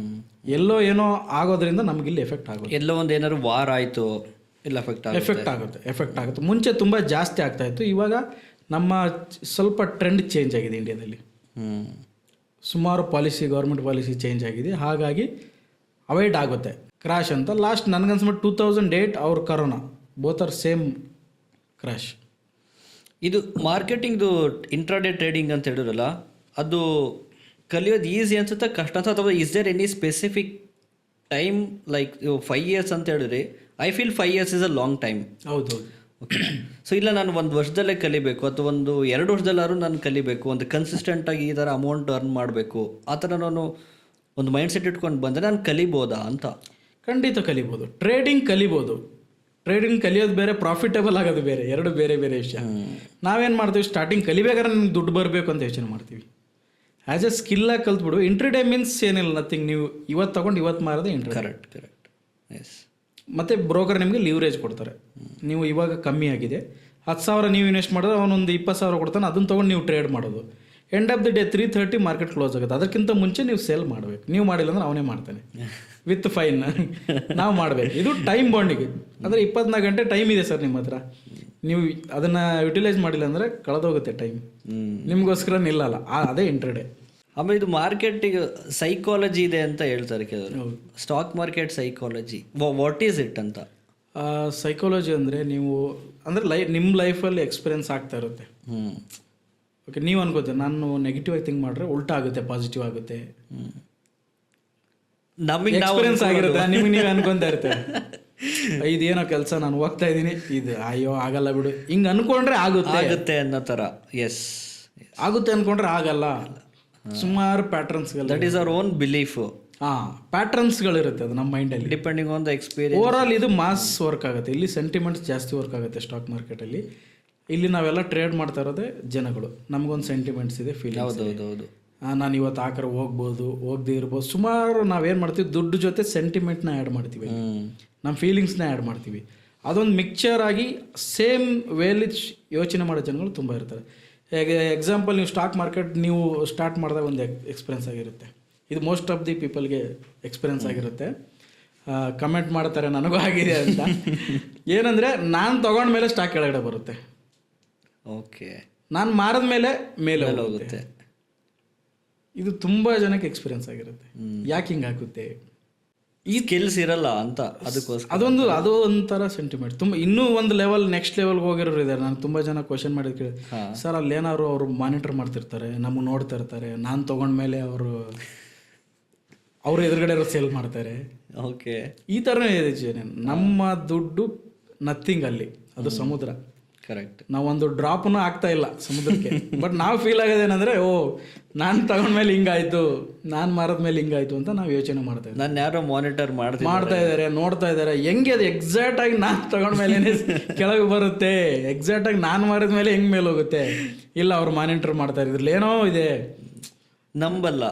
ಎಲ್ಲೋ ಏನೋ ಆಗೋದ್ರಿಂದ ನಮಗಿಲ್ಲಿ ಎಫೆಕ್ಟ್ ಆಗುತ್ತೆ. ಎಲ್ಲೋ ಒಂದು ಏನಾದ್ರು ವಾರ್ ಆಯಿತು, ಇಲ್ಲ ಎಫೆಕ್ಟ್ ಆಗುತ್ತೆ. ಮುಂಚೆ ತುಂಬ ಜಾಸ್ತಿ ಆಗ್ತಾಯಿತ್ತು, ಇವಾಗ ನಮ್ಮ ಸ್ವಲ್ಪ ಟ್ರೆಂಡ್ ಚೇಂಜ್ ಆಗಿದೆ ಇಂಡಿಯಾದಲ್ಲಿ. ಸುಮಾರು ಗೌರ್ಮೆಂಟ್ ಪಾಲಿಸಿ ಚೇಂಜ್ ಆಗಿದೆ, ಹಾಗಾಗಿ ಅವಾಯ್ಡ್ ಆಗುತ್ತೆ ಕ್ರ್ಯಾಶ್ ಅಂತ. ಲಾಸ್ಟ್ ನನಗನ್ಸ್ಬಿಟ್ಟು 2008 ಅವ್ರ corona both are same crash. ಇದು ಮಾರ್ಕೆಟಿಂಗ್ದು ಇಂಟ್ರಾಡೇ ಟ್ರೇಡಿಂಗ್ ಅಂತ ಹೇಳಿರಲ್ಲ, ಅದು ಕಲಿಯೋದು ಈಸಿ ಅನ್ಸುತ್ತಾ ಕಷ್ಟ ಅಂತ, ಅಥವಾ is there any specific time? Like 5 years ಅಂತ ಹೇಳಿದ್ರಿ, I feel 5 years is a long time. ಹೌದು. ಓಕೆ. ಸೊ ಇಲ್ಲ, ನಾನು 1 ವರ್ಷದಲ್ಲೇ ಕಲಿಬೇಕು ಅಥವಾ 2 ವರ್ಷದಲ್ಲಾದ್ರೂ ನಾನು ಕಲಿಬೇಕು, ಒಂದು ಕನ್ಸಿಸ್ಟೆಂಟಾಗಿ ಈ ಥರ ಅಮೌಂಟ್ ಅರ್ನ್ ಮಾಡಬೇಕು, ಆ ಥರ ನಾನು ಒಂದು ಮೈಂಡ್ಸೆಟ್ ಇಟ್ಕೊಂಡು ಬಂದರೆ ನಾನು ಕಲಿಬೋದಾ ಅಂತ? ಖಂಡಿತ ಕಲಿಬೋದು. ಟ್ರೇಡಿಂಗ್ ಕಲಿಯೋದು ಬೇರೆ, ಪ್ರಾಫಿಟೇಬಲ್ ಆಗೋದು ಬೇರೆ, ಎರಡು ಬೇರೆ ವಿಷಯ. ನಾವೇನು ಮಾಡ್ತೀವಿ, ಸ್ಟಾರ್ಟಿಂಗ್ ಕಲಿಬೇಕಾದ್ರೆ ನಮ್ಗೆ ದುಡ್ಡು ಬರಬೇಕು ಅಂತ ಯೋಚನೆ ಮಾಡ್ತೀವಿ. ಆ್ಯಸ್ ಎ ಸ್ಕಿಲ್ಲಾಗಿ ಕಲ್ತ್ಬಿಡು. ಇಂಟ್ರಡೇ ಮೀನ್ಸ್ ಏನಿಲ್ಲ, ನಥಿಂಗ್. ನೀವು ಇವತ್ತು ತೊಗೊಂಡು ಇವತ್ತು ಮಾರೋದು ಇಂಟ್ರಡೇ. ಕರೆಕ್ಟ್. ಎಸ್. ಮತ್ತು ಬ್ರೋಕರ್ ನಿಮಗೆ ಲಿವರೇಜ್ ಕೊಡ್ತಾರೆ. ನೀವು ಇವಾಗ ಕಮ್ಮಿ ಆಗಿದೆ, 10,000 ನೀವು ಇನ್ವೆಸ್ಟ್ ಮಾಡಿದ್ರೆ ಅವನೊಂದು 20,000 ಕೊಡ್ತಾನೆ, ಅದನ್ನು ತೊಗೊಂಡು ನೀವು ಟ್ರೇಡ್ ಮಾಡೋದು. End of the day 3:30 market close ಆಗುತ್ತೆ. ಅದಕ್ಕಿಂತ ಮುಂಚೆ ನೀವು ಸೇಲ್ ಮಾಡಬೇಕು. ನೀವು ಮಾಡಿಲ್ಲ ಅಂದ್ರೆ ಅವನೇ ಮಾಡ್ತಾನೆ ವಿತ್ ಫೈನ್. ನಾವು ಮಾಡಬೇಕು. ಇದು ಟೈಮ್ ಬಾಂಡಿಗೆ. ಅಂದರೆ 24 ಗಂಟೆ ಟೈಮ್ ಇದೆ ಸರ್ ನಿಮ್ಮ ಹತ್ರ. ನೀವು ಅದನ್ನು ಯುಟಿಲೈಸ್ ಮಾಡಿಲ್ಲ ಅಂದರೆ ಕಳೆದೋಗುತ್ತೆ ಟೈಮ್, ನಿಮಗೋಸ್ಕರ ನಿಲ್ಲಲ್ಲ. ಅದೇ ಇಂಟ್ರಡೇ. ಆಮೇಲೆ ಇದು ಮಾರ್ಕೆಟಿಗೆ ಸೈಕಾಲಜಿ ಇದೆ ಅಂತ ಹೇಳ್ತಾರೆ ಕೆಲವರು. Stock market psychology, what is it ಅಂತ? ಸೈಕಾಲಜಿ ಅಂದರೆ ನೀವು ನಿಮ್ಮ ಲೈಫಲ್ಲಿ ಎಕ್ಸ್ಪೀರಿಯನ್ಸ್ ಆಗ್ತಾ ಇರುತ್ತೆ. ಓಕೆ, ನೀವು ಅನ್ಕೋತೀರ ನಾನು ನೆಗೆಟಿವ್ ಆಗಿ ಥಿಂಕ್ ಮಾಡಿದ್ರೆ ಉಲ್ಟಾ ಆಗುತ್ತೆ, ಪಾಸಿಟಿವ್ ಆಗುತ್ತೆ. ನಮಗೆ ಎಕ್ಸ್ಪೀರಿಯನ್ಸ್ ಆಗಿರುತ್ತೆ, ನಿಮ್ಗೆ ನೀವು ಅನ್ಕೊತಾ ಇರ್ತೇವೆ, ಇದೇನೋ ಕೆಲಸ ನಾನು ಹೋಗ್ತಾ ಇದ್ದೀನಿ, ಇದು ಅಯ್ಯೋ ಆಗಲ್ಲ ಬಿಡು, ಹಿಂಗೆ ಅನ್ಕೊಂಡ್ರೆ ಆಗುತ್ತೆ ಅನ್ನೋ ಥರ. ಎಸ್, ಆಗುತ್ತೆ ಅನ್ಕೊಂಡ್ರೆ ಆಗಲ್ಲ. ಸುಮಾರು ಪ್ಯಾಟರ್ನ್ಸ್ಗಳು, that is our own belief. ಪ್ಯಾಟರ್ನ್ಸ್ಗಳಿರುತ್ತೆ ಅದು ನಮ್ಮ ಮೈಂಡಲ್ಲಿ, depending on the experience. Overall ಇದು ಮಾಸ್ ವರ್ಕ್ ಆಗುತ್ತೆ. ಇಲ್ಲಿ ಸೆಂಟಿಮೆಂಟ್ಸ್ ಜಾಸ್ತಿ ವರ್ಕ್ ಆಗುತ್ತೆ ಸ್ಟಾಕ್ ಮಾರ್ಕೆಟಲ್ಲಿ. ಇಲ್ಲಿ ನಾವೆಲ್ಲ ಟ್ರೇಡ್ ಮಾಡ್ತಾ ಇರೋದೇ ಜನಗಳು, ನಮಗೊಂದು ಸೆಂಟಿಮೆಂಟ್ಸ್ ಇದೆ, ಫೀಲಿಂಗ್ಸ್. ಹೌದು. ನಾನು ಇವತ್ತು ಆ ಕಡೆ ಹೋಗ್ಬೋದು, ಹೋಗದೇ ಇರ್ಬೋದು. ಸುಮಾರು ನಾವೇನು ಮಾಡ್ತೀವಿ, ದುಡ್ಡು ಜೊತೆ ಸೆಂಟಿಮೆಂಟ್ನ ಆ್ಯಡ್ ಮಾಡ್ತೀವಿ, ನಮ್ಮ ಫೀಲಿಂಗ್ಸ್ನ ಆ್ಯಡ್ ಮಾಡ್ತೀವಿ. ಅದೊಂದು ಮಿಕ್ಚರ್ ಆಗಿ ಸೇಮ್ ವೇಲಿ ಯೋಚನೆ ಮಾಡೋ ಜನಗಳು ತುಂಬ ಇರ್ತಾರೆ. ಹೇಗೆ ಎಕ್ಸಾಂಪಲ್, ನೀವು ಸ್ಟಾಕ್ ಮಾರ್ಕೆಟ್ ನೀವು ಸ್ಟಾರ್ಟ್ ಮಾಡಿದಾಗ ಒಂದು ಎಕ್ಸ್ಪೀರಿಯನ್ಸ್ ಆಗಿರುತ್ತೆ. ಇದು ಮೋಸ್ಟ್ ಆಫ್ ದಿ ಪೀಪಲ್ಗೆ ಎಕ್ಸ್ಪೀರಿಯನ್ಸ್ ಆಗಿರುತ್ತೆ. ಕಮೆಂಟ್ ಮಾಡ್ತಾರೆ ನನಗೂ ಆಗಿದೆ ಅಂತ. ಏನಂದರೆ ನಾನು ತೊಗೊಂಡ್ಮೇಲೆ ಸ್ಟಾಕ್ ಕೆಳಗಡೆ ಬರುತ್ತೆ, ಓಕೆ, ನಾನು ಮಾರಿದ ಮೇಲೆ ಹೋಗುತ್ತೆ. ಇದು ತುಂಬ ಜನಕ್ಕೆ ಎಕ್ಸ್ಪೀರಿಯನ್ಸ್ ಆಗಿರುತ್ತೆ. ಯಾಕೆ ಹಿಂಗಾಗುತ್ತೆ? ಈ ಸ್ಕಿಲ್ಸ್ ಇರಲ್ಲ ಅಂತ, ಅದಕ್ಕೋಸ್ಕರ ಅದು ಒಂಥರ ಸೆಂಟಿಮೆಂಟ್. ತುಂಬ ಇನ್ನೂ ಒಂದು ಲೆವೆಲ್, ನೆಕ್ಸ್ಟ್ ಲೆವೆಲ್ಗೆ ಹೋಗಿರೋರು ಇದ್ದಾರೆ. ನಾನು ತುಂಬ ಜನ ಕ್ವಶನ್ ಮಾಡಿದ್ ಕೇಳಿ, ಸರ್ ಅಲ್ಲಿ ಏನಾದ್ರು ಅವರು ಮಾನಿಟರ್ ಮಾಡ್ತಿರ್ತಾರೆ, ನಮಗೆ ನೋಡ್ತಾ ಇರ್ತಾರೆ, ನಾನು ತೊಗೊಂಡ್ಮೇಲೆ ಅವರು ಎದುರುಗಡೆ ಸೇಲ್ ಮಾಡ್ತಾರೆ. ಓಕೆ, ಈ ಥರನೇ ಇದೆ. ನಮ್ಮ ದುಡ್ಡು ನಥಿಂಗ್ ಅಲ್ಲಿ, ಅದು ಸಮುದ್ರ. ಕರೆಕ್ಟ್. ನಾವೊಂದು ಡ್ರಾಪ್ನು ಆಗ್ತಾ ಇಲ್ಲ ಸಮುದ್ರಕ್ಕೆ. ಬಟ್ ನಾವು ಫೀಲ್ ಆಗೋದೇನೆಂದರೆ, ನಾನು ತಗೊಂಡ್ಮೇಲೆ ಹಿಂಗಾಯ್ತು, ನಾನು ಮಾರದ್ಮೇಲೆ ಹಿಂಗಾಯ್ತು ಅಂತ ನಾವು ಯೋಚನೆ ಮಾಡ್ತಾ ಇದ್ದೀವಿ. ನಾನು ಯಾರೋ ಮಾನಿಟರ್ ಮಾಡ್ತಾ ಇದ್ದಾರೆ, ನೋಡ್ತಾ ಇದ್ದಾರೆ. ಹೆಂಗೆ ಅದು ಎಕ್ಸಾಕ್ಟಾಗಿ ನಾನು ತಗೊಂಡ್ಮೇಲೆ ಕೆಳಗೆ ಬರುತ್ತೆ, ಎಕ್ಸಾಕ್ಟಾಗಿ ನಾನು ಮಾರಿದ್ಮೇಲೆ ಹೆಂಗೆ ಮೇಲೆ ಹೋಗುತ್ತೆ? ಇಲ್ಲ, ಅವ್ರು ಮಾನಿಟರ್ ಮಾಡ್ತಾ ಇದ್ರಲ್ಲಿ ಏನೋ ಇದೆ, ನಂಬಲ್ಲ.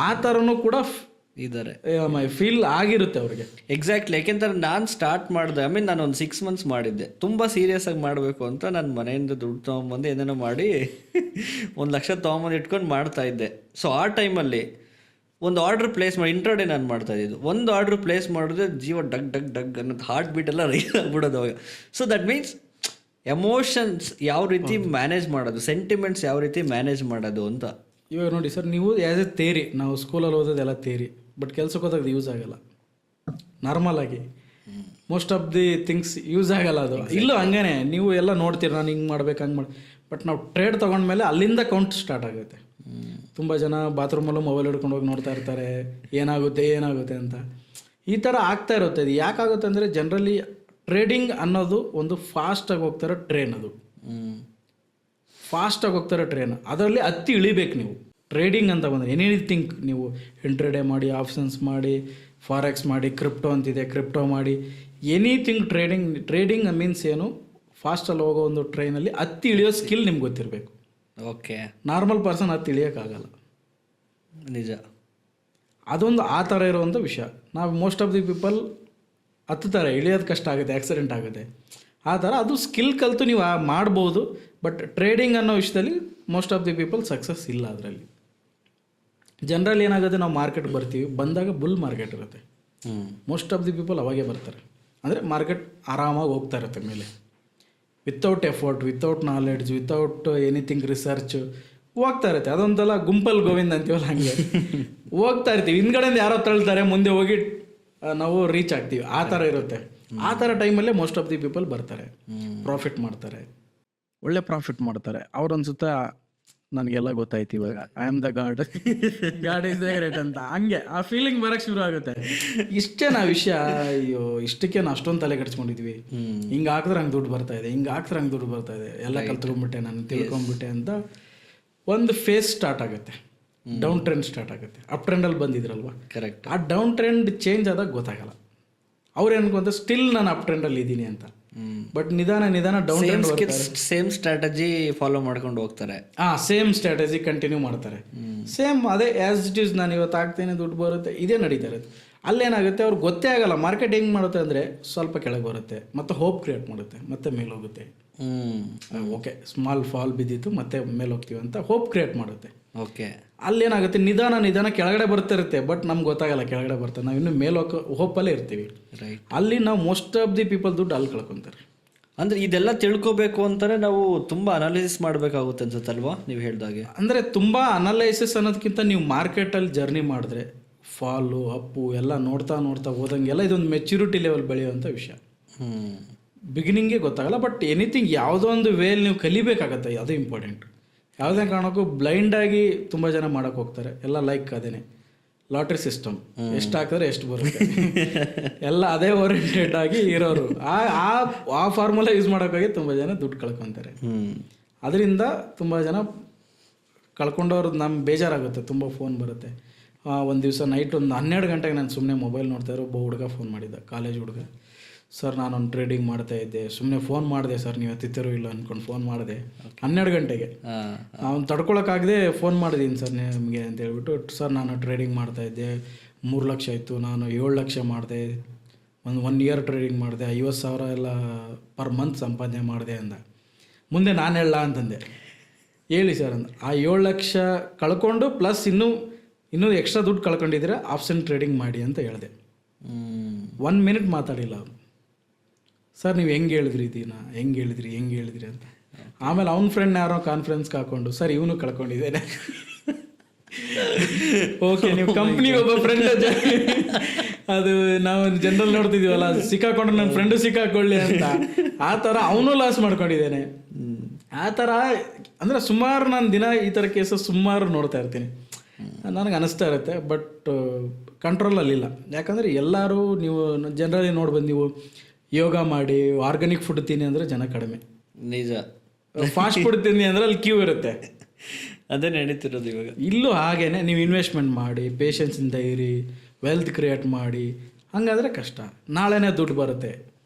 ಆ ಥರನೂ ಕೂಡ ಇದ್ದಾರೆ, ಫೀಲ್ ಆಗಿರುತ್ತೆ ಅವ್ರಿಗೆ. ಎಕ್ಸಾಕ್ಟ್ಲಿ. ಯಾಕೆಂದ್ರೆ ನಾನು ಸ್ಟಾರ್ಟ್ ಮಾಡಿದೆ, ನಾನು ಒಂದು 6 months ಮಾಡಿದ್ದೆ. ತುಂಬ ಸೀರಿಯಸ್ ಆಗಿ ಮಾಡಬೇಕು ಅಂತ ನನ್ನ ಮನೆಯಿಂದ ದುಡ್ಡು ತೊಗೊಂಬಂದು ಏನೇನೋ ಮಾಡಿ 1 ಲಕ್ಷ ತೊಗೊಂಬಂದು ಇಟ್ಕೊಂಡು ಮಾಡ್ತಾ ಇದ್ದೆ. ಸೊ ಆ ಟೈಮಲ್ಲಿ ಒಂದು ಆರ್ಡ್ರ್ ಪ್ಲೇಸ್ ಮಾಡಿ, ಇಂಟ್ರಾಡೇ ನಾನು ಮಾಡ್ತಾ ಇದ್ದಿದ್ದು. ಒಂದು ಆರ್ಡ್ರ್ ಪ್ಲೇಸ್ ಮಾಡಿದ್ರೆ ಜೀವ ಡಗ್ ಡಗ್ ಡಗ್ ಅನ್ನೋದು, ಹಾರ್ಟ್ ಬೀಟ್ ಎಲ್ಲ ರೈಸ್ ಆಗ್ಬಿಡೋದು ಅವಾಗ. ಸೊ ದಟ್ ಮೀನ್ಸ್ ಎಮೋಷನ್ಸ್ ಯಾವ ರೀತಿ ಮ್ಯಾನೇಜ್ ಮಾಡೋದು, ಸೆಂಟಿಮೆಂಟ್ಸ್ ಯಾವ ರೀತಿ ಮ್ಯಾನೇಜ್ ಮಾಡೋದು ಅಂತ. ಇವಾಗ ನೋಡಿ ಸರ್, ನೀವು ಆ್ಯಸ್ ಎ ಥೇರಿ, ನಾವು ಸ್ಕೂಲಲ್ಲಿ ಓದೋದೆಲ್ಲ ಥೇರಿ, ಬಟ್ ಕೆಲ್ಸಕ್ಕೆ ಹೋದಾಗ ಯೂಸ್ ಆಗಲ್ಲ. ನಾರ್ಮಲ್ ಆಗಿ most of the things use ಆಗಲ್ಲ. ಅದು ಇಲ್ಲೂ ಹಂಗೇನೆ, ನೀವು ಎಲ್ಲ ನೋಡ್ತೀರಿ, ನಾನು ಹಿಂಗೆ ಮಾಡ್ಬೇಕು ಹಂಗೆ ಮಾಡಿ. ಬಟ್ ನಾವು ಟ್ರೇಡ್ ತೊಗೊಂಡ್ಮೇಲೆ ಅಲ್ಲಿಂದ ಕೌಂಟ್ ಸ್ಟಾರ್ಟ್ ಆಗುತ್ತೆ. ತುಂಬ ಜನ ಬಾತ್ರೂಮಲ್ಲೂ ಮೊಬೈಲ್ ಹಿಡ್ಕೊಂಡು ಹೋಗಿ ನೋಡ್ತಾ ಇರ್ತಾರೆ, ಏನಾಗುತ್ತೆ ಅಂತ. ಈ ಥರ ಆಗ್ತಾ ಇರುತ್ತೆ. ಇದು ಯಾಕಾಗುತ್ತೆ ಅಂದರೆ, ಜನರಲಿ ಟ್ರೇಡಿಂಗ್ ಅನ್ನೋದು ಒಂದು ಫಾಸ್ಟಾಗಿ ಹೋಗ್ತಾರೋ ಟ್ರೈನ್. ಅದು ಫಾಸ್ಟಾಗಿ ಹೋಗ್ತಾರೋ ಟ್ರೈನ್, ಅದರಲ್ಲಿ ಹತ್ತಿ ಇಳಿಬೇಕು ನೀವು. ಟ್ರೇಡಿಂಗ್ ಅಂತ ಬಂದರೆ ಎನಿಥಿಂಗ್, ನೀವು ಇಂಟ್ರಾಡೇ ಮಾಡಿ, ಆಪ್ಷನ್ಸ್ ಮಾಡಿ, ಫಾರೆಕ್ಸ್ ಮಾಡಿ, ಕ್ರಿಪ್ಟೋ ಅಂತಿದೆ, ಕ್ರಿಪ್ಟೋ ಮಾಡಿ, ಎನಿಥಿಂಗ್ ಟ್ರೇಡಿಂಗ್ ಮೀನ್ಸ್ ಏನು, ಫಾಸ್ಟಲ್ಲಿ ಹೋಗೋ ಒಂದು ಟ್ರೈನಲ್ಲಿ ಹತ್ತಿ ಇಳಿಯೋ ಸ್ಕಿಲ್ ನಿಮ್ಗೆ ಗೊತ್ತಿರಬೇಕು. ಓಕೆ, ನಾರ್ಮಲ್ ಪರ್ಸನ್ ಹತ್ತಿ ಇಳಿಯೋಕ್ಕಾಗಲ್ಲ. ನಿಜ, ಅದೊಂದು ಆ ಥರ ಇರುವಂಥ ವಿಷಯ. ನಾವು ಮೋಸ್ಟ್ ಆಫ್ ದಿ ಪೀಪಲ್ ಹತ್ತುತ್ತಾರೆ, ಇಳಿಯೋದು ಕಷ್ಟ ಆಗುತ್ತೆ, ಆಕ್ಸಿಡೆಂಟ್ ಆಗುತ್ತೆ. ಆ ಥರ ಅದು ಸ್ಕಿಲ್ ಕಲಿತು ನೀವು ಮಾಡ್ಬೋದು. ಬಟ್ ಟ್ರೇಡಿಂಗ್ ಅನ್ನೋ ವಿಷಯದಲ್ಲಿ most of the people success ಇಲ್ಲ. ಅದರಲ್ಲಿ ಜನರಲ್ ಏನಾಗುತ್ತೆ, ನಾವು ಮಾರ್ಕೆಟ್ ಬರ್ತೀವಿ, ಬಂದಾಗ ಬುಲ್ ಮಾರ್ಕೆಟ್ ಇರುತ್ತೆ. ಮೋಸ್ಟ್ ಆಫ್ ದಿ ಪೀಪಲ್ ಅವಾಗೇ ಬರ್ತಾರೆ. ಅಂದರೆ ಮಾರ್ಕೆಟ್ ಆರಾಮಾಗಿ ಹೋಗ್ತಾ ಇರುತ್ತೆ ಮೇಲೆ, without effort, without knowledge, without anything research ಹೋಗ್ತಾ ಇರುತ್ತೆ. ಅದೊಂದಲ್ಲ ಗುಂಪಲ್ ಗೋವಿಂದ ಅಂತೀವಲ್ಲ, ಹಾಗೆ ಹೋಗ್ತಾ ಇರ್ತೀವಿ. ಹಿಂದ್ಗಡೆಯಿಂದ ಯಾರೋ ತಳ್ತಾರೆ, ಮುಂದೆ ಹೋಗಿ ನಾವು ರೀಚ್ ಆಗ್ತೀವಿ. ಆ ಥರ ಇರುತ್ತೆ. ಆ ಥರ ಟೈಮಲ್ಲೇ ಮೋಸ್ಟ್ ಆಫ್ ದಿ ಪೀಪಲ್ ಬರ್ತಾರೆ, ಪ್ರಾಫಿಟ್ ಮಾಡ್ತಾರೆ, ಒಳ್ಳೆ ಪ್ರಾಫಿಟ್ ಮಾಡ್ತಾರೆ. ಅವ್ರು ಅನ್ಸುತ್ತಾ, ನನಗೆಲ್ಲ ಗೊತ್ತಾಯ್ತು ಇವಾಗ, I am the god, god is the great ಅಂತ. ಹಂಗೆ ಆ ಫೀಲಿಂಗ್ ಬರೋಕ್ಕೆ ಶುರು ಆಗುತ್ತೆ. ಇಷ್ಟೇ ನಾ ವಿಷಯ. ಅಯ್ಯೋ, ಇಷ್ಟಕ್ಕೆ ನಾವು ಅಷ್ಟೊಂದು ತಲೆ ಕೆಡ್ಸ್ಕೊಂಡಿದ್ವಿ, ಹಿಂಗೆ ಹಾಕಿದ್ರೆ ಹಂಗೆ ದುಡ್ಡು ಬರ್ತಾ ಇದೆ, ಹಿಂಗೆ ಹಾಕಿದ್ರೆ ಹಂಗೆ ದುಡ್ಡು ಬರ್ತಾ ಇದೆ, ಎಲ್ಲ ಕಲ್ತ್ಕೊಂಡ್ಬಿಟ್ಟೆ, ನಾನು ತಿಳ್ಕೊಂಡ್ಬಿಟ್ಟೆ ಅಂತ ಒಂದು ಫೇಸ್ ಸ್ಟಾರ್ಟ್ ಆಗುತ್ತೆ. ಡೌನ್ ಟ್ರೆಂಡ್ ಸ್ಟಾರ್ಟ್ ಆಗುತ್ತೆ. ಅಪ್ ಟ್ರೆಂಡಲ್ಲಿ ಬಂದಿದ್ರಲ್ವ, ಕರೆಕ್ಟ್. ಆ ಡೌನ್ ಟ್ರೆಂಡ್ ಚೇಂಜ್ ಆದಾಗ ಗೊತ್ತಾಗಲ್ಲ. ಅವ್ರು ಏನ್ಕೊಂತ ಸ್ಟಿಲ್ ನಾನು ಅಪ್ ಟ್ರೆಂಡಲ್ಲಿ ಇದ್ದೀನಿ ಅಂತ. ಬಟ್ ನಿಧಾನ down trend, same strategy follow ಮಾಡ್ಕೊಂಡು ಹೋಗ್ತಾರೆ. ಸೇಮ್ ಸ್ಟ್ರಾಟಜಿ ಕಂಟಿನ್ಯೂ ಮಾಡ್ತಾರೆ. ಸೇಮ್ ಅದೇ ಆ್ಯಸ್ ಇಟ್ ಈಸ್, ನಾನು ಇವತ್ತು ಆಗ್ತೇನೆ, ದುಡ್ಡು ಬರುತ್ತೆ, ಇದೇ ನಡೀತಾ ಇರುತ್ತೆ. ಅಲ್ಲೇನಾಗುತ್ತೆ, ಅವ್ರಿಗೆ ಗೊತ್ತೇ ಆಗಲ್ಲ ಮಾರ್ಕೆಟ್ ಹೆಂಗೆ ಮಾಡುತ್ತೆ ಅಂದರೆ, ಸ್ವಲ್ಪ ಕೆಳಗೆ ಬರುತ್ತೆ, ಮತ್ತೆ ಹೋಪ್ ಕ್ರಿಯೇಟ್ ಮಾಡುತ್ತೆ, ಮತ್ತೆ ಮೇಲೆ ಹೋಗುತ್ತೆ. ಓಕೆ, ಸ್ಮಾಲ್ ಫಾಲ್ ಬಿದ್ದಿತ್ತು, ಮತ್ತೆ ಮೇಲೆ ಹೋಗ್ತೀವಿ ಅಂತ ಹೋಪ್ ಕ್ರಿಯೇಟ್ ಮಾಡುತ್ತೆ. ಓಕೆ, ಅಲ್ಲೇನಾಗುತ್ತೆ, ನಿಧಾನ ಕೆಳಗಡೆ ಬರ್ತಿರುತ್ತೆ. ಬಟ್ ನಮ್ಗೆ ಗೊತ್ತಾಗಲ್ಲ ಕೆಳಗಡೆ ಬರ್ತಾರೆ, ನಾವು ಇನ್ನೂ ಮೇಲೆ ಹೋಪಲ್ಲೇ ಇರ್ತೀವಿ. ರೈಟ್. ಅಲ್ಲಿ ನಾವು ಮೋಸ್ಟ್ ಆಫ್ ದಿ ಪೀಪಲ್ ದುಡ್ಡು ಅಲ್ಲಿ ಕಳ್ಕೊತಾರೆ. ಅಂದರೆ ಇದೆಲ್ಲ ತಿಳ್ಕೊಬೇಕು ಅಂತಾನೆ ನಾವು ತುಂಬ ಅನಾಲಿಸಿಸ್ ಮಾಡಬೇಕಾಗುತ್ತೆ ಅನ್ಸುತ್ತಲ್ವಾ, ನೀವು ಹೇಳ್ದಾಗೆ? ಅಂದರೆ ತುಂಬ ಅನಲೈಸಿಸ್ ಅನ್ನೋದಕ್ಕಿಂತ ನೀವು ಮಾರ್ಕೆಟಲ್ಲಿ ಜರ್ನಿ ಮಾಡಿದ್ರೆ ಫಾಲು ಅಪ್ಪು ಎಲ್ಲ ನೋಡ್ತಾ ಹೋದಂಗೆಲ್ಲ ಇದೊಂದು ಮೆಚ್ಯೂರಿಟಿ ಲೆವೆಲ್ ಬೆಳೆಯುವಂಥ ವಿಷಯ. ಬಿಗಿನಿಂಗೇ ಗೊತ್ತಾಗಲ್ಲ. ಬಟ್ ಎನಿಥಿಂಗ್ ಯಾವುದೋ ಒಂದು ವೇಲ್ ನೀವು ಕಲಿಬೇಕಾಗತ್ತೆ, ಅದು ಇಂಪಾರ್ಟೆಂಟ್. ಯಾವುದೇ ಕಾರಣಕ್ಕೂ ಬ್ಲೈಂಡಾಗಿ ತುಂಬ ಜನ ಮಾಡೋಕ್ಕೆ ಹೋಗ್ತಾರೆ. ಎಲ್ಲ ಲೈಕ್ ಅದೇನೆ ಲಾಟ್ರಿ ಸಿಸ್ಟಮ್, ಎಷ್ಟು ಹಾಕಿದ್ರೆ ಎಷ್ಟು ಬರುತ್ತೆ, ಎಲ್ಲ ಅದೇ ಓರಿಯೆಂಟೆಡ್ ಆಗಿ ಇರೋರು. ಆ ಫಾರ್ಮುಲಾ ಯೂಸ್ ಮಾಡೋಕ್ಕಾಗಿ ತುಂಬ ಜನ ದುಡ್ಡು ಕಳ್ಕೊತಾರೆ. ಅದರಿಂದ ತುಂಬ ಜನ ಕಳ್ಕೊಂಡವ್ರು ನಮ್ಗೆ ಬೇಜಾರಾಗುತ್ತೆ. ತುಂಬ ಫೋನ್ ಬರುತ್ತೆ. ಒಂದು ದಿವಸ ನೈಟ್ ಒಂದು 12 ಗಂಟೆಗೆ ನಾನು ಸುಮ್ಮನೆ ಮೊಬೈಲ್ ನೋಡ್ತಾಯಿರೋ ಒಬ್ಬ ಹುಡುಗ ಫೋನ್ ಮಾಡಿದ್ದ, ಕಾಲೇಜ್ ಹುಡುಗ. ಸರ್ ನಾನೊಂದು ಟ್ರೇಡಿಂಗ್ ಮಾಡ್ತಾ ಇದ್ದೆ, ಸುಮ್ಮನೆ ಫೋನ್ ಮಾಡಿದೆ ಸರ್, ನೀವು ಎತ್ತಿರೋ ಇಲ್ಲ ಅಂದ್ಕೊಂಡು ಫೋನ್ ಮಾಡಿದೆ 12 ಗಂಟೆಗೆ. ಅವ್ನು ತಡ್ಕೊಳಕ್ಕಾಗದೆ ಫೋನ್ ಮಾಡಿದ್ದೀನಿ ಸರ್ ನಿಮಗೆ ಅಂತ ಹೇಳ್ಬಿಟ್ಟು, ಸರ್ ನಾನು ಟ್ರೇಡಿಂಗ್ ಮಾಡ್ತಾಯಿದ್ದೆ, 3 ಲಕ್ಷ ಇತ್ತು, ನಾನು 7 ಲಕ್ಷ ಮಾಡಿದೆ, ಒನ್ ಇಯರ್ ಟ್ರೇಡಿಂಗ್ ಮಾಡಿದೆ, 50,000 ಎಲ್ಲ ಪರ್ ಮಂತ್ ಸಂಪಾದನೆ ಮಾಡಿದೆ ಅಂದ. ಮುಂದೆ ನಾನು ಹೇಳಲ್ಲ ಅಂತಂದೆ. ಹೇಳಿ ಸರ್ ಅಂದ. ಆ 7 ಲಕ್ಷ ಕಳ್ಕೊಂಡು ಪ್ಲಸ್ ಇನ್ನೂ ಎಕ್ಸ್ಟ್ರಾ ದುಡ್ಡು ಕಳ್ಕೊಂಡಿದ್ರೆ ಆಪ್ಷನ್ ಟ್ರೇಡಿಂಗ್ ಮಾಡಿ ಅಂತ ಹೇಳಿದೆ. 1 ಮಿನಿಟ್ ಮಾತಾಡಿಲ್ಲ ಅವನು. ಸರ್ ನೀವು ಹೆಂಗೆ ಹೇಳಿದ್ರಿ ಹೆಂಗೆ ಹೇಳಿದ್ರಿ ಅಂತ. ಆಮೇಲೆ ಅವ್ನ ಫ್ರೆಂಡ್ ಯಾರೋ ಕಾನ್ಫರೆನ್ಸ್ಗೆ ಹಾಕೊಂಡು, ಸರ್ ಇವನು ಕಳ್ಕೊಂಡಿದ್ದೇನೆ. ಓಕೆ, ನೀವು ಕಂಪ್ನಿಗೆ ಒಬ್ಬ ಫ್ರೆಂಡ್ ಅದು ನಾವು ಜನರಲ್ ನೋಡ್ತಿದ್ದೀವಲ್ಲ, ಸಿಕ್ಕಾಕೊಂಡ್ರೆ ನನ್ನ ಫ್ರೆಂಡು ಸಿಕ್ಕಾಕೊಳ್ಳಿ ಅಂತ, ಆ ಥರ ಅವನು ಲಾಸ್ ಮಾಡ್ಕೊಂಡಿದ್ದೇನೆ. ಆ ಥರ ಅಂದರೆ ಸುಮಾರು ನಾನು ದಿನ ಈ ಥರ ಕೇಸಸ್ ಸುಮಾರು ನೋಡ್ತಾ ಇರ್ತೀನಿ. ನನಗೆ ಅನಿಸ್ತಾ ಇರುತ್ತೆ, ಬಟ್ ಕಂಟ್ರೋಲಲ್ಲಿಲ್ಲ. ಯಾಕಂದರೆ ಎಲ್ಲರೂ ನೀವು ಜನರಲಿ ನೋಡ್ಬಂದು ನೀವು ಯೋಗ ಮಾಡಿ ಆರ್ಗ್ಯಾನಿಕ್ ಫುಡ್ ತಿನ್ನಿ ಅಂದರೆ ಜನ ಕಡಿಮೆ. ನಿಜ. ಫಾಸ್ಟ್ ಫುಡ್ ತಿನ್ನಿ ಅಂದರೆ ಅಲ್ಲಿ ಕ್ಯೂ ಇರುತ್ತೆ. ಅದೇ ನಡೀತಿರೋದು ಇವಾಗ. ಇಲ್ಲೂ ಹಾಗೇನೆ, ನೀವು ಇನ್ವೆಸ್ಟ್ಮೆಂಟ್ ಮಾಡಿ ಪೇಷನ್ಸಿಂದ ಇರಿ, ವೆಲ್ತ್ ಕ್ರಿಯೇಟ್ ಮಾಡಿ, ಹಂಗಾದರೆ ಕಷ್ಟ. ನಾಳೆನೇ ದುಡ್ಡು ಬರುತ್ತೆ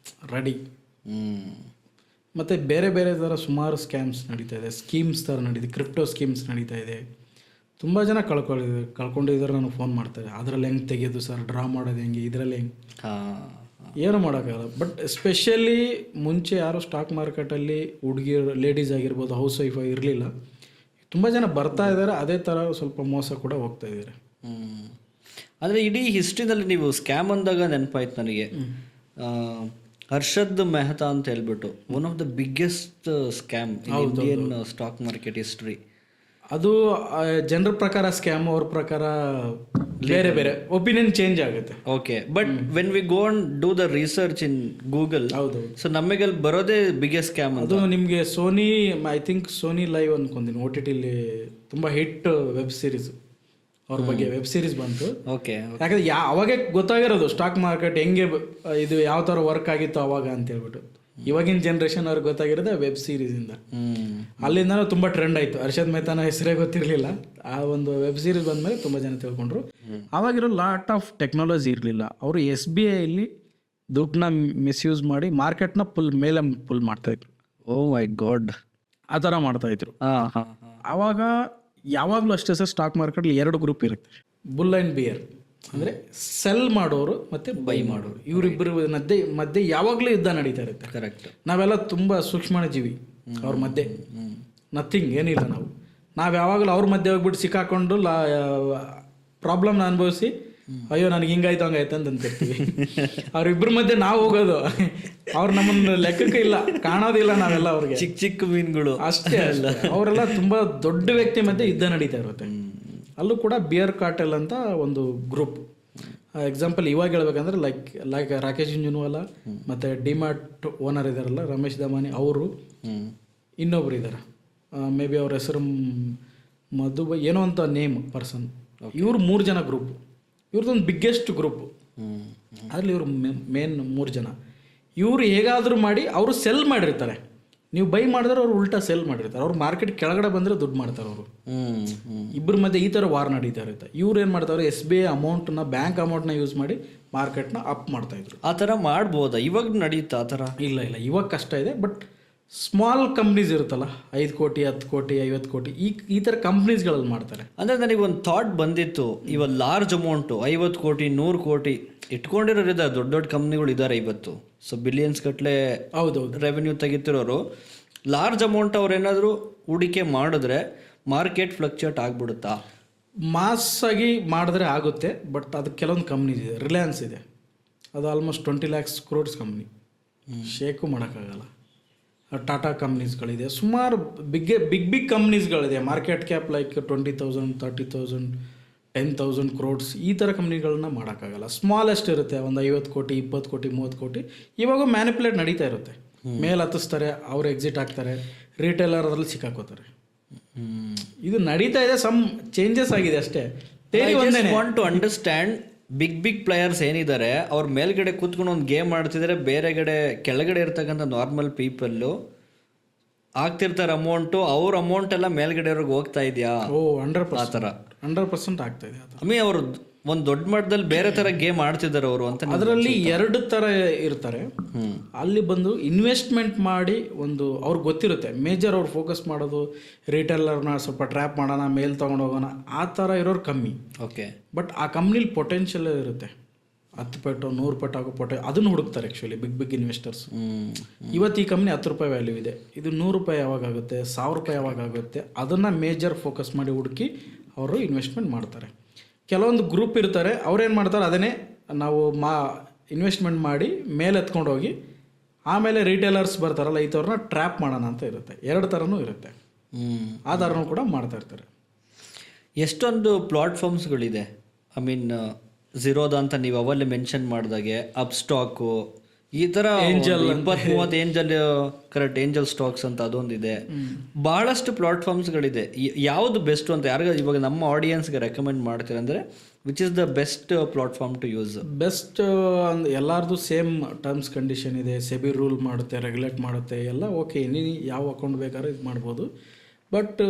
ರೆಡಿ. ಮತ್ತು ಬೇರೆ ಬೇರೆ ಥರ ಸುಮಾರು ಸ್ಕ್ಯಾಮ್ಸ್ ನಡೀತಾ ಇದೆ, ಸ್ಕೀಮ್ಸ್ ಥರ ನಡೀತಿದೆ, ಕ್ರಿಪ್ಟೋ ಸ್ಕೀಮ್ಸ್ ನಡೀತಾ ಇದೆ. ತುಂಬ ಜನ ಕಳ್ಕೊಂಡಿದ್ದಾರೆ. ನನಗೆ ಫೋನ್ ಮಾಡ್ತಾರೆ, ಅದರಲ್ಲಿ ಹೆಂಗೆ ತೆಗೆಯೋದು ಸರ್, ಡ್ರಾ ಮಾಡೋದು ಹೆಂಗೆ, ಇದರಲ್ಲಿ ಹೆಂಗೆ, ಏನು ಮಾಡೋಕ್ಕಾಗಲ್ಲ. ಬಟ್ ಎಸ್ಪೆಷಲಿ ಮುಂಚೆ ಯಾರು ಸ್ಟಾಕ್ ಮಾರ್ಕೆಟಲ್ಲಿ ಹುಡುಗಿರು ಲೇಡೀಸ್ ಆಗಿರ್ಬೋದು, ಹೌಸ್ ವೈಫ್ ಇರಲಿಲ್ಲ. ತುಂಬ ಜನ ಬರ್ತಾ ಇದ್ದಾರೆ, ಅದೇ ಥರ ಸ್ವಲ್ಪ ಮೋಸ ಕೂಡ ಹೋಗ್ತಾ ಇದ್ದಾರೆ. ಆದರೆ ಇಡೀ ಹಿಸ್ಟ್ರಿನಲ್ಲಿ ನೀವು ಸ್ಕ್ಯಾಮ್ ಅಂದಾಗ ನೆನಪಾಯ್ತು ನನಗೆ, ಹರ್ಷದ್ ಮೆಹ್ತಾ ಅಂತ ಹೇಳ್ಬಿಟ್ಟು, one of the biggest scam Indian stock market history. ಅದು ಜನರ ಪ್ರಕಾರ ಸ್ಕ್ಯಾಮ್, ಅವ್ರ ಪ್ರಕಾರ ಬೇರೆ ಬೇರೆ ಒಪಿನಿಯನ್ ಚೇಂಜ್ ಆಗುತ್ತೆ. Okay, but when we go and do the research in Google, ಹೌದು, ಸೊ ನಮಗೆ ಅಲ್ಲಿ ಬರೋದೇ ಬಿಗ್ಗೆಸ್ಟ್ ಸ್ಕ್ಯಾಮ್. ಅದು ನಿಮಗೆ Sony, I think Sony Live ಅನ್ಕೊಂತೀನಿ, OTTಲಿ ತುಂಬ ಹಿಟ್ ವೆಬ್ ಸೀರೀಸ್, ಅವ್ರ ಬಗ್ಗೆ ವೆಬ್ ಸೀರೀಸ್ ಬಂತು. ಓಕೆ, ಯಾಕಂದ್ರೆ ಅವಾಗೆ ಗೊತ್ತಾಗಿರೋದು ಸ್ಟಾಕ್ ಮಾರ್ಕೆಟ್ ಹೆಂಗೆ ಇದು ಯಾವ ಥರ ವರ್ಕ್ ಆಗಿತ್ತು ಅವಾಗ ಅಂತ ಹೇಳ್ಬಿಟ್ಟು. ಇವಾಗಿನ ಜನ್ರೇಷನ್ ಅವ್ರಿಗೆ ಗೊತ್ತಾಗಿರೋದು ವೆಬ್ ಸೀರೀಸಿಂದ. ಅಲ್ಲಿಂದ ತುಂಬ ಟ್ರೆಂಡ್ ಆಯಿತು. ಹರ್ಷದ್ ಮೆಹ್ತಾನ ಹೆಸರೇ ಗೊತ್ತಿರಲಿಲ್ಲ, ಆ ಒಂದು ವೆಬ್ ಸೀರೀಸ್ ಬಂದಮೇಲೆ ತುಂಬ ಜನ ತಿಳ್ಕೊಂಡ್ರು. ಆವಾಗಿರೋ ಲಾಟ್ ಆಫ್ ಟೆಕ್ನಾಲಜಿ ಇರಲಿಲ್ಲ. ಅವರು SBIಲಿ ದುಡ್ಡನ್ನ ಮಿಸ್ಯೂಸ್ ಮಾಡಿ ಮಾರ್ಕೆಟ್ನ ಮೇಲೆ ಪುಲ್ ಮಾಡ್ತಾಯಿದ್ರು. ಓ ಮೈ ಗಾಡ್, ಆ ಥರ ಮಾಡ್ತಾಯಿದ್ರು. ಆವಾಗ ಯಾವಾಗಲೂ ಅಷ್ಟೇ ಸರ್, ಸ್ಟಾಕ್ ಮಾರ್ಕೆಟ್ಲಿ 2 ಗ್ರೂಪ್ ಇರುತ್ತೆ, ಬುಲ್ ಆ್ಯಂಡ್ ಬಿಯರ್. ಅಂದರೆ ಸೆಲ್ ಮಾಡೋರು ಮತ್ತು ಬೈ ಮಾಡೋರು, ಇವರಿಬ್ಬರು ಮಧ್ಯೆ ಯಾವಾಗಲೂ ಯುದ್ಧ ನಡೀತಾ ಇರುತ್ತೆ. ಕರೆಕ್ಟ್. ನಾವೆಲ್ಲ ತುಂಬ ಸೂಕ್ಷ್ಮ ಜೀವಿ, ಅವ್ರ ಮಧ್ಯೆ ನಥಿಂಗ್, ಏನಿಲ್ಲ. ನಾವು ಯಾವಾಗಲೂ ಅವ್ರ ಮಧ್ಯೆ ಹೋಗ್ಬಿಟ್ಟು ಸಿಕ್ಕಾಕೊಂಡು ಪ್ರಾಬ್ಲಮ್ನ ಅನುಭವಿಸಿ, ಅಯ್ಯೋ ನನಗೆ ಹಿಂಗಾಯ್ತು ಹಂಗಾಯ್ತು ಅಂತ ಅಂತಿರ್ತೀವಿ. ಅವ್ರಿಬ್ಬರ ಮಧ್ಯೆ ನಾವು ಹೋಗೋದು, ಅವ್ರು ನಮ್ಮನ್ನು ಲೆಕ್ಕಕ್ಕೆ ಇಲ್ಲ, ಕಾಣೋದಿಲ್ಲ ನಾವೆಲ್ಲ ಅವ್ರಿಗೆ, ಚಿಕ್ಕ ಚಿಕ್ಕ ಮೀನುಗಳು ಅಷ್ಟೇ ಅಲ್ಲ. ಅವರೆಲ್ಲ ತುಂಬ ದೊಡ್ಡ ವ್ಯಕ್ತಿ ಮಧ್ಯೆ ಯುದ್ಧ ನಡೀತಾ ಇರುತ್ತೆ. ಅಲ್ಲೂ ಕೂಡ ಬಿಯರ್ ಕಾರ್ಟೆಲ್ ಅಂತ ಒಂದು ಗ್ರೂಪ್. ಎಕ್ಸಾಂಪಲ್ ಇವಾಗ ಹೇಳ್ಬೇಕಂದ್ರೆ ಲೈಕ್ ರಾಕೇಶ್ ಜುಂಜುನ್ವಾಲಾ ಮತ್ತು ಡಿಮಾರ್ಟ್ ಓನರ್ ಇದ್ದಾರಲ್ಲ ರಮೇಶ್ ದಮಾನಿ, ಅವರು ಇನ್ನೊಬ್ರು ಇದ್ದಾರೆ, ಮೇ ಬಿ ಅವ್ರ ಹೆಸರು ಮಧುಬಾಯ್ ಏನೋ ಅಂತ ನೇಮ್ ಪರ್ಸನ್. ಇವರು 3 ಜನ ಗ್ರೂಪ್, ಇವ್ರದ್ದೊಂದು ಬಿಗ್ಗೆಸ್ಟ್ ಗ್ರೂಪ್. ಅದರಲ್ಲಿ ಇವರು ಮೇನ್ 3 ಜನ. ಇವರು ಹೇಗಾದರೂ ಮಾಡಿ ಅವರು ಸೆಲ್ ಮಾಡಿರ್ತಾರೆ, ನೀವು ಬೈ ಮಾಡಿದ್ರೆ ಅವ್ರು ಉಲ್ಟಾ ಸೆಲ್ ಮಾಡಿರ್ತಾರೆ. ಅವ್ರು ಮಾರ್ಕೆಟ್ ಕೆಳಗಡೆ ಬಂದರೆ ದುಡ್ಡು ಮಾಡ್ತಾರೆ ಅವರು. ಇಬ್ಬರ ಮಧ್ಯೆ ಈ ಥರ ವಾರ್ ನಡೀತಾ ಇರುತ್ತೆ. ಇವ್ರು ಏನು ಮಾಡ್ತಾರೆ, SBI ಅಮೌಂಟ್ನ, ಬ್ಯಾಂಕ್ ಅಮೌಂಟ್ನ ಯೂಸ್ ಮಾಡಿ ಮಾರ್ಕೆಟ್ನ ಅಪ್ ಮಾಡ್ತಾಯಿದ್ರು. ಆ ಥರ ಮಾಡ್ಬೋದಾ? ಇವಾಗ ನಡೀತಾ ಆ ಥರ? ಇಲ್ಲ, ಇವಾಗ ಕಷ್ಟ ಇದೆ. ಬಟ್ ಸ್ಮಾಲ್ ಕಂಪ್ನೀಸ್ ಇರುತ್ತಲ್ಲ, 5 ಕೋಟಿ 10 ಕೋಟಿ 50 ಕೋಟಿ ಈ ಥರ ಕಂಪ್ನೀಸ್ಗಳಲ್ಲಿ ಮಾಡ್ತಾರೆ. ಅಂದರೆ ನನಗೆ ಒಂದು ಥಾಟ್ ಬಂದಿತ್ತು, ಇವಾಗ ಲಾರ್ಜ್ ಅಮೌಂಟು 50 ಕೋಟಿ 100 ಕೋಟಿ ಇಟ್ಕೊಂಡಿರೋರು ಇದ್ದಾರೆ, ದೊಡ್ಡ ದೊಡ್ಡ ಕಂಪ್ನಿಗಳು ಇದ್ದಾರೆ ಇವತ್ತು. ಸೊ ಬಿಲಿಯನ್ಸ್ ಗಟ್ಟಲೆ ಹೌದೌದು ರೆವೆನ್ಯೂ ತೆಗಿತಿರೋರು. ಲಾರ್ಜ್ ಅಮೌಂಟ್ ಅವ್ರೇನಾದರೂ ಹೂಡಿಕೆ ಮಾಡಿದ್ರೆ ಮಾರ್ಕೆಟ್ ಫ್ಲಕ್ಚುಯೇಟ್ ಆಗಿಬಿಡುತ್ತಾ? ಮಾಸಾಗಿ ಮಾಡಿದ್ರೆ ಆಗುತ್ತೆ, ಬಟ್ ಅದಕ್ಕೆ ಕೆಲವೊಂದು ಕಂಪ್ನೀಸ್ ಇದೆ. ರಿಲಯನ್ಸ್ ಇದೆ, ಅದು ಆಲ್ಮೋಸ್ಟ್ 20 lakhs crores ಕಂಪ್ನಿ, ಶೇಕು ಮಾಡೋಕ್ಕಾಗಲ್ಲ. ಟಾಟಾ ಕಂಪ್ನೀಸ್ಗಳಿದೆ, ಸುಮಾರು ಬಿಗ್ ಕಂಪ್ನೀಸ್ಗಳಿದೆ. ಮಾರ್ಕೆಟ್ ಕ್ಯಾಪ್ ಲೈಕ್ 20,000 30,000 10,000 crores ಈ ಥರ ಕಂಪ್ನಿಗಳನ್ನ ಮಾಡೋಕ್ಕಾಗಲ್ಲ. ಸ್ಮಾಲೆಸ್ಟ್ ಇರುತ್ತೆ, ಒಂದು 50 ಕೋಟಿ 20 ಕೋಟಿ 30 ಕೋಟಿ. ಇವಾಗ ಮ್ಯಾನಿಪುಲೇಟ್ ನಡೀತಾ ಇರುತ್ತೆ, ಮೇಲೆ ಹತ್ತಿಸ್ತಾರೆ, ಅವರು ಎಕ್ಸಿಟ್ ಆಗ್ತಾರೆ, ರಿಟೇಲರ್ ಅದರಲ್ಲಿ ಸಿಕ್ಕಾಕೋತಾರೆ. ಇದು ನಡೀತಾ ಇದೆ, ಸಮ್ ಚೇಂಜಸ್ ಆಗಿದೆ ಅಷ್ಟೇ. Want to understand big players ಏನಿದ್ದಾರೆ, ಅವ್ರ ಮೇಲ್ಗಡೆ ಕೂತ್ಕೊಂಡು ಒಂದು ಗೇಮ್ ಆಡ್ತಿದ್ದಾರೆ, ಬೇರೆಗಡೆ ಕೆಳಗಡೆ ಇರ್ತಕ್ಕಂಥ ನಾರ್ಮಲ್ ಪೀಪಲ್ಲು ಆಗ್ತಿರ್ತಾರೆ ಅಮೌಂಟು, ಅವ್ರ ಅಮೌಂಟ್ ಎಲ್ಲ ಮೇಲ್ಗಡೆಯವ್ರಿಗೆ ಹೋಗ್ತಾ ಇದೆಯಾ? 100% ಆಗ್ತಾ ಇದೆ. ಅವ್ರು ಒಂದು ದೊಡ್ಡ ಮಟ್ಟದಲ್ಲಿ ಬೇರೆ ತರ ಗೇಮ್ ಆಡ್ತಿದ್ದಾರೆ ಅವರು ಅಂತ. ಅದರಲ್ಲಿ 2 ಥರ ಇರ್ತಾರೆ. ಅಲ್ಲಿ ಬಂದು ಇನ್ವೆಸ್ಟ್ಮೆಂಟ್ ಮಾಡಿ ಒಂದು ಅವ್ರಿಗೆ ಗೊತ್ತಿರುತ್ತೆ ಮೇಜರ್ ಅವ್ರು ಫೋಕಸ್ ಮಾಡೋದು ರಿಟೇಲರ್ನ ಸ್ವಲ್ಪ ಟ್ರ್ಯಾಪ್ ಮಾಡೋಣ ಮೇಲ್ ತೊಗೊಂಡು ಹೋಗೋಣ ಆ ಥರ ಇರೋರು ಕಮ್ಮಿ. ಓಕೆ. ಬಟ್ ಆ ಕಂಪ್ನಿಲಿ ಪೊಟೆನ್ಷಿಯಲ್ ಇರುತ್ತೆ. 10 ಪಟ್ಟು 100 ಪಟ್ಟು ಆಗೋ ಅದನ್ನು ಹುಡುಕ್ತಾರೆ ಆ್ಯಕ್ಚುಲಿ ಬಿಗ್ ಇನ್ವೆಸ್ಟರ್ಸ್. ಇವತ್ತು ಈ ಕಂಪ್ನಿ ₹10 ವ್ಯಾಲ್ಯೂ ಇದೆ, ಇದು ₹100 ಯಾವಾಗ ಆಗುತ್ತೆ, ₹1000 ಯಾವಾಗ ಆಗುತ್ತೆ, ಅದನ್ನು ಮೇಜರ್ ಫೋಕಸ್ ಮಾಡಿ ಹುಡುಕಿ ಅವರು ಇನ್ವೆಸ್ಟ್ಮೆಂಟ್ ಮಾಡ್ತಾರೆ. ಕೆಲವೊಂದು ಗ್ರೂಪ್ ಇರ್ತಾರೆ, ಅವ್ರೇನು ಮಾಡ್ತಾರೆ ಅದನ್ನೇ ನಾವು ಇನ್ವೆಸ್ಟ್ಮೆಂಟ್ ಮಾಡಿ ಮೇಲೆ ಎತ್ಕೊಂಡು ಹೋಗಿ ಆಮೇಲೆ ರಿಟೇಲರ್ಸ್ ಬರ್ತಾರಲ್ಲ ಈ ಥರನ ಟ್ರ್ಯಾಪ್ ಮಾಡೋಣ ಅಂತ ಇರುತ್ತೆ. 2 ಥರನೂ ಇರುತ್ತೆ. ಆ ಥರನೂ ಕೂಡ ಮಾಡ್ತಾ ಇರ್ತಾರೆ. ಎಷ್ಟೊಂದು ಪ್ಲಾಟ್ಫಾರ್ಮ್ಸ್ಗಳಿದೆ. ಐ ಮೀನ್ ಝೀರೋದ ಅಂತ ನೀವು ಅವಲ್ಲೇ ಮೆನ್ಷನ್ ಮಾಡಿದಾಗೆ ಅಪ್ ಸ್ಟಾಕು ಈ ಥರ 20-30 ಏಂಜಲ್, ಕರೆಕ್ಟ್, ಏಂಜಲ್ ಸ್ಟಾಕ್ಸ್ ಅಂತ ಅದೊಂದಿದೆ. ಬಹಳಷ್ಟು ಪ್ಲಾಟ್ಫಾರ್ಮ್ಸ್ಗಳಿದೆ. ಯಾವುದು ಬೆಸ್ಟ್ ಅಂತ ಯಾರಿಗ ಇವಾಗ ನಮ್ಮ ಆಡಿಯನ್ಸ್ಗೆ ರೆಕಮೆಂಡ್ ಮಾಡ್ತೀರ ಅಂದರೆ which is the best platform to use? Best ಎಲ್ಲರದು ಸೇಮ್ ಟರ್ಮ್ಸ್ ಕಂಡೀಷನ್ ಇದೆ, ಸೆಬಿ ರೂಲ್ ಮಾಡುತ್ತೆ, ರೆಗ್ಯುಲೇಟ್ ಮಾಡುತ್ತೆ, ಎಲ್ಲ ಓಕೆ. ನೀನು ಯಾವ ಅಕೌಂಟ್ ಬೇಕಾದ್ರೆ ಇದು ಮಾಡ್ಬೋದು. ಬಟ್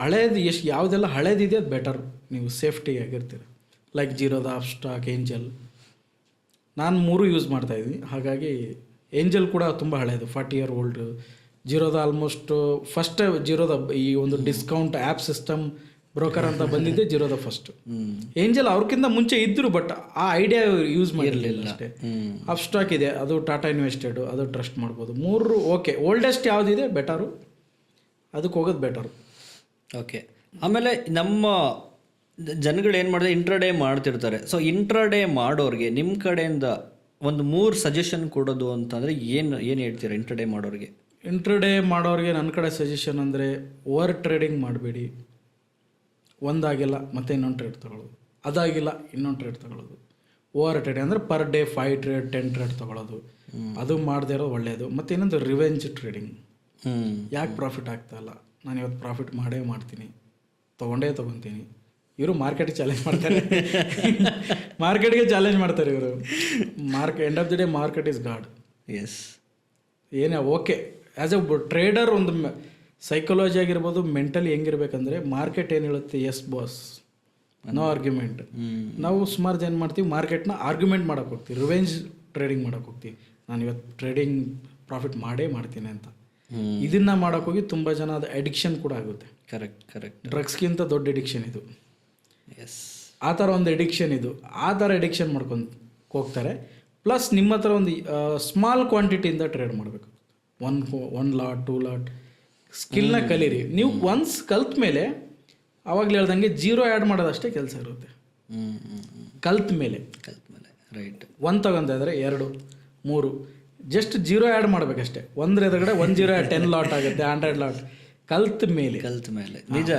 ಹಳೇದು ಯಾವುದೆಲ್ಲ ಹಳೇದಿದೆ ಅದು ಬೆಟರ್, ನೀವು ಸೇಫ್ಟಿ ಆಗಿರ್ತೀರ. Like Zerodha, Upstox, Angel, ನಾನು 3 ಯೂಸ್ ಮಾಡ್ತಾಯಿದ್ದೀನಿ. ಹಾಗಾಗಿ ಏಂಜಲ್ ಕೂಡ ತುಂಬ ಹಳೇದು, 40 ಇಯರ್ ಓಲ್ಡ್. ಝೀರೋದ ಆಲ್ಮೋಸ್ಟ್ ಫಸ್ಟ್ ಜಿರೋದ ಈ ಒಂದು ಡಿಸ್ಕೌಂಟ್ ಆ್ಯಪ್ ಸಿಸ್ಟಮ್ ಬ್ರೋಕರ್ ಅಂತ ಬಂದಿದ್ದೆ ಜಿರೋದ ಫಸ್ಟ್. ಏಂಜಲ್ ಅವ್ರಿಗಿಂತ ಮುಂಚೆ ಇದ್ದರು, ಬಟ್ ಆ ಐಡಿಯಾ ಯೂಸ್ ಮಾಡಿರಲಿಲ್ಲ ಅಷ್ಟೇ. ಅಪ್ ಸ್ಟಾಕ್ ಇದೆ, ಅದು ಟಾಟಾ ಇನ್ವೆಸ್ಟೆಡ್, ಅದು ಟ್ರಸ್ಟ್ ಮಾಡ್ಬೋದು. 3 ಓಕೆ. ಓಲ್ಡೆಸ್ಟ್ ಯಾವುದಿದೆ ಬೆಟರು, ಅದಕ್ಕೆ ಹೋಗೋದು ಬೆಟರು. ಓಕೆ. ಆಮೇಲೆ ನಮ್ಮ ಜನಗಳು ಏನು ಮಾಡಿದ್ರೆ ಇಂಟ್ರಾಡೇ ಮಾಡ್ತಿರ್ತಾರೆ. ಸೊ ಇಂಟ್ರಾಡೇ ಮಾಡೋರಿಗೆ ನಿಮ್ಮ ಕಡೆಯಿಂದ ಒಂದು 3 ಸಜೆಷನ್ ಕೊಡೋದು ಅಂತಂದರೆ ಏನು ಹೇಳ್ತೀರಾ ಇಂಟ್ರಾಡೇ ಮಾಡೋರಿಗೆ? ಇಂಟ್ರಾಡೇ ಮಾಡೋರಿಗೆ ನನ್ನ ಕಡೆ ಸಜೆಷನ್ ಅಂದರೆ ಓವರ್ ಟ್ರೇಡಿಂಗ್ ಮಾಡಬೇಡಿ. ಒಂದಾಗಿಲ್ಲ ಮತ್ತೆ ಇನ್ನೊಂದು ಟ್ರೇಡ್ ತೊಗೊಳ್ಳೋದು, ಅದಾಗಿಲ್ಲ ಇನ್ನೊಂದು ಟ್ರೇಡ್ ತೊಗೊಳ್ಳೋದು. ಓವರ್ ಟ್ರೇಡಿಂಗ್ ಅಂದರೆ ಪರ್ ಡೇ 5 ಟ್ರೇಡ್ 10 ಟ್ರೇಡ್ ತೊಗೊಳ್ಳೋದು, ಅದು ಮಾಡದೇ ಇರೋದು ಒಳ್ಳೆಯದು. ಮತ್ತು ಇನ್ನೊಂದು ರಿವೆಂಜ್ ಟ್ರೇಡಿಂಗ್. ಯಾಕೆ ಪ್ರಾಫಿಟ್ ಆಗ್ತಾಯಿಲ್ಲ, ನಾನು ಇವತ್ತು ಪ್ರಾಫಿಟ್ ಮಾಡೇ ಮಾಡ್ತೀನಿ, ತೊಗೊತೀನಿ. ಇವರು ಮಾರ್ಕೆಟ್ಗೆ ಚಾಲೆಂಜ್ ಮಾಡ್ತಾರೆ, ಮಾರ್ಕೆಟ್ಗೆ ಚಾಲೆಂಜ್ ಮಾಡ್ತಾರೆ ಇವರು. End of the day market is god. Yes. ಏನೇ ಓಕೆ, ಆ್ಯಸ್ ಎ ಟ್ರೇಡರ್ ಒಂದು ಸೈಕಾಲಜಿ ಆಗಿರ್ಬೋದು, ಮೆಂಟಲಿ ಹೆಂಗಿರ್ಬೇಕಂದ್ರೆ ಮಾರ್ಕೆಟ್ ಏನು ಹೇಳುತ್ತೆ, ಎಸ್ ಬಾಸ್, ನೋ ಆರ್ಗ್ಯುಮೆಂಟ್. ನಾವು ಸುಮಾರು ಜನ ಮಾಡ್ತೀವಿ, ಮಾರ್ಕೆಟ್ನ ಆರ್ಗ್ಯುಮೆಂಟ್ ಮಾಡೋಕೆ ಹೋಗ್ತೀವಿ, ರಿವೆಂಜ್ ಟ್ರೇಡಿಂಗ್ ಮಾಡೋಕೆ ಹೋಗ್ತೀವಿ. ನಾನು ಇವತ್ತು ಟ್ರೇಡಿಂಗ್ ಪ್ರಾಫಿಟ್ ಮಾಡೇ ಮಾಡ್ತೀನಿ ಅಂತ. ಇದನ್ನು ಮಾಡೋಕೆ ಹೋಗಿ ತುಂಬ ಜನ ಅದು ಅಡಿಕ್ಷನ್ ಕೂಡ ಆಗುತ್ತೆ. ಕರೆಕ್ಟ್. ಡ್ರಗ್ಸ್ಗಿಂತ ದೊಡ್ಡ ಅಡಿಕ್ಷನ್ ಇದು. ಎಸ್. ಆ ಥರ ಒಂದು ಅಡಿಕ್ಷನ್ ಇದು. ಆ ಥರ ಅಡಿಕ್ಷನ್ ಮಾಡ್ಕೊಂಡು ಹೋಗ್ತಾರೆ. ಪ್ಲಸ್ ನಿಮ್ಮ ಹತ್ರ ಒಂದು ಸ್ಮಾಲ್ ಕ್ವಾಂಟಿಟಿಯಿಂದ ಟ್ರೇಡ್ ಮಾಡಬೇಕು. 1 ಲಾಟ್ 2 ಲಾಟ್ ಸ್ಕಿಲ್ನ ಕಲೀರಿ. ನೀವು ಒನ್ಸ್ ಕಲ್ತ ಮೇಲೆ ಅವಾಗಲೇ ಹೇಳ್ದಂಗೆ 0 ಆ್ಯಡ್ ಮಾಡೋದಷ್ಟೇ ಕೆಲಸ ಇರುತ್ತೆ. ಕಲ್ತ ಮೇಲೆ ರೈಟ್. 1 ತಗೊಂತ ಇದ್ರೆ 2 3 ಜಸ್ಟ್ 0 ಆ್ಯಡ್ ಮಾಡಬೇಕಷ್ಟೇ. 1 ಎದುರುಗಡೆ 1 0 10 ಲಾಟ್ ಆಗುತ್ತೆ, 100 ಲಾಟ್ ಕಲ್ತ ಮೇಲೆ. ನಿಜ.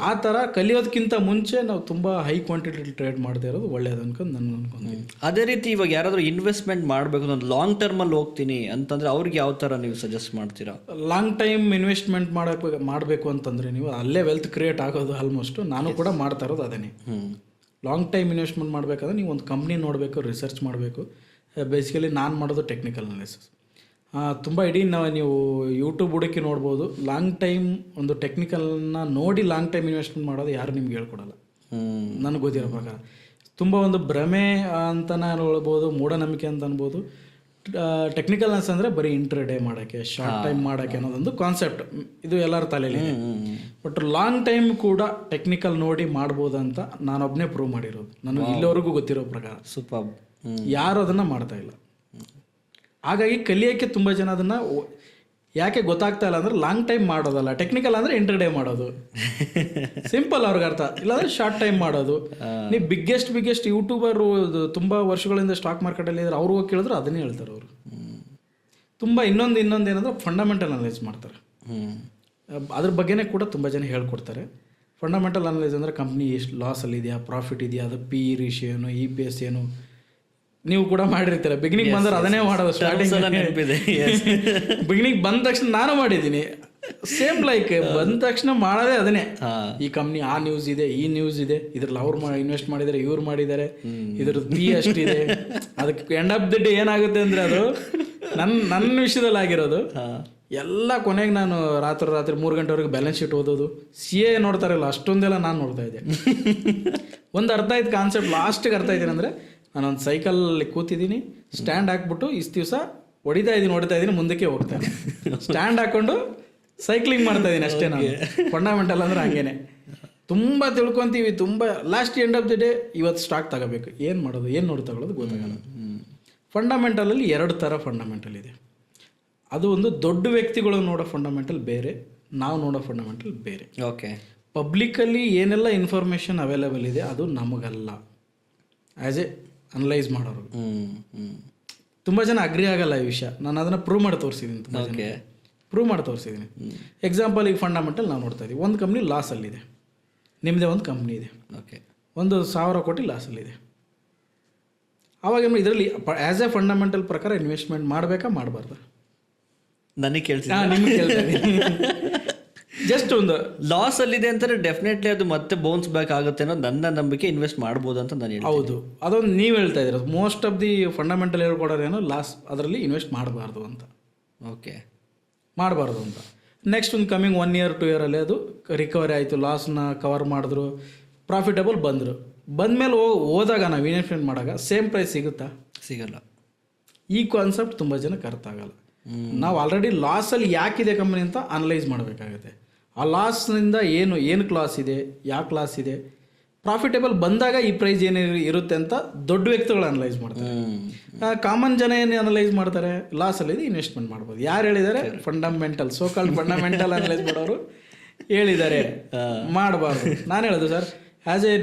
ಆ ಥರ ಕಲಿಯೋದಕ್ಕಿಂತ ಮುಂಚೆ ನಾವು ತುಂಬ ಹೈ ಕ್ವಾಂಟಿಟಿ ಟ್ರೇಡ್ ಮಾಡ್ತಾ ಇರೋದು ಒಳ್ಳೇದು ಅನ್ಕೊಂಡು ನಾನು ಅನ್ಕೊಂತೀನಿ. ಅದೇ ರೀತಿ ಇವಾಗ ಯಾರಾದರೂ ಇನ್ವೆಸ್ಟ್ಮೆಂಟ್ ಮಾಡಬೇಕು ನಾನು ಲಾಂಗ್ ಟರ್ಮಲ್ಲಿ ಹೋಗ್ತೀನಿ ಅಂತಂದರೆ ಅವ್ರಿಗೆ ಯಾವ ಥರ ನೀವು ಸಜೆಸ್ಟ್ ಮಾಡ್ತೀರಾ? ಲಾಂಗ್ ಟೈಮ್ ಇನ್ವೆಸ್ಟ್ಮೆಂಟ್ ಮಾಡಬೇಕು ಅಂತಂದರೆ ನೀವು ಅಲ್ಲೇ ವೆಲ್ತ್ ಕ್ರಿಯೇಟ್ ಆಗೋದು ಆಲ್ಮೋಸ್ಟ್. ನಾನು ಕೂಡ ಮಾಡ್ತಾ ಇರೋದು ಅದನ್ನೇ. ಲಾಂಗ್ ಟೈಮ್ ಇನ್ವೆಸ್ಟ್ಮೆಂಟ್ ಮಾಡಬೇಕಾದ್ರೆ ನೀವು ಒಂದು ಕಂಪ್ನಿ ನೋಡಬೇಕು, ರಿಸರ್ಚ್ ಮಾಡಬೇಕು. ಬೇಸಿಕಲಿ ನಾನು ಮಾಡೋದು ಟೆಕ್ನಿಕಲ್ ಅನಾಲಿಸಿಸ್. ತುಂಬ ನೀವು ಯೂಟ್ಯೂಬ್ ಹುಡುಕಿ ನೋಡ್ಬೋದು. ಲಾಂಗ್ ಟೈಮ್ ಒಂದು ಟೆಕ್ನಿಕಲ್ನ ನೋಡಿ ಲಾಂಗ್ ಟೈಮ್ ಇನ್ವೆಸ್ಟ್ಮೆಂಟ್ ಮಾಡೋದು ಯಾರು ನಿಮ್ಗೆ ಹೇಳ್ಕೊಡಲ್ಲ, ನನಗೆ ಗೊತ್ತಿರೋ ಪ್ರಕಾರ. ತುಂಬ ಒಂದು ಭ್ರಮೆ ಅಂತ ನಾನು ಹೇಳ್ಬೋದು, ಮೂಢನಂಬಿಕೆ ಅಂತ ಅನ್ಬೋದು. ಟೆಕ್ನಿಕಲ್ ಅನಾಲಿಸಿಸ್ ಅಂದರೆ ಬರೀ ಇಂಟ್ರಾಡೇ ಮಾಡೋಕ್ಕೆ, ಶಾರ್ಟ್ ಟೈಮ್ ಮಾಡೋಕ್ಕೆ ಅನ್ನೋದೊಂದು ಕಾನ್ಸೆಪ್ಟ್, ಇದು ಎಲ್ಲರ ತಲೆಯಲ್ಲಿ. ಬಟ್ ಲಾಂಗ್ ಟೈಮ್ ಕೂಡ ಟೆಕ್ನಿಕಲ್ ನೋಡಿ ಮಾಡ್ಬೋದು ಅಂತ ನಾನೊಬ್ಬನೇ ಪ್ರೂವ್ ಮಾಡಿರೋದು, ನನಗೆ ಇಲ್ಲಿವರೆಗೂ ಗೊತ್ತಿರೋ ಪ್ರಕಾರ. ಸೂಪರ್. ಯಾರು ಅದನ್ನು ಮಾಡ್ತಾ ಇಲ್ಲ. ಹಾಗಾಗಿ ಕಲಿಯೋಕ್ಕೆ ತುಂಬ ಜನ ಅದನ್ನು ಯಾಕೆ ಗೊತ್ತಾಗ್ತಾ ಇಲ್ಲ ಅಂದರೆ ಲಾಂಗ್ ಟೈಮ್ ಮಾಡೋದಲ್ಲ, ಟೆಕ್ನಿಕಲ್ ಅಂದರೆ ಇಂಟ್ರಾಡೇ ಮಾಡೋದು. ಸಿಂಪಲ್ ಅವ್ರಿಗೆ ಅರ್ಥ. ಇಲ್ಲಾಂದರೆ ಶಾರ್ಟ್ ಟೈಮ್ ಮಾಡೋದು. ನೀವು ಬಿಗ್ಗೆಸ್ಟ್ ಯೂಟ್ಯೂಬರು ತುಂಬ ವರ್ಷಗಳಿಂದ ಸ್ಟಾಕ್ ಮಾರ್ಕೆಟಲ್ಲಿ ಇದ್ದಾರೆ, ಅವ್ರು ಹೋಗಿ ಕೇಳಿದ್ರು ಅದನ್ನೇ ಹೇಳ್ತಾರೆ ಅವರು. ತುಂಬ ಇನ್ನೊಂದು ಏನಂದ್ರೆ ಫಂಡಮೆಂಟಲ್ ಅನಲೈಸ್ ಮಾಡ್ತಾರೆ. ಅದ್ರ ಬಗ್ಗೆನೇ ಕೂಡ ತುಂಬ ಜನ ಹೇಳ್ಕೊಡ್ತಾರೆ. ಫಂಡಮೆಂಟಲ್ ಅನಲೈಸ್ ಅಂದರೆ ಕಂಪ್ನಿ ಎಷ್ಟು ಲಾಸಲ್ಲಿ ಇದೆಯಾ, ಪ್ರಾಫಿಟ್ ಇದೆಯಾ, ಅದು ಪಿ ಇ ರೇಷಿಯೋ ಏನು, EPS ಏನು, ನೀವು ಕೂಡ ಮಾಡಿರ್ತೀರ. ಬಿಗಿನಿಂಗ್ ಬಂದ್ರೆ ಅದನ್ನೇ ಮಾಡೋದು. ಸ್ಟಾರ್ಟಿಂಗ್ ಬಿಗಿನಿಂಗ್ ಬಂದ ತಕ್ಷಣ ನಾನು ಮಾಡಿದ್ದೀನಿ. ಸೇಮ್ ಲೈಕ್ ಬಂದ ತಕ್ಷಣ ಮಾಡೋದೇ ಅದನ್ನೇ. ಈ ಕಂಪ್ನಿ ಆ ನ್ಯೂಸ್ ಇದೆ, ಈ ನ್ಯೂಸ್ ಇದೆ, ಇದ್ರಲ್ಲಿ ಅವ್ರು ಇನ್ವೆಸ್ಟ್ ಮಾಡಿದ್ದಾರೆ, ಇವ್ರು ಮಾಡಿದ್ದಾರೆ, ಇದ್ರದ್ದು ಪಿ ಅಷ್ಟಿದೆ. ಅದಕ್ಕೆ ಎಂಡ್ ಆಫ್ ದಿ ಡೇ ಏನಾಗುತ್ತೆ ಅಂದರೆ ಅದು ನನ್ನ ವಿಷಯದಲ್ಲಿ ಆಗಿರೋದು, ಎಲ್ಲ ಕೊನೆಗೆ ನಾನು ರಾತ್ರಿ 3 ಗಂಟೆವರೆಗೆ ಬ್ಯಾಲೆನ್ಸ್ ಶೀಟ್ ಓದೋದು. CA ನೋಡ್ತಾರಲ್ಲ ಅಷ್ಟೊಂದೆಲ್ಲ ನಾನು ನೋಡ್ತಾ ಇದ್ದೆ. ಒಂದು ಅರ್ಥ ಆಯ್ತು ಕಾನ್ಸೆಪ್ಟ್, ಲಾಸ್ಟಿಗೆ ಅರ್ಥ ಆಯ್ತೀನಿ ಅಂದರೆ ನಾನೊಂದು ಸೈಕಲಲ್ಲಿ ಕೂತಿದ್ದೀನಿ, ಸ್ಟ್ಯಾಂಡ್ ಹಾಕ್ಬಿಟ್ಟು ಇಷ್ಟು ದಿವಸ ಹೊಡಿತಾ ಇದ್ದೀನಿ ಮುಂದಕ್ಕೆ ಹೋಗ್ತಾನೆ, ಸ್ಟ್ಯಾಂಡ್ ಹಾಕ್ಕೊಂಡು ಸೈಕ್ಲಿಂಗ್ ಮಾಡ್ತಾ ಇದ್ದೀನಿ ಅಷ್ಟೇ. ನಾನು ಫಂಡಮೆಂಟಲ್ ಅಂದರೆ ಹಂಗೇನೆ ತುಂಬ ತಿಳ್ಕೊತೀವಿ, ತುಂಬ last end of the day ಇವತ್ತು ಸ್ಟಾಕ್ ತಗೋಬೇಕು, ಏನು ಮಾಡೋದು ಏನು ನೋಡಿ ತಗೊಳ್ಳೋದು ಗೊತ್ತಾಗಲ್ಲ. ಫಂಡಮೆಂಟಲಲ್ಲಿ 2 ಥರ ಫಂಡಮೆಂಟಲ್ ಇದೆ. ಅದು ಒಂದು ದೊಡ್ಡ ವ್ಯಕ್ತಿಗಳು ನೋಡೋ ಫಂಡಮೆಂಟಲ್ ಬೇರೆ, ನಾವು ನೋಡೋ ಫಂಡಮೆಂಟಲ್ ಬೇರೆ. ಓಕೆ, ಪಬ್ಲಿಕ್ಕಲ್ಲಿ ಏನೆಲ್ಲ ಇನ್ಫಾರ್ಮೇಷನ್ ಅವೈಲೇಬಲ್ ಇದೆ ಅದು ನಮಗಲ್ಲ, ಆ್ಯಸ್ ಎ ಅನಲೈಸ್ ಮಾಡೋರು. ತುಂಬ ಜನ ಅಗ್ರಿ ಆಗಲ್ಲ ಈ ವಿಷಯ. ನಾನು ಅದನ್ನು ಪ್ರೂವ್ ಮಾಡಿ ತೋರಿಸಿದ್ದೀನಿ, ಪ್ರೂವ್ ಮಾಡಿ ತೋರಿಸಿದ್ದೀನಿ. ಎಕ್ಸಾಂಪಲ್, ಈಗ ಫಂಡಮೆಂಟಲ್ ನಾವು ನೋಡ್ತಾ ಇದ್ದೀವಿ, ಒಂದು ಕಂಪ್ನಿ ಲಾಸಲ್ಲಿದೆ, ನಿಮ್ಮದೇ ಒಂದು ಕಂಪ್ನಿ ಇದೆ, ಓಕೆ, 1,000 ಕೋಟಿ ಲಾಸಲ್ಲಿದೆ. ಆವಾಗ ಇದರಲ್ಲಿ ಆ್ಯಸ್ ಎ ಫಂಡಮೆಂಟಲ್ ಪ್ರಕಾರ ಇನ್ವೆಸ್ಟ್ಮೆಂಟ್ ಮಾಡಬೇಕಾ ಮಾಡಬಾರ್ದು? ನನಗೆ ಕೇಳ್ತೀನಿ, ನಿಮ್ಗೆ ಕೇಳ್ತೀನಿ. ಜಸ್ಟ್ ಒಂದು ಲಾಸ್ ಅಲ್ಲಿದೆ ಅಂತಾರೆ, ಡೆಫಿನೆಟ್ಲಿ ಅದು ಮತ್ತೆ ಬೌನ್ಸ್ ಬ್ಯಾಕ್ ಆಗುತ್ತೆ ಅನ್ನೋ ನನ್ನ ನಂಬಿಕೆ. ಇನ್ವೆಸ್ಟ್ ಮಾಡ್ಬೋದು ಅಂತ ನಾನು ಹೇಳಿ. ಹೌದು, ಅದೊಂದು ನೀವು ಹೇಳ್ತಾ ಇದ್ದೀರ. ಮೋಸ್ಟ್ ಆಫ್ ದಿ ಫಂಡಮೆಂಟಲ್ ಹೇಳ್ಕೊಡೋದೇನೋ ಲಾಸ್ ಅದರಲ್ಲಿ ಇನ್ವೆಸ್ಟ್ ಮಾಡಬಾರ್ದು ಅಂತ. ಓಕೆ, ಮಾಡಬಾರ್ದು ಅಂತ. ನೆಕ್ಸ್ಟ್ ಒಂದು ಕಮಿಂಗ್ 1 year 2 year ಅದು ರಿಕವರಿ ಆಯಿತು, ಲಾಸ್ನ ಕವರ್ ಮಾಡಿದ್ರು, ಪ್ರಾಫಿಟಬಲ್ ಬಂದಮೇಲೆ ಹೋದಾಗ ನಾವು ಇನ್ವೆಸ್ಟ್ಮೆಂಟ್ ಮಾಡಾಗ ಸೇಮ್ ಪ್ರೈಸ್ ಸಿಗುತ್ತಾ? ಸಿಗಲ್ಲ. ಈ ಕಾನ್ಸೆಪ್ಟ್ ತುಂಬ ಜನಕ್ಕೆ ಅರ್ಥ ಆಗಲ್ಲ. ನಾವು ಆಲ್ರೆಡಿ ಲಾಸಲ್ಲಿ ಯಾಕಿದೆ ಕಂಪ್ನಿ ಅಂತ ಅನಲೈಸ್ ಮಾಡಬೇಕಾಗುತ್ತೆ. ಆ ಲಾಸ್ನಿಂದ ಏನು ಕ್ಲಾಸ್ ಇದೆ, ಯಾವ ಕ್ಲಾಸ್ ಇದೆ, ಪ್ರಾಫಿಟೇಬಲ್ ಬಂದಾಗ ಈ ಪ್ರೈಸ್ ಏನು ಇರುತ್ತೆ ಅಂತ ದೊಡ್ಡ ವ್ಯಕ್ತಿಗಳು ಅನಲೈಸ್ ಮಾಡ್ತಾರೆ. ಕಾಮನ್ ಜನ ಏನು ಅನಲೈಸ್ ಮಾಡ್ತಾರೆ? ಲಾಸಲ್ಲಿದೆ ಇನ್ವೆಸ್ಟ್ಮೆಂಟ್ ಮಾಡ್ಬೋದು. ಯಾರು ಹೇಳಿದ್ದಾರೆ? ಫಂಡಮೆಂಟಲ್, ಸೋಕಾಲ್ಡ್ ಫಂಡಮೆಂಟಲ್ ಅನಲೈಸ್ ಮಾಡೋರು ಹೇಳಿದ್ದಾರೆ ಮಾಡಬಾರ್ದು. ನಾನು ಹೇಳೋದು ಸರ್, ಆ್ಯಸ್ ಎ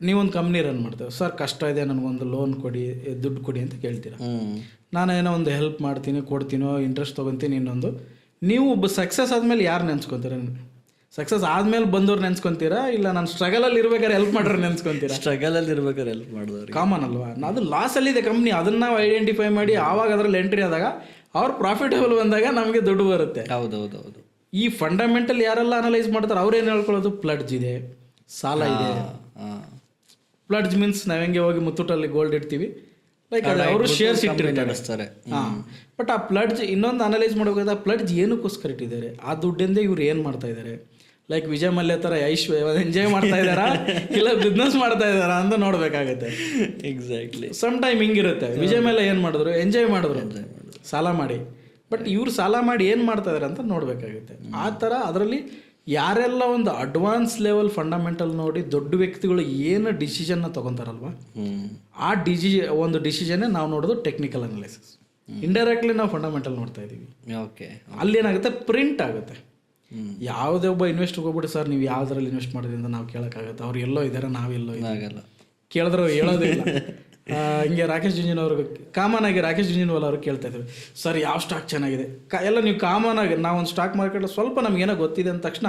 ನೀವೊಂದು ಕಂಪ್ನಿ ರನ್ ಮಾಡ್ತೇವೆ ಸರ್, ಕಷ್ಟ ಇದೆ, ನನಗೊಂದು ಲೋನ್ ಕೊಡಿ, ದುಡ್ಡು ಕೊಡಿ ಅಂತ ಕೇಳ್ತೀರಾ. ನಾನೇನೋ ಒಂದು ಹೆಲ್ಪ್ ಮಾಡ್ತೀನಿ, ಕೊಡ್ತೀನೋ, ಇಂಟ್ರೆಸ್ಟ್ ತೊಗೊತೀನಿ. ಇನ್ನೊಂದು, ನೀವು ಒಬ್ಬ ಸಕ್ಸಸ್ ಆದಮೇಲೆ ಯಾರು ನೆನ್ಸ್ಕೊತೀರ? ಸಕ್ಸಸ್ ಆದಮೇಲೆ ಬಂದವ್ರು ನೆನ್ಸ್ಕೊತೀರಾ, ಇಲ್ಲ ನಾನು ಸ್ಟ್ರಗಲಲ್ಲಿ ಇರ್ಬೇಕಾದ್ರೆ ಹೆಲ್ಪ್ ಮಾಡೋರು ನೆನ್ಸ್ಕೊತೀರಾ? ಸ್ಟ್ರಗಲಲ್ಲಿ ಇರ್ಬೇಕಾದ್ರೆ ಹೆಲ್ಪ್ ಮಾಡಿದವ್ರು ಕಾಮನ್ ಅಲ್ವಾ? ಅದು ಲಾಸಲ್ಲಿದೆ ಕಂಪ್ನಿ, ಅದನ್ನು ನಾವು ಐಡೆಂಟಿಫೈ ಮಾಡಿ ಆವಾಗ ಅದರಲ್ಲಿ ಎಂಟ್ರಿ ಆದಾಗ ಅವ್ರು ಪ್ರಾಫಿಟಬಲ್ ಬಂದಾಗ ನಮಗೆ ದುಡ್ಡು ಬರುತ್ತೆ. ಹೌದೌದೌದು. ಈ ಫಂಡಮೆಂಟಲ್ ಯಾರೆಲ್ಲ ಅನಲೈಸ್ ಮಾಡ್ತಾರೆ ಅವ್ರೇನು ಹೇಳ್ಕೊಳ್ಳೋದು? ಪ್ಲಡ್ಜ್ ಇದೆ, ಸಾಲ ಇದೆ. ಪ್ಲಡ್ಜ್ ಮೀನ್ಸ್ ನಾವು ಹೆಂಗೆ ಹೋಗಿ ಮುತ್ತೂಟಲ್ಲಿ ಗೋಲ್ಡ್ ಇಡ್ತೀವಿ, ಲೈಕ್ ಅವರು ಶೇರ್ಸ್ ಇಟ್ಟಿರ್ತಾರೆ. ಬಟ್ ಆ ಪ್ಲಡ್ಜ್ ಇನ್ನೊಂದು ಅನಲೈಸ್ ಮಾಡಬೇಕಾದ, ಪ್ಲಡ್ಜ್ ಏನಕ್ಕೋಸ್ಕರ ಇಟ್ಟಿದ್ದಾರೆ, ಆ ದುಡ್ಡಿಂದ ಇವ್ರು ಏನು ಮಾಡ್ತಾ ಇದ್ದಾರೆ? ಲೈಕ್ ವಿಜಯ್ ಮಲ್ಯ ಥರ ಎಂಜಾಯ್ ಮಾಡ್ತಾ ಇದ್ದಾರಾ ಇಲ್ಲ ಬಿಸ್ನೆಸ್ ಮಾಡ್ತಾ ಇದ್ದಾರಾ ಅಂತ ನೋಡ್ಬೇಕಾಗತ್ತೆ. ಎಕ್ಸಾಕ್ಟ್ಲಿ. ಸಮ್ ಟೈಮ್ ಹಿಂಗಿರುತ್ತೆ. ವಿಜಯ್ ಮಲ್ಯ ಏನು ಮಾಡಿದ್ರು? ಎಂಜಾಯ್ ಮಾಡಿದ್ರು ಸಾಲ ಮಾಡಿ. ಬಟ್ ಇವ್ರು ಸಾಲ ಮಾಡಿ ಏನು ಮಾಡ್ತಾ ಇದಾರೆ ಅಂತ ನೋಡ್ಬೇಕಾಗುತ್ತೆ. ಆ ಥರ ಅದರಲ್ಲಿ ಯಾರೆಲ್ಲ ಒಂದು ಅಡ್ವಾನ್ಸ್ ಲೆವೆಲ್ ಫಂಡಮೆಂಟಲ್ ನೋಡಿ ದೊಡ್ಡ ವ್ಯಕ್ತಿಗಳು ಏನು ಡಿಸಿಷನ್ನ ತೊಗೊತಾರಲ್ವ, ಆ ಒಂದು ಡಿಸಿಷನ್ನೇ ನಾವು ನೋಡೋದು ಟೆಕ್ನಿಕಲ್ ಅನಾಲಿಸಿಸ್. ಇಂಡೈರೆಕ್ಟ್ಲಿ ನಾವು ಫಂಡಮೆಂಟಲ್ ನೋಡ್ತಾ ಇದ್ದೀವಿ. ಓಕೆ, ಅಲ್ಲಿ ಏನಾಗುತ್ತೆ? ಪ್ರಿಂಟ್ ಆಗುತ್ತೆ. ಯಾವುದೇ ಒಬ್ಬ ಇನ್ವೆಸ್ಟರ್ಗೆ ಹೋಗ್ಬಿಟ್ಟು ಸರ್ ನೀವು ಯಾವುದ್ರಲ್ಲಿ ಇನ್ವೆಸ್ಟ್ ಮಾಡೋದ್ರಿಂದ ಅಂತ ನಾವು ಕೇಳೋಕ್ಕಾಗತ್ತೆ? ಅವ್ರು ಎಲ್ಲೋ ಇದ್ದಾರೆ, ನಾವೆಲ್ಲೋ ಆಗಲ್ಲ. ಕೇಳಿದ್ರು ಹೇಳೋದೇ ಇಲ್ಲ. ಹಿಂಗೆ ರಾಕೇಶ್ ಜುಂಜುನವ್ರಿಗೆ ಕಾಮನ್ ಆಗಿ ರಾಕೇಶ್ ಜುಂಜುನವಾಲ ಅವರು ಕೇಳ್ತಾ ಇದ್ರು, ಸರ್ ಯಾವ ಸ್ಟಾಕ್ ಚೆನ್ನಾಗಿದೆ? ಎಲ್ಲ ನೀವು ಕಾಮನ್ ಆಗಿ ನಾವೊಂದು ಸ್ಟಾಕ್ ಮಾರ್ಕೆಟ್ ಸ್ವಲ್ಪ ನಮಗೇನೋ ಗೊತ್ತಿದೆ ಅಂದ ತಕ್ಷಣ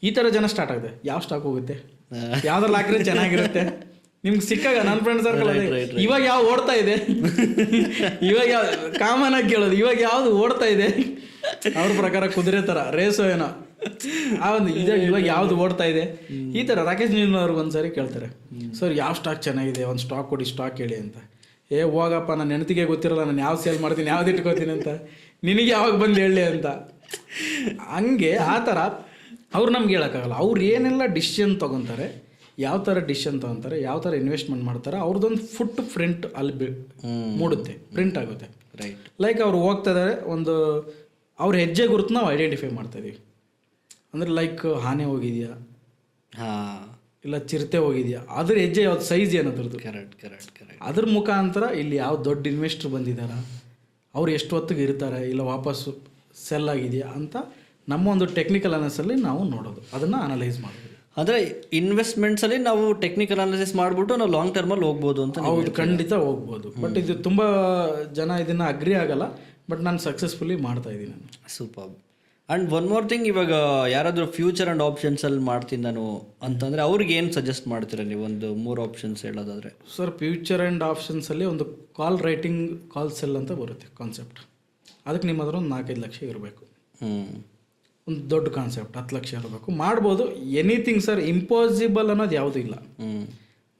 ಈ ಥರ ಜನ ಸ್ಟಾರ್ಟ್ ಆಗಿದೆ. ಯಾವ ಸ್ಟಾಕ್ ಹೋಗುತ್ತೆ, ಯಾವ್ದ್ರಲ್ಲಿ ಹಾಕಿದ್ರೆ ಚೆನ್ನಾಗಿರುತ್ತೆ? ನಿಮ್ಗೆ ಸಿಕ್ಕಾಗ ನನ್ನ ಫ್ರೆಂಡ್ ಸರ್ಕಲ್ ಇವಾಗ ಯಾವ ಓಡ್ತಾ ಇದೆ, ಇವಾಗ ಯಾವ ಕಾಮನ್ ಆಗಿ ಕೇಳೋದು, ಇವಾಗ ಯಾವ್ದು ಓಡ್ತಾ ಇದೆ? ಅವ್ರ ಪ್ರಕಾರ ಕುದುರೆ ಥರ ರೇಸೋ ಏನೋ ಆ ಒಂದು ಇವಾಗ ಯಾವ್ದು ಓಡ್ತಾ ಇದೆ ಈ ಥರ. ರಾಕೇಶ್ ಅವ್ರಿಗೆ ಒಂದ್ಸರಿ ಕೇಳ್ತಾರೆ, ಸರ್ ಯಾವ ಸ್ಟಾಕ್ ಚೆನ್ನಾಗಿದೆ, ಒಂದು ಸ್ಟಾಕ್ ಕೊಡಿ, ಸ್ಟಾಕ್ ಹೇಳಿ ಅಂತ. ಹೋಗಪ್ಪ, ನನ್ನ ಹೆಂಡತಿಗೆ ಗೊತ್ತಿರಲ್ಲ ನಾನು ಯಾವ್ದು ಸೇಲ್ ಮಾಡ್ತೀನಿ, ಯಾವ್ದು ಇಟ್ಕೋತೀನಿ ಅಂತ, ನಿನಗೆ ಯಾವಾಗ ಬಂದು ಹೇಳಿ ಅಂತ. ಹಂಗೆ ಆ ಥರ ಅವ್ರು ನಮ್ಗೆ ಹೇಳೋಕ್ಕಾಗಲ್ಲ. ಅವ್ರು ಏನೆಲ್ಲ ಡಿಸಿಷನ್ ತೊಗೊತಾರೆ, ಯಾವ ಥರ ಡಿಸಿಷನ್ ತೊಗೊತಾರೆ, ಯಾವ ಥರ ಇನ್ವೆಸ್ಟ್ಮೆಂಟ್ ಮಾಡ್ತಾರೆ, ಅವ್ರದ್ದೊಂದು ಫುಟ್ ಪ್ರಿಂಟ್ ಅಲ್ಲಿ ಮೂಡುತ್ತೆ, ಪ್ರಿಂಟ್ ಆಗುತ್ತೆ. ರೈಟ್. ಲೈಕ್ ಅವ್ರು ಹೋಗ್ತಾ ಇದ್ದಾರೆ, ಒಂದು ಅವ್ರ ಹೆಜ್ಜೆ ಗುರುತು ನಾವು ಐಡೆಂಟಿಫೈ ಮಾಡ್ತಾಯಿದ್ದೀವಿ. ಅಂದರೆ ಲೈಕ್ ಆನೆ ಹೋಗಿದೆಯಾ, ಇಲ್ಲ ಚಿರತೆ ಹೋಗಿದೆಯಾ, ಅದ್ರ ಹೆಜ್ಜೆ ಯಾವ್ದು, ಸೈಜ್ ಏನದ್ರದ್ದು, ಕರೆಕ್ಟ್. ಅದ್ರ ಮುಖಾಂತರ ಇಲ್ಲಿ ಯಾವ ದೊಡ್ಡ ಇನ್ವೆಸ್ಟ್ರ್ ಬಂದಿದ್ದಾರಾ, ಅವ್ರು ಎಷ್ಟು ಹೊತ್ತಿಗೆ ಇರ್ತಾರೆ, ಇಲ್ಲ ವಾಪಸ್ಸು ಸೆಲ್ ಆಗಿದೆಯಾ ಅಂತ ನಮ್ಮ ಒಂದು ಟೆಕ್ನಿಕಲ್ ಅನಾಲಿಸಲ್ಲಿ ನಾವು ನೋಡೋದು, ಅದನ್ನು ಅನಲೈಸ್ ಮಾಡೋದು. ಅಂದರೆ ಇನ್ವೆಸ್ಟ್ಮೆಂಟ್ಸಲ್ಲಿ ನಾವು ಟೆಕ್ನಿಕಲ್ ಅನಾಲಿಸಿಸ್ ಮಾಡಿಬಿಟ್ಟು ನಾವು ಲಾಂಗ್ ಟರ್ಮಲ್ಲಿ ಹೋಗ್ಬೋದು ಅಂತ. ಹೌದು, ಖಂಡಿತ ಹೋಗ್ಬೋದು. ಬಟ್ ಇದು ತುಂಬ ಜನ ಇದನ್ನು ಅಗ್ರಿ ಆಗಲ್ಲ, ಬಟ್ ನಾನು ಸಕ್ಸಸ್ಫುಲಿ ಮಾಡ್ತಾ ಇದ್ದೀನಿ. Super. And one more thing, ಇವಾಗ ಯಾರಾದರೂ ಫ್ಯೂಚರ್ ಆ್ಯಂಡ್ ಆಪ್ಷನ್ಸಲ್ಲಿ ಮಾಡ್ತೀನಿ ನಾನು ಅಂತಂದರೆ ಅವ್ರಿಗೆ ಏನು ಸಜೆಸ್ಟ್ ಮಾಡ್ತೀರಾ ನೀವು? ಒಂದು 3 ಆಪ್ಷನ್ಸ್ ಹೇಳೋದಾದರೆ. ಸರ್, ಫ್ಯೂಚರ್ ಆ್ಯಂಡ್ ಆಪ್ಷನ್ಸಲ್ಲಿ ಒಂದು ಕಾಲ್ ರೈಟಿಂಗ್, ಕಾಲ್ ಸೆಲ್ ಅಂತ ಬರುತ್ತೆ ಕಾನ್ಸೆಪ್ಟ್. ಅದಕ್ಕೆ ನಿಮ್ಮ ಹತ್ರ ಒಂದು 4-5 ಲಕ್ಷ ಇರಬೇಕು. ಒಂದು ದೊಡ್ಡ ಕಾನ್ಸೆಪ್ಟ್ 10 ಲಕ್ಷ ಇರಬೇಕು. ಮಾಡ್ಬೋದು, ಎನಿಥಿಂಗ್ ಸರ್. ಇಂಪಾಸಿಬಲ್ ಅನ್ನೋದು ಯಾವುದೂ ಇಲ್ಲ.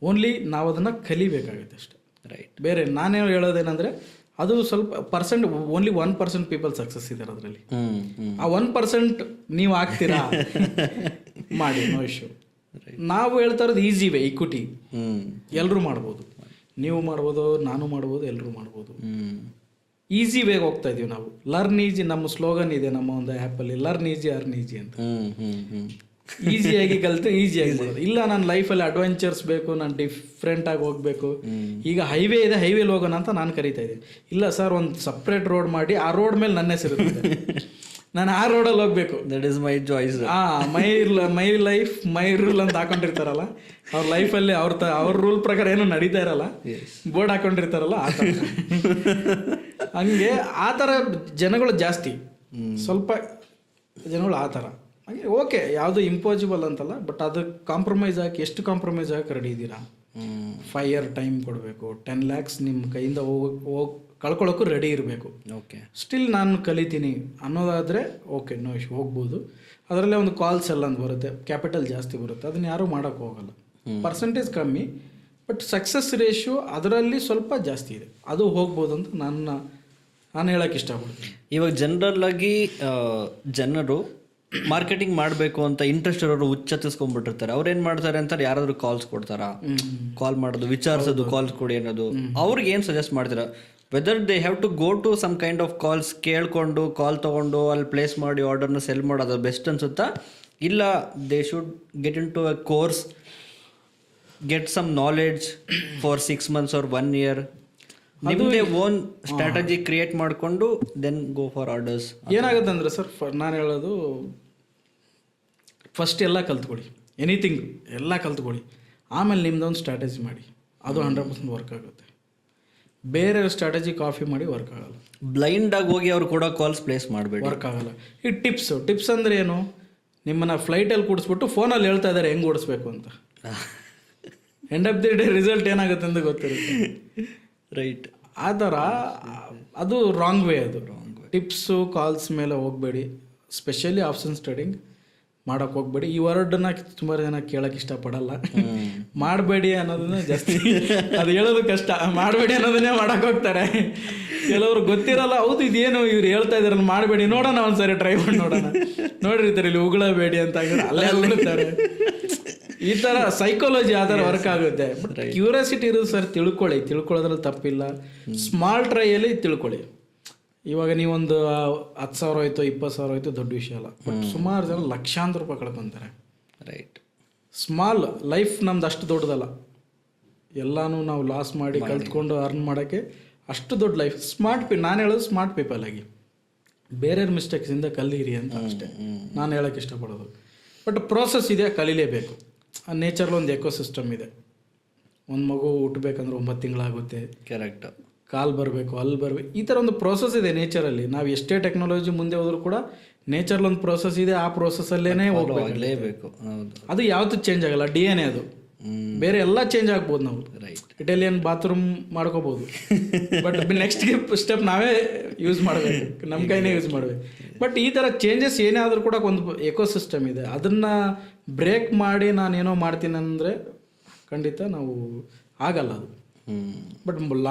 ಓನ್ಲಿ ನಾವು ಅದನ್ನು ಕಲಿಬೇಕಾಗುತ್ತೆ ಅಷ್ಟೆ. ರೈಟ್. ಬೇರೆ ನಾನೇ ಹೇಳೋದೇನೆಂದರೆ, ಅದು ಸ್ವಲ್ಪ ಪರ್ಸೆಂಟ್, ಓನ್ಲಿ 1% ಪೀಪಲ್ ಸಕ್ಸಸ್ ಇದ್ದಾರೆ ಅದರಲ್ಲಿ. ಆ 1% ನೀವು ಆಗ್ತೀರಾ ಮಾಡಿ, ನೋ ಇಶ್ಯೂ. ನಾವು ಹೇಳ್ತಾ ಇರೋದು ಈಸಿ ವೇ, ಇಕ್ವಿಟಿ ಎಲ್ಲರೂ ಮಾಡ್ಬೋದು, ನೀವು ಮಾಡ್ಬೋದು, ನಾನು ಮಾಡ್ಬೋದು, ಎಲ್ಲರೂ ಮಾಡ್ಬೋದು. ಈಸಿ ವೇಗೆ ಹೋಗ್ತಾ ಇದೀವಿ ನಾವು. ಲರ್ನ್ ಈಜಿ ನಮ್ಮ ಸ್ಲೋಗನ್ ಇದೆ ನಮ್ಮ ಒಂದು ಆ್ಯಪಲ್ಲಿ, ಲರ್ನ್ ಈಜಿ ಅರ್ನ್ ಈಜಿ ಅಂತ. ಈಸಿಯಾಗಿ ಕಲಿತು ಈಸಿಯಾಗಿ ಮಾಡೋದು. ಇಲ್ಲ ನಾನು ಲೈಫಲ್ಲಿ ಅಡ್ವೆಂಚರ್ಸ್ ಬೇಕು, ನಾನು ಡಿಫ್ರೆಂಟಾಗಿ ಹೋಗಬೇಕು, ಈಗ ಹೈವೇ ಇದೆ ಹೈವೇಲಿ ಹೋಗೋಣ ಅಂತ ನಾನು ಕರಿತಾ ಇದ್ದೀನಿ. ಇಲ್ಲ ಸರ್, ಒಂದು ಸಪ್ರೇಟ್ ರೋಡ್ ಮಾಡಿ ಆ ರೋಡ್ ಮೇಲೆ ನನ್ನ ಹೆಸರಿರುತ್ತೆ, ನಾನು ಆ ರೋಡಲ್ಲಿ ಹೋಗ್ಬೇಕು, that is my choice. My life my rule ಅಂತ ಹಾಕೊಂಡಿರ್ತಾರಲ್ಲ, ಅವ್ರ ಲೈಫಲ್ಲಿ ಅವ್ರ ರೂಲ್ ಪ್ರಕಾರ ಏನೋ ನಡೀತಾ ಇರಲ್ಲ, ಬೋರ್ಡ್ ಹಾಕೊಂಡಿರ್ತಾರಲ್ಲ ಆ ಥರ. ಹಂಗೆ ಆ ಥರ ಜನಗಳು ಜಾಸ್ತಿ, ಸ್ವಲ್ಪ ಜನಗಳು ಆ ಥರ. ಹಾಗೆ ಓಕೆ, ಯಾವುದು ಇಂಪಾಸಿಬಲ್ ಅಂತಲ್ಲ, ಬಟ್ ಅದು ಕಾಂಪ್ರಮೈಸ್ ಆಗಿ, ಎಷ್ಟು ಕಾಂಪ್ರಮೈಸ್ ಆಗಿ ರೆಡಿ ಇದ್ದೀರಾ? 5 year ಟೈಮ್ ಕೊಡಬೇಕು, 10 lakhs ನಿಮ್ಮ ಕೈಯಿಂದ ಕಳ್ಕೊಳ್ಳೋಕ್ಕೂ ರೆಡಿ ಇರಬೇಕು. ಓಕೆ, ಸ್ಟಿಲ್ ನಾನು ಕಲಿತೀನಿ ಅನ್ನೋದಾದರೆ ಓಕೆ, ನೋ ಇಶ್ಯೂ, ಹೋಗ್ಬೋದು. ಅದರಲ್ಲೇ ಒಂದು ಕಾಲ್ ಸೆಲ್ ಅಂತ ಬರುತ್ತೆ, ಕ್ಯಾಪಿಟಲ್ ಜಾಸ್ತಿ ಬರುತ್ತೆ, ಅದನ್ನ ಯಾರೂ ಮಾಡೋಕ್ಕೆ ಹೋಗಲ್ಲ. ಪರ್ಸೆಂಟೇಜ್ ಕಮ್ಮಿ, ಬಟ್ ಸಕ್ಸಸ್ ರೇಷಿಯೋ ಅದರಲ್ಲಿ ಸ್ವಲ್ಪ ಜಾಸ್ತಿ ಇದೆ, ಅದು ಹೋಗ್ಬೋದು ಅಂತ ನಾನು ಹೇಳೋಕ್ಕೆ ಇಷ್ಟಪಡ್ತೀನಿ. ಇವಾಗ ಜನರಲ್ ಆಗಿ ಜನರು ಮಾರ್ಕೆಟಿಂಗ್ ಮಾಡಬೇಕು ಅಂತ ಇಂಟ್ರೆಸ್ಟ್ ಇರೋರು ಹುಚ್ಚತ್ತಿಸ್ಕೊಂಡ್ಬಿಟ್ಟಿರ್ತಾರೆ. ಅವ್ರು ಏನು ಮಾಡ್ತಾರೆ ಅಂತಾರೆ, ಯಾರಾದರೂ ಕಾಲ್ಸ್ ಕೊಡ್ತಾರಾ, ಕಾಲ್ ಮಾಡೋದು, ವಿಚಾರಿಸೋದು, ಕಾಲ್ಸ್ ಕೊಡಿ ಅನ್ನೋದು. ಅವ್ರಿಗೆ ಏನು ಸಜೆಸ್ಟ್ ಮಾಡ್ತೀರಾ? Whether they have to go to some kind of calls, ಕೇಳಿಕೊಂಡು ಕಾಲ್ ತೊಗೊಂಡು ಅಲ್ಲಿ ಪ್ಲೇಸ್ ಮಾಡಿ ಆರ್ಡರ್ನ ಸೆಲ್ ಮಾಡೋದು ಬೆಸ್ಟ್ ಅನ್ಸುತ್ತಾ? ಇಲ್ಲ they should get into a course, get some knowledge for 6 months or 1 year, ನಿಮ್ಮದೇ ಓನ್ ಸ್ಟ್ರಾಟಜಿ ಕ್ರಿಯೇಟ್ ಮಾಡಿಕೊಂಡು ದೆನ್ ಗೋ ಫಾರ್ ಆರ್ಡರ್ಸ್? ಏನಾಗುತ್ತೆ ಅಂದರೆ ಸರ್, ನಾನು ಹೇಳೋದು ಫಸ್ಟ್ ಎಲ್ಲ ಕಲ್ತ್ಕೊಳ್ಳಿ, ಎನಿಥಿಂಗ್ ಎಲ್ಲ ಕಲ್ತ್ಕೊಳ್ಳಿ, ಆಮೇಲೆ ನಿಮ್ದೊಂದು ಸ್ಟ್ರಾಟಜಿ ಮಾಡಿ, ಅದು 100% ವರ್ಕ್ ಆಗುತ್ತೆ. ಬೇರೆ ಸ್ಟ್ರಾಟಜಿ ಕಾಫಿ ಮಾಡಿ ವರ್ಕ್ ಆಗಲ್ಲ. ಬ್ಲೈಂಡಾಗಿ ಹೋಗಿ ಅವ್ರು ಕೂಡ ಕಾಲ್ಸ್ ಪ್ಲೇಸ್ ಮಾಡಬೇಡಿ, ವರ್ಕ್ ಆಗಲ್ಲ. ಈ ಟಿಪ್ಸ್ ಅಂದರೆ ಏನು? ನಿಮ್ಮನ್ನು ಫ್ಲೈಟಲ್ಲಿ ಕೂಡಿಸ್ಬಿಟ್ಟು ಫೋನಲ್ಲಿ ಹೇಳ್ತಾ ಇದ್ದಾರೆ ಹೆಂಗೆ ಓಡಿಸ್ಬೇಕು ಅಂತ, end of the day result ಏನಾಗುತ್ತೆ ಅಂತ ಗೊತ್ತಿರುತ್ತೆ. ರೈಟ್, ಆ ಥರ ಅದು ರಾಂಗ್ ವೇ. ಅದು ಟಿಪ್ಸು ಕಾಲ್ಸ್ ಮೇಲೆ ಹೋಗಬೇಡಿ, ಸ್ಪೆಷಲಿ ಆಪ್ಷನ್ ಟ್ರೇಡಿಂಗ್ ಮಾಡೋಕ್ಕೆ ಹೋಗಬೇಡಿ. ಈ ವರ್ಡನ್ನ ಸುಮಾರು ಜನ ಕೇಳೋಕ್ಕೆ ಇಷ್ಟಪಡಲ್ಲ. ಮಾಡಬೇಡಿ ಅನ್ನೋದನ್ನ ಜಾಸ್ತಿ, ಅದು ಹೇಳೋದು ಕಷ್ಟ. ಮಾಡಬೇಡಿ ಅನ್ನೋದನ್ನೇ ಮಾಡೋಕ್ಕೆ ಹೋಗ್ತಾರೆ. ಕೆಲವರು ಗೊತ್ತಿರಲ್ಲ, ಹೌದು ಇದೇನು ಇವ್ರು ಹೇಳ್ತಾ ಇದಾರೆ, ಮಾಡಬೇಡಿ, ನೋಡೋಣ ಒಂದ್ಸರಿ ಟ್ರೈ ಮಾಡಿ ನೋಡೋಣ, ನೋಡಿರ್ತಾರೆ ಇಲ್ಲಿ ಉಗುಳಬೇಡಿ ಅಂತ ಅಲ್ಲೇ ಉಗುಳ್ತಾರೆ. ಈ ಥರ ಸೈಕಾಲಜಿ ಆ ಥರ ವರ್ಕ್ ಆಗುತ್ತೆ. ಬಟ್ ಕ್ಯೂರಿಯಾಸಿಟಿ ಇರೋದು ಸರ್, ತಿಳ್ಕೊಳ್ಳೋದ್ರಲ್ಲಿ ತಪ್ಪಿಲ್ಲ. ಸ್ಮಾಲ್ ಟ್ರೈಯಲ್ಲಿ ತಿಳ್ಕೊಳ್ಳಿ. ಇವಾಗ ನೀವೊಂದು 10,000 ಹೋಯ್ತು, 20,000 ಹೋಯ್ತು, ದೊಡ್ಡ ವಿಷಯ ಅಲ್ಲ. ಬಟ್ ಸುಮಾರು ಜನ ಲಕ್ಷಾಂತರ ರೂಪಾಯಿ ಕಳ್ಕೊಂತಾರೆ. ರೈಟ್, ಸ್ಮಾಲ್ ಲೈಫ್ ನಮ್ದು ಅಷ್ಟು ದೊಡ್ಡದಲ್ಲ. ಎಲ್ಲನೂ ನಾವು ಲಾಸ್ ಮಾಡಿ ಕಲ್ತ್ಕೊಂಡು ಅರ್ನ್ ಮಾಡೋಕ್ಕೆ ಅಷ್ಟು ದೊಡ್ಡ ಲೈಫ್. ನಾನು ಹೇಳೋದು ಸ್ಮಾರ್ಟ್ ಪೀಪಲ್ ಆಗಿ, ಬೇರೆಯವ್ರ ಮಿಸ್ಟೇಕ್ಸಿಂದ ಕಲೀರಿ ಅಂತ ಅಷ್ಟೇ ನಾನು ಹೇಳೋಕ್ಕೆ ಇಷ್ಟಪಡೋದು. ಬಟ್ ಪ್ರೋಸೆಸ್ ಇದೆ, ಕಲೀಲೇಬೇಕು. ನೇಚರ್ಲಿ ಒಂದು ಎಕೋಸಿಸ್ಟಮ್ ಇದೆ. ಒಂದು ಮಗು ಹುಟ್ಟಬೇಕಂದ್ರೆ 9 ತಿಂಗಳಾಗುತ್ತೆ. ಕರೆಕ್ಟ್. ಕಾಲ್ ಬರಬೇಕು, ಅಲ್ಲಿ ಬರಬೇಕು, ಈ ಥರ ಒಂದು ಪ್ರೋಸೆಸ್ ಇದೆ ನೇಚರಲ್ಲಿ. ನಾವು ಎಷ್ಟೇ ಟೆಕ್ನಾಲಜಿ ಮುಂದೆ ಹೋದರೂ ಕೂಡ ನೇಚರ್ಲಿ ಒಂದು ಪ್ರೋಸೆಸ್ ಇದೆ, ಆ ಪ್ರೋಸೆಸ್ಸಲ್ಲೇ ಹೋಗಲೇಬೇಕು. ಅದು ಯಾವತ್ತೂ ಚೇಂಜ್ ಆಗಲ್ಲ, DNA ಅದು. ಬೇರೆ ಎಲ್ಲ ಚೇಂಜ್ ಆಗ್ಬೋದು. ನಾವು ಇಟಾಲಿಯನ್ ಬಾತ್ರೂಮ್ ಮಾಡ್ಕೋಬೋದು, ಬಟ್ ನೆಕ್ಸ್ಟ್ ಸ್ಟೆಪ್ ನಾವೇ ಯೂಸ್ ಮಾಡಬೇಕು, ನಮ್ಮ ಕೈನೇ ಯೂಸ್ ಮಾಡಬೇಕು. ಬಟ್ ಈ ಥರ ಚೇಂಜಸ್ ಏನೇ ಆದರೂ ಕೂಡ ಒಂದು ಎಕೋಸಿಸ್ಟಮ್ ಇದೆ. ಅದನ್ನು ಬ್ರೇಕ್ ಮಾಡಿ ನಾನೇನೋ ಮಾಡ್ತೀನಿ ಅಂದರೆ ಖಂಡಿತ ನಾವು ಆಗಲ್ಲ ಅದು. ಬಟ್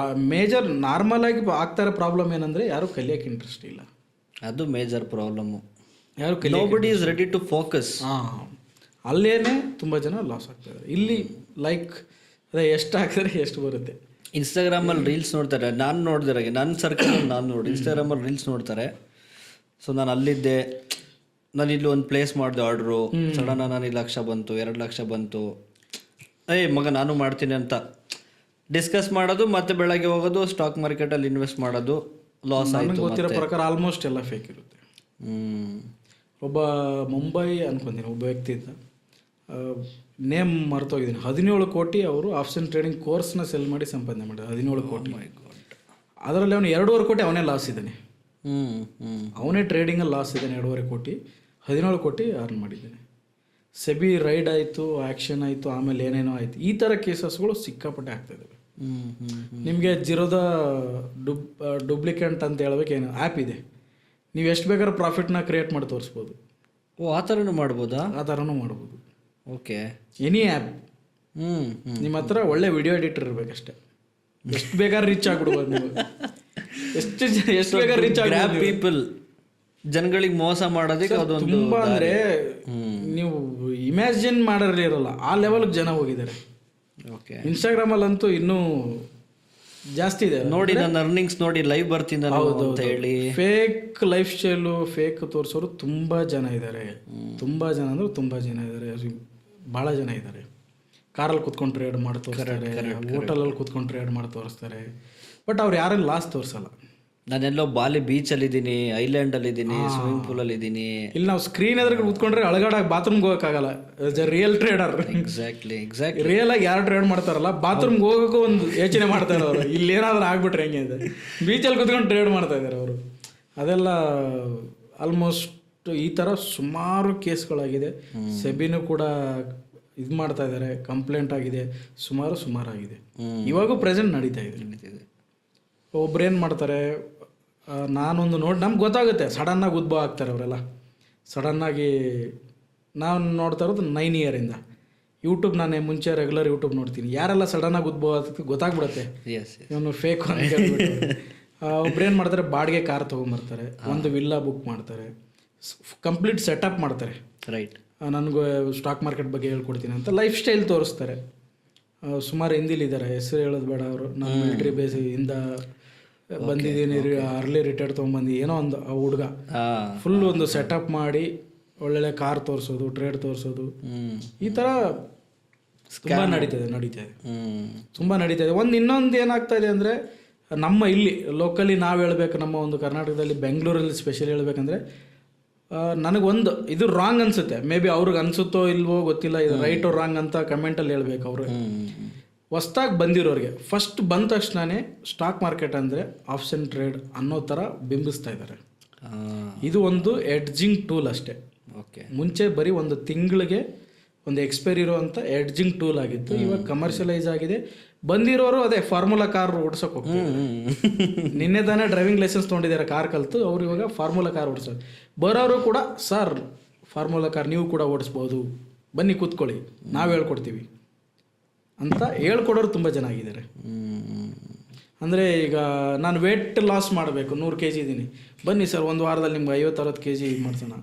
ಮೇಜರ್ ನಾರ್ಮಲ್ ಆಗಿ ಆಗ್ತಾರೆ ಪ್ರಾಬ್ಲಮ್ ಏನಂದರೆ, ಯಾರು ಕಲಿಯೋಕ್ಕೆ ಇಂಟ್ರೆಸ್ಟ್ ಇಲ್ಲ. ಅದು ಮೇಜರ್ ಪ್ರಾಬ್ಲಮ್ಮು. ಯಾರು nobody is ready to focus. ಅಲ್ಲೇನೆ ತುಂಬ ಜನ ಲಾಸ್ ಆಗ್ತಾರೆ. ಇಲ್ಲಿ ಲೈಕ್ ಅದೇ ಎಷ್ಟು ಹಾಕಿದ್ರೆ ಎಷ್ಟು ಬರುತ್ತೆ. ಇನ್ಸ್ಟಾಗ್ರಾಮಲ್ಲಿ ರೀಲ್ಸ್ ನೋಡ್ತಾರೆ, ನಾನು ನೋಡಿದ್ರೆ ನನ್ನ ಸರ್ಕಲಲ್ಲಿ ನಾನು ನೋಡಿ ಇನ್ಸ್ಟಾಗ್ರಾಮಲ್ಲಿ ರೀಲ್ಸ್ ನೋಡ್ತಾರೆ. ಸೊ ನಾನು ಅಲ್ಲಿದ್ದೆ, ನಾನು ಇಲ್ಲಿ ಒಂದು ಪ್ಲೇಸ್ ಮಾಡಿದೆ ಆರ್ಡ್ರು, ಸಡನ್ ನಾನು 1 ಲಕ್ಷ ಬಂತು, 2 ಲಕ್ಷ ಬಂತು, ಮಗ ನಾನು ಮಾಡ್ತೀನಿ ಅಂತ ಡಿಸ್ಕಸ್ ಮಾಡೋದು, ಮತ್ತೆ ಬೆಳಗ್ಗೆ ಹೋಗೋದು, ಸ್ಟಾಕ್ ಮಾರ್ಕೆಟಲ್ಲಿ ಇನ್ವೆಸ್ಟ್ ಮಾಡೋದು, ಲಾಸ್ ಆಯಿತು. ಗೊತ್ತಿರೋ ಪ್ರಕಾರ ಆಲ್ಮೋಸ್ಟ್ ಎಲ್ಲ ಫೇಕ್ ಇರುತ್ತೆ. ಒಬ್ಬ ಮುಂಬೈ ಅನ್ಕೊಂತೀನಿ ಒಬ್ಬ ವ್ಯಕ್ತಿ ಇದ್ದ, ನೇಮ್ ಮರ್ತೋಗಿದ್ದೀನಿ. 17 ಕೋಟಿ ಅವರು ಆಪ್ಷನ್ ಟ್ರೇಡಿಂಗ್ ಕೋರ್ಸ್ನ ಸೆಲ್ ಮಾಡಿ ಸಂಪಾದನೆ ಮಾಡಿದ. 17 ಕೋಟಿ. ಅದರಲ್ಲಿ ಅವನು 2.5 ಕೋಟಿ ಅವನೇ ಲಾಸ್ ಇದ್ದಾನೆ. ಅವನೇ ಟ್ರೇಡಿಂಗಲ್ಲಿ ಲಾಸ್ ಇದ್ದಾನೆ 2.5 ಕೋಟಿ. 17 ಕೋಟಿ ಅರ್ನ್ ಮಾಡಿದ್ದಾನೆ. ಸೆಬಿ ರೈಡ್ ಆಯಿತು, ಆ್ಯಕ್ಷನ್ ಆಯಿತು, ಆಮೇಲೆ ಏನೇನೋ ಆಯಿತು. ಈ ಥರ ಕೇಸಸ್ಗಳು ಸಿಕ್ಕಾಪಟ್ಟೆ ಆಗ್ತಾಯಿದ್ದಾವೆ. ನಿಮಗೆ ಜಿರೋದ ಡುಪ್ಲಿಕೇಟ್ ಅಂತ ಹೇಳ್ಬೇಕೇನು ಆ್ಯಪ್ ಇದೆ, ನೀವು ಎಷ್ಟು ಬೇಕಾದ್ರೂ ಪ್ರಾಫಿಟ್ನ ಕ್ರಿಯೇಟ್ ಮಾಡಿ ತೋರಿಸ್ಬೋದು. ಓ, ಆ ಥರನೂ ಮಾಡ್ಬೋದಾ? ಆ ಥರನೂ ಮಾಡ್ಬೋದು. Okay, any app. ನಿಮ್ಮ ಹತ್ರ ಒಳ್ಳೆ ವಿಡಿಯೋ ಎಡಿಟರ್ ಇರಬೇಕಷ್ಟೆ, ಎಷ್ಟು ಬೇಕಾದ್ರೆ ರೀಚ್ ಆಗ್ಬಿಡ್ಬೋದು ನೀವು. ಎಷ್ಟು ಬೇಗ ರೀಚ್ ಗ್ರ್ಯಾಬ್ ಪೀಪಲ್, ಜನಗಳಿಗೆ ಮೋಸ ಮಾಡೋದಕ್ಕೆ ಅದೊಂದು ತುಂಬಾ ಅಂದ್ರೆ ನೀವು ಇಮ್ಯಾಜಿನ್ ಮಾಡಿರಲಿರಲ್ಲ ಆ ಲೆವೆಲ್ಗೆ ಜನ ಹೋಗಿದ್ದಾರೆ. ಓಕೆ, ಇನ್ಸ್ಟಾಗ್ರಾಮಲ್ಲಂತೂ ಇನ್ನೂ ಜಾಸ್ತಿ ಇದೆ. ನೋಡಿ ನನ್ನ ಅರ್ನಿಂಗ್ಸ್ ನೋಡಿ ಲೈವ್ ಬರ್ತೀನಿ ಅಂತ ಹೇಳಿ ಫೇಕ್ ಲೈಫ್ ಸ್ಟೈಲು ಫೇಕ್ ತೋರಿಸೋರು ತುಂಬ ಜನ ಇದ್ದಾರೆ. ತುಂಬ ಜನ ಅಂದ್ರೆ ತುಂಬ ಜನ ಇದ್ದಾರೆ, ಭಾಳ ಜನ ಇದ್ದಾರೆ. ಕಾರಲ್ಲಿ ಕುತ್ಕೊಂಡು ಟ್ರೇಡ್ ಮಾಡಿ ತೋರಿಸ್ತಾರೆ, ಹೋಟೆಲಲ್ಲಿ ಕುತ್ಕೊಂಡು ಟ್ರೇಡ್ ಮಾಡಿ ತೋರಿಸ್ತಾರೆ. ಬಟ್ ಅವ್ರು ಯಾರನ್ನು ಲಾಸ್ ತೋರಿಸಲ್ಲ. ನಾನೆಲ್ಲೋ ಬಾಲಿ ಬೀಚಲ್ಲಿದ್ದೀನಿ, ಐಲ್ಯಾಂಡಲ್ಲಿದ್ದೀನಿ, ಸ್ವಿಮ್ಮಿಂಗ್ ಪೂಲಲ್ಲಿದ್ದೀನಿ. ಇಲ್ಲಿ ನಾವು ಸ್ಕ್ರೀನ್ ಎದುರಿಗೆ ಕುತ್ಕೊಂಡ್ರೆ ಅಳಗಾಡಾಗ ಬಾತ್ರೂಮ್ಗೆ ಹೋಗೋಕ್ಕಾಗಲ್ಲ. ರಿಯಲ್ ಟ್ರೇಡರ್ ಎಕ್ಸಾಕ್ಟ್ಲಿ ರಿಯಲ್ ಆಗಿ ಯಾರು ಟ್ರೇಡ್ ಮಾಡ್ತಾರಲ್ಲ ಬಾತ್ರೂಮ್ಗೆ ಹೋಗೋಕ್ಕೂ ಒಂದು ಯೋಚನೆ ಮಾಡ್ತಾರೆ ಅವರು. ಇಲ್ಲಿ ಏನಾದರೂ ಆಗ್ಬಿಟ್ರೆ ಹೆಂಗೆ ಇದೆ, ಬೀಚಲ್ಲಿ ಕುತ್ಕೊಂಡು ಟ್ರೇಡ್ ಮಾಡ್ತಾ ಇದ್ದಾರೆ ಅವರು. ಅದೆಲ್ಲ ಆಲ್ಮೋಸ್ಟ್ ಈ ಥರ ಸುಮಾರು ಕೇಸ್ಗಳಾಗಿದೆ. ಸೆಬಿನೂ ಕೂಡ ಇದು ಮಾಡ್ತಾ ಇದ್ದಾರೆ, ಕಂಪ್ಲೇಂಟ್ ಆಗಿದೆ, ಸುಮಾರಾಗಿದೆ. ಇವಾಗೂ ಪ್ರೆಸೆಂಟ್ ನಡೀತಾ ಇದೆ. ಒಬ್ರು ಏನು ಮಾಡ್ತಾರೆ, ನಾನೊಂದು ನೋಡಿ ನಮ್ಗೆ ಗೊತ್ತಾಗುತ್ತೆ, ಸಡನ್ನಾಗಿ ಉದ್ಭವ ಆಗ್ತಾರೆ ಅವರೆಲ್ಲ. ಸಡನ್ನಾಗಿ ನಾನು ನೋಡ್ತಾ ಇರೋದು 9 ಇಯರಿಂದ ಯೂಟ್ಯೂಬ್. ನಾನೇ ಮುಂಚೆ ರೆಗ್ಯುಲರ್ ಯೂಟ್ಯೂಬ್ ನೋಡ್ತೀನಿ. ಯಾರೆಲ್ಲ ಸಡನ್ನಾಗಿ ಉದ್ಭವ ಆಗ್ತದೆ ಗೊತ್ತಾಗ್ಬಿಡುತ್ತೆ ಇವನು ಫೇಕ್ ಅಂತ ಹೇಳ್ಬಿಟ್ಟು. ಒಬ್ರು ಏನು ಮಾಡ್ತಾರೆ, ಬಾಡಿಗೆ ಕಾರ್ ತೊಗೊಂಬರ್ತಾರೆ, ಒಂದು ವಿಲ್ಲಾ ಬುಕ್ ಮಾಡ್ತಾರೆ, ಕಂಪ್ಲೀಟ್ ಸೆಟಪ್ ಮಾಡ್ತಾರೆ. ರೈಟ್, ನನಗೆ ಸ್ಟಾಕ್ ಮಾರ್ಕೆಟ್ ಬಗ್ಗೆ ಹೇಳ್ಕೊಡ್ತೀನಿ ಅಂತ ಲೈಫ್ ಸ್ಟೈಲ್ ತೋರಿಸ್ತಾರೆ. ಸುಮಾರು ಹಿಂದಿಲಿದ್ದಾರೆ, ಹೆಸರು ಹೇಳೋದು ಬೇಡ. ಅವರು ನಾನು ಮಿಲಿಟ್ರಿ ಬೇಸಿಂದ ಬಂದಿದ್ದೀನಿ, ಅರ್ಲಿ ರಿಟೈರ್ಡ್ ತೊಗೊಂಬಂದು ಏನೋ ಒಂದು ಹುಡುಗ ಫುಲ್ ಒಂದು ಸೆಟಪ್ ಮಾಡಿ ಒಳ್ಳೊಳ್ಳೆ ಕಾರ್ ತೋರಿಸೋದು, ಟ್ರೇಡ್ ತೋರಿಸೋದು, ಈ ಥರ ತುಂಬ ನಡೀತಾ ಇದೆ. ಇನ್ನೊಂದು ಏನಾಗ್ತಾ ಇದೆ ಅಂದರೆ, ನಮ್ಮ ಇಲ್ಲಿ ಲೋಕಲಿ ನಾವು ಹೇಳ್ಬೇಕು, ನಮ್ಮ ಒಂದು ಕರ್ನಾಟಕದಲ್ಲಿ ಬೆಂಗಳೂರಲ್ಲಿ ಸ್ಪೆಷಲಿ ಹೇಳ್ಬೇಕಂದ್ರೆ, ನನಗೊಂದು ಇದು ರಾಂಗ್ ಅನಿಸುತ್ತೆ. ಮೇ ಬಿ ಅವ್ರಿಗೆ ಅನಿಸುತ್ತೋ ಇಲ್ವೋ ಗೊತ್ತಿಲ್ಲ, ಇದು ರೈಟ್ ಓ ರಾಂಗ್ ಅಂತ ಕಮೆಂಟಲ್ಲಿ ಹೇಳ್ಬೇಕು. ಅವರು ಹೊಸ್ದಾಗಿ ಬಂದಿರೋರಿಗೆ ಫಸ್ಟ್ ಬಂದ ತಕ್ಷಣವೇ ಸ್ಟಾಕ್ ಮಾರ್ಕೆಟ್ ಅಂದರೆ ಆಪ್ಷನ್ ಟ್ರೇಡ್ ಅನ್ನೋ ಥರ ಬಿಂಬಿಸ್ತಾ ಇದ್ದಾರೆ. ಇದು ಒಂದು ಎಡ್ಜಿಂಗ್ ಟೂಲ್ ಅಷ್ಟೇ. ಓಕೆ, ಮುಂಚೆ ಬರೀ ಒಂದು ತಿಂಗಳಿಗೆ ಒಂದು ಎಕ್ಸ್ಪೈರಿ ಇರೋವಂಥ ಎಡ್ಜಿಂಗ್ ಟೂಲ್ ಆಗಿತ್ತು. ಇವಾಗ ಕಮರ್ಷಿಯಲೈಸ್ ಆಗಿದೆ. ಬಂದಿರೋರು ಅದೇ ಫಾರ್ಮುಲಾ ಕಾರ್ ಓಡಿಸೋಕೆ ಹೋಗ್ತಾರೆ. ನಿನ್ನೆ ತಾನೇ ಡ್ರೈವಿಂಗ್ ಲೈಸೆನ್ಸ್ ತೊಗೊಂಡಿದ್ದಾರೆ, ಕಾರ್ ಕಲಿತು. ಅವ್ರು ಇವಾಗ ಫಾರ್ಮುಲಾ ಕಾರ್ ಓಡಿಸೋದು. ಬರೋರು ಕೂಡ, ಸರ್ ಫಾರ್ಮುಲಾ ಕಾರ್ ನೀವು ಕೂಡ ಓಡಿಸ್ಬೋದು, ಬನ್ನಿ ಕೂತ್ಕೊಳ್ಳಿ, ನಾವು ಹೇಳ್ಕೊಡ್ತೀವಿ ಅಂತ ಹೇಳ್ಕೊಡೋರು ತುಂಬ ಜನ ಆಗಿದ್ದಾರೆ. ಅಂದರೆ ಈಗ ನಾನು ವೇಟ್ ಲಾಸ್ ಮಾಡಬೇಕು, 100 kg ಇದ್ದೀನಿ, ಬನ್ನಿ ಸರ್ ಒಂದು ವಾರದಲ್ಲಿ ನಿಮ್ಗೆ 50-60 kg ಮಾಡ್ಸೋಣ.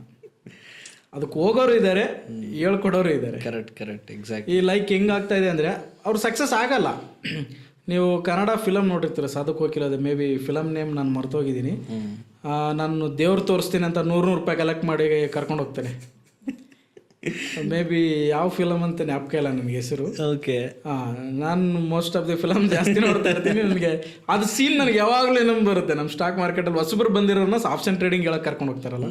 ಅದಕ್ಕೆ ಹೋಗೋರು ಇದ್ದಾರೆ, ಹೇಳ್ಕೊಡೋರು ಇದ್ದಾರೆ. Correct exact. ಈ ಲೈಕ್ ಹೆಂಗಾಗ್ತಾ ಇದೆ ಅಂದರೆ, ಅವ್ರು ಸಕ್ಸಸ್ ಆಗಲ್ಲ. ನೀವು ಕನ್ನಡ ಫಿಲಮ್ ನೋಡಿರ್ತೀರ, ಸಾಧಕ್ ಹೋಗಿರೋದು, ಮೇ ಬಿ ಫಿಲಮ್ ನೇಮ್ ನಾನು ಮರ್ತೋಗಿದ್ದೀನಿ. ನಾನು ದೇವ್ರು ತೋರಿಸ್ತೀನಿ ಅಂತ 100 ರೂಪಾಯಿ ಕಲೆಕ್ಟ್ ಮಾಡಿ ಕರ್ಕೊಂಡು ಹೋಗ್ತೇನೆ. ಮೇ ಬಿ ಯಾವ ಫಿಲಮ್ ಅಂತ ಜ್ಞಾಪಕ ಇಲ್ಲ ನನಗೆ ಹೆಸರು. ಓಕೆ, ನಾನು ಮೋಸ್ಟ್ ಆಫ್ ದಿ ಫಿಲಮ್ ಜಾಸ್ತಿ ನೋಡ್ತಾ ಇರ್ತೀನಿ. ನನಗೆ ಅದು ಸೀನ್ ನನಗೆ ಯಾವಾಗಲೂ ಏನೋ ಬರುತ್ತೆ. ನಮ್ಮ ಸ್ಟಾಕ್ ಮಾರ್ಕೆಟಲ್ಲಿ ಹೊಸಬ್ರು ಬಂದಿರೋರನ್ನ ಆಪ್ಷನ್ ಟ್ರೇಡಿಂಗ್ ಹೇಳಕ್ಕೆ ಕರ್ಕೊಂಡು ಹೋಗ್ತಾರಲ್ಲ,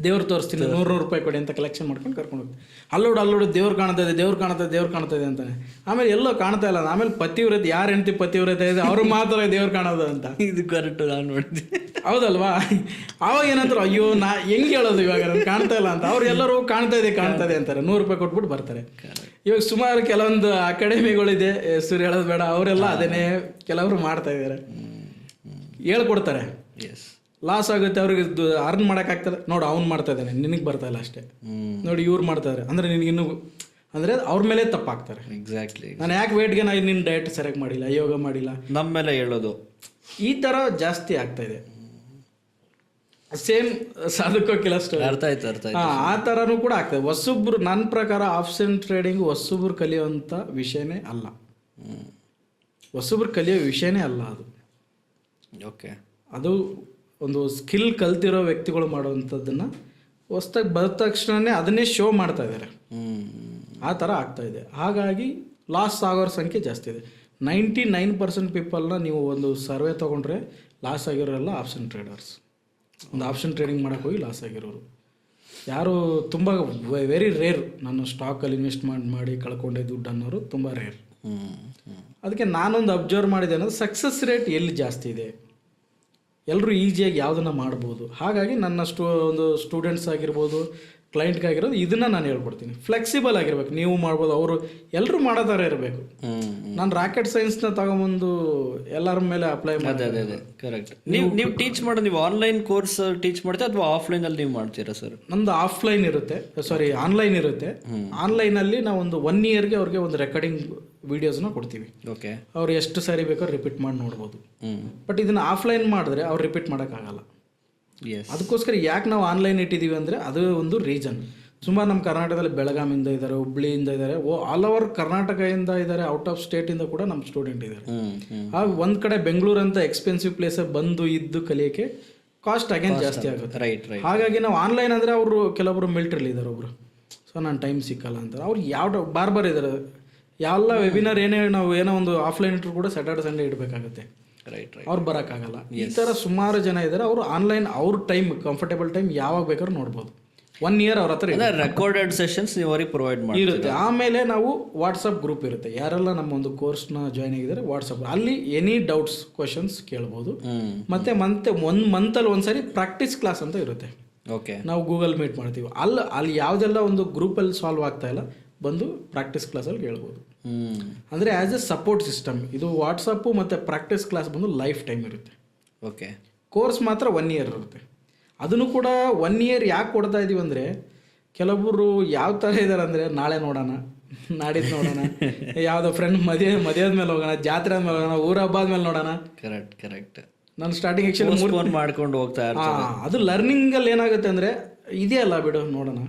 ದೇವ್ರು ತೋರಿಸ್ತೀನಿ 100 ರೂಪಾಯಿ ಕೊಡಿ ಅಂತ ಕಲೆಕ್ಷನ್ ಮಾಡ್ಕೊಂಡು ಕರ್ಕೊಂಡು ಹೋಗ್ತೀನಿ. ಅಲ್ಲೋಡು ದೇವ್ರು ಕಾಣ್ತಾ ಇದೆ ಅಂತಾನೆ. ಆಮೇಲೆ ಎಲ್ಲೋ ಕಾಣ್ತಾ ಇಲ್ಲ. ಆಮೇಲೆ ಪತಿವ್ರತೆ, ಯಾರು ಹೆಂಡತಿ ಪತಿವ್ರತೆ ಇದೆ ಅವ್ರು ಮಾತ್ರ ದೇವ್ರು ಕಾಣೋದು ಅಂತ. ಇದು ಕರೆಕ್ಟ್, ನಾನು ನೋಡಿದ್ದೆ. ಹೌದಲ್ವಾ? ಆವಾಗ ಏನಂತಾರೆ, ಅಯ್ಯೋ ನಾ ಹೆಂಗೆ ಹೇಳೋದು ಇವಾಗ, ನನ್ಗೆ ಕಾಣ್ತಾ ಇಲ್ಲ ಅಂತ. ಅವ್ರು ಎಲ್ಲರೂ ಕಾಣ್ತಾ ಇದೆ ಅಂತಾರೆ, 100 ರೂಪಾಯಿ ಕೊಟ್ಬಿಟ್ಟು ಬರ್ತಾರೆ. ಇವಾಗ ಸುಮಾರು ಕೆಲವೊಂದು ಅಕಾಡೆಮಿಗಳಿದೆ, ಹೆಸರು ಹೇಳೋದು ಬೇಡ, ಅವರೆಲ್ಲ ಅದನ್ನೇ ಕೆಲವರು ಮಾಡ್ತಾ ಇದ್ದಾರೆ, ಹೇಳ್ಕೊಡ್ತಾರೆ. ಲಾಸ್ ಆಗುತ್ತೆ ಅವ್ರಿಗೆ, ಅರ್ನ್ ಮಾಡೋಕ್ಕಾಗ್ತದೆ. ನೋಡಿ ಅವ್ನು ಮಾಡ್ತಾ ಇದ್ದಾನೆ, ನಿನಗೆ ಬರ್ತಾ ಇಲ್ಲ ಅಷ್ಟೇ. ನೋಡಿ ಇವ್ರು ಮಾಡ್ತಾರೆ ಅಂದರೆ ನಿನಗಿನ್ನೂ ಅಂದರೆ ಅವ್ರ ಮೇಲೆ ತಪ್ಪಾಗ್ತಾರೆ. ಎಕ್ಸಾಕ್ಟ್ಲಿ. ನಾನು ಯಾಕೆ ವೇಟ್ಗೆ ನಾನು ನಿನ್ನ ಡಯಟ್ ಸರಿಯಾಗಿ ಮಾಡಿಲ್ಲ, ಯೋಗ ಮಾಡಿಲ್ಲ, ನಮ್ಮ ಮೇಲೆ ಹೇಳೋದು, ಈ ಥರ ಜಾಸ್ತಿ ಆಗ್ತಾ ಇದೆ. ಸೇಮ್ ಸಾಧಕೋಕಿಲ್ಲ ಸ್ಟೋರಿ. ಅರ್ಥ ಆಯ್ತು. ಆ ಥರನೂ ಕೂಡ ಆಗ್ತದೆ. ಹೊಸೊಬ್ರು, ನನ್ನ ಪ್ರಕಾರ ಆಪ್ಷನ್ ಟ್ರೇಡಿಂಗ್ ಹೊಸೊಬ್ರು ಕಲಿಯುವಂಥ ವಿಷಯನೇ ಅಲ್ಲ. ಹೊಸೊಬ್ರು ಕಲಿಯೋ ವಿಷಯನೇ ಅಲ್ಲ ಅದು. ಓಕೆ, ಅದು ಒಂದು ಸ್ಕಿಲ್ ಕಲ್ತಿರೋ ವ್ಯಕ್ತಿಗಳು ಮಾಡುವಂಥದ್ದನ್ನು ಹೊಸ್ದಾಗಿ ಬಂದ ತಕ್ಷಣವೇ ಅದನ್ನೇ ಶೋ ಮಾಡ್ತಾ ಇದ್ದಾರೆ. ಆ ಥರ ಆಗ್ತಾ ಇದೆ. ಹಾಗಾಗಿ ಲಾಸ್ ಆಗೋರ ಸಂಖ್ಯೆ ಜಾಸ್ತಿ ಇದೆ. 99% ಪೀಪಲ್ನ ನೀವು ಒಂದು ಸರ್ವೆ ತೊಗೊಂಡ್ರೆ ಲಾಸ್ ಆಗಿರೋರೆಲ್ಲ ಆಪ್ಷನ್ ಟ್ರೇಡರ್ಸ್. ಒಂದು ಆಪ್ಷನ್ ಟ್ರೇಡಿಂಗ್ ಮಾಡೋಕ್ಕೆ ಹೋಗಿ ಲಾಸ್ ಆಗಿರೋರು ಯಾರು ತುಂಬ ವೆರಿ ರೇರ್. ನಾನು ಸ್ಟಾಕಲ್ಲಿ ಇನ್ವೆಸ್ಟ್ ಮಾಡಿ ಕಳ್ಕೊಂಡೆ ದುಡ್ಡು ಅನ್ನೋರು ತುಂಬ ರೇರ್. ಅದಕ್ಕೆ ನಾನೊಂದು ಅಬ್ಸರ್ವ್ ಮಾಡಿದೆ ಅನ್ನೋದು, ಸಕ್ಸಸ್ ರೇಟ್ ಎಲ್ಲಿ ಜಾಸ್ತಿ ಇದೆ, ಎಲ್ಲರೂ ಈಸಿಯಾಗಿ ಯಾವುದನ್ನು ಮಾಡ್ಬೋದು. ಹಾಗಾಗಿ ನನ್ನ ಒಂದು ಸ್ಟೂಡೆಂಟ್ಸ್ ಆಗಿರ್ಬೋದು, ಕ್ಲೈಂಟ್ಗಾಗಿರೋದು ಇದನ್ನ ನಾನು ಹೇಳ್ಕೊಡ್ತೀನಿ. ಫ್ಲೆಕ್ಸಿಬಲ್ ಆಗಿರ್ಬೇಕು, ನೀವು ಮಾಡ್ಬೋದು, ಅವರು ಎಲ್ಲರೂ ಮಾಡೋ ಥರ ಇರಬೇಕು. ನಾನು ರಾಕೆಟ್ ಸೈನ್ಸ್ನ ತಗೊಂಬಂದು ಎಲ್ಲರ ಮೇಲೆ ಅಪ್ಲೈ ಅದೇ ಕರೆಕ್ಟ್. ನೀವು ಟೀಚ್ ಮಾಡೋದು, ನೀವು ಆನ್ಲೈನ್ ಕೋರ್ಸ್ ಟೀಚ್ ಮಾಡ್ತೀರಾ ಅಥವಾ ಆಫ್ಲೈನಲ್ಲಿ ನೀವು ಮಾಡ್ತೀರಾ ಸರ್? ನಮ್ದು ಆಫ್ಲೈನ್ ಇರುತ್ತೆ, ಆನ್ಲೈನ್ ಇರುತ್ತೆ. ಆನ್ಲೈನಲ್ಲಿ ನಾವು ಒಂದು 1 ಇಯರ್ಗೆ ಅವ್ರಿಗೆ ಒಂದು ರೆಕಾರ್ಡಿಂಗ್ ವಿಡಿಯೋಸ್ನ ಕೊಡ್ತೀವಿ. ಓಕೆ, ಅವ್ರು ಎಷ್ಟು ಸಾರಿ ಬೇಕಾದ್ರೂ ರಿಪೀಟ್ ಮಾಡಿ ನೋಡ್ಬೋದು. ಬಟ್ ಇದನ್ನು ಆಫ್ಲೈನ್ ಮಾಡಿದ್ರೆ ಅವ್ರು ರಿಪೀಟ್ ಮಾಡೋಕ್ಕಾಗಲ್ಲ. ಅದಕ್ಕೋಸ್ಕರ ಯಾಕೆ ನಾವು ಆನ್ಲೈನ್ ಇಟ್ಟಿದ್ದೀವಿ ಅಂದರೆ ಅದು ಒಂದು ರೀಸನ್. ಸುಮಾರು ನಮ್ಮ ಕರ್ನಾಟಕದಲ್ಲಿ ಬೆಳಗಾಮಿಂದ ಇದ್ದಾರೆ, ಹುಬ್ಳಿಯಿಂದ ಇದ್ದಾರೆ, ಆಲ್ ಓವರ್ ಕರ್ನಾಟಕದಿಂದ ಇದ್ದಾರೆ, ಔಟ್ ಆಫ್ ಸ್ಟೇಟಿಂದ ಕೂಡ ನಮ್ಮ ಸ್ಟೂಡೆಂಟ್ ಇದ್ದಾರೆ. ಆಗ ಒಂದು ಕಡೆ ಬೆಂಗಳೂರು ಅಂತ ಎಕ್ಸ್ಪೆನ್ಸಿವ್ ಪ್ಲೇಸ್ ಬಂದು ಇದ್ದು ಕಲಿಯೋಕ್ಕೆ ಕಾಸ್ಟ್ ಅಗೇನ್ ಜಾಸ್ತಿ ಆಗುತ್ತೆ. ಹಾಗಾಗಿ ನಾವು ಆನ್ಲೈನ್ ಅಂದರೆ ಅವರು ಕೆಲವೊಬ್ರು ಮಿಲ್ಟ್ರಿಲಿ ಇದ್ದಾರೆ, ಒಬ್ರು ಸೊ ನಾನು ಟೈಮ್ ಸಿಕ್ಕಲ್ಲ ಅಂತಾರೆ. ಅವ್ರು ಯಾವ ಬಾರ್ ಇದ್ದಾರೆ, ಎಲ್ಲ ವೆಬಿನಾರ್ ನಾವು ಏನೋ ಒಂದು ಆಫ್ಲೈನ್ ಇಟ್ಟರು ಕೂಡ ಸ್ಯಾಟರ್ಡೆ ಸಂಡೇ ಇಡಬೇಕಾಗುತ್ತೆ. ಅವ್ರು ಬರೋಕ್ಕಾಗಲ್ಲ. ಈ ಥರ ಸುಮಾರು ಜನ ಇದ್ದಾರೆ. ಅವರು ಆನ್ಲೈನ್ ಅವ್ರ ಟೈಮ್, ಕಂಫರ್ಟೇಬಲ್ ಟೈಮ್ ಯಾವಾಗ ಬೇಕಾದ್ರೂ ನೋಡ್ಬೋದು. 1 ಇಯರ್ ಅವ್ರ ಹತ್ರ ರೆಕಾರ್ಡೆಡ್ ಸೆಷನ್ಸ್ ನೀವು ಅವ್ರಿಗೆ ಪ್ರೊವೈಡ್ ಮಾಡಿ ಇರುತ್ತೆ. ಆಮೇಲೆ ನಾವು ವಾಟ್ಸಪ್ ಗ್ರೂಪ್ ಇರುತ್ತೆ, ಯಾರೆಲ್ಲ ನಮ್ಮ ಒಂದು ಕೋರ್ಸ್ನ ಜಾಯ್ನ್ ಆಗಿದ್ದಾರೆ ವಾಟ್ಸಪ್, ಅಲ್ಲಿ ಎನಿ ಡೌಟ್ಸ್ ಕ್ವಶನ್ಸ್ ಕೇಳ್ಬೋದು. ಮತ್ತೆ 1 ಮಂತಲ್ಲಿ ಒಂದ್ಸರಿ ಪ್ರಾಕ್ಟೀಸ್ ಕ್ಲಾಸ್ ಅಂತ ಇರುತ್ತೆ. ಓಕೆ, ನಾವು ಗೂಗಲ್ ಮೀಟ್ ಮಾಡ್ತೀವಿ. ಅಲ್ಲಿ ಯಾವುದೆಲ್ಲ ಒಂದು ಗ್ರೂಪಲ್ಲಿ ಸಾಲ್ವ್ ಆಗ್ತಾ ಇಲ್ಲ ಬಂದು ಪ್ರಾಕ್ಟೀಸ್ ಕ್ಲಾಸಲ್ಲಿ ಕೇಳ್ಬೋದು. ಅಂದರೆ ಆ್ಯಸ್ ಎ ಸಪೋರ್ಟ್ ಸಿಸ್ಟಮ್ ಇದು ವಾಟ್ಸಪ್ಪು ಮತ್ತು ಪ್ರಾಕ್ಟೀಸ್ ಕ್ಲಾಸ್ ಬಂದು ಲೈಫ್ ಟೈಮ್ ಇರುತ್ತೆ. ಓಕೆ, ಕೋರ್ಸ್ ಮಾತ್ರ 1 ಇಯರ್ ಇರುತ್ತೆ. ಅದನ್ನು ಕೂಡ 1 ಇಯರ್ ಯಾಕೆ ಕೊಡ್ತಾ ಇದ್ದೀವಿ ಅಂದರೆ, ಕೆಲವೊಬ್ಬರು ಯಾವ ಥರ ಇದ್ದಾರೆ ಅಂದರೆ, ನಾಳೆ ನೋಡೋಣ, ನಾಡಿದ್ದು ನೋಡೋಣ, ಯಾವುದೋ ಫ್ರೆಂಡ್ ಮದುವೆ ಆದ್ಮೇಲೆ ಹೋಗೋಣ, ಜಾತ್ರೆ ಆದ್ಮೇಲೆ ಹೋಗೋಣ, ಊರ ಹಬ್ಬ ಆದ್ಮೇಲೆ ನೋಡೋಣ. ಕರೆಕ್ಟ್. ನಾನು ಸ್ಟಾರ್ಟಿಂಗ್ ಆ್ಯಕ್ಚುಲಿ ಮಾಡ್ಕೊಂಡು ಹೋಗ್ತಾ ಇರ್ತೀನಿ. ಅದು ಲರ್ನಿಂಗಲ್ಲಿ ಏನಾಗುತ್ತೆ ಅಂದರೆ, ಇದೆಯಲ್ಲ ಬಿಡು ನೋಡೋಣ,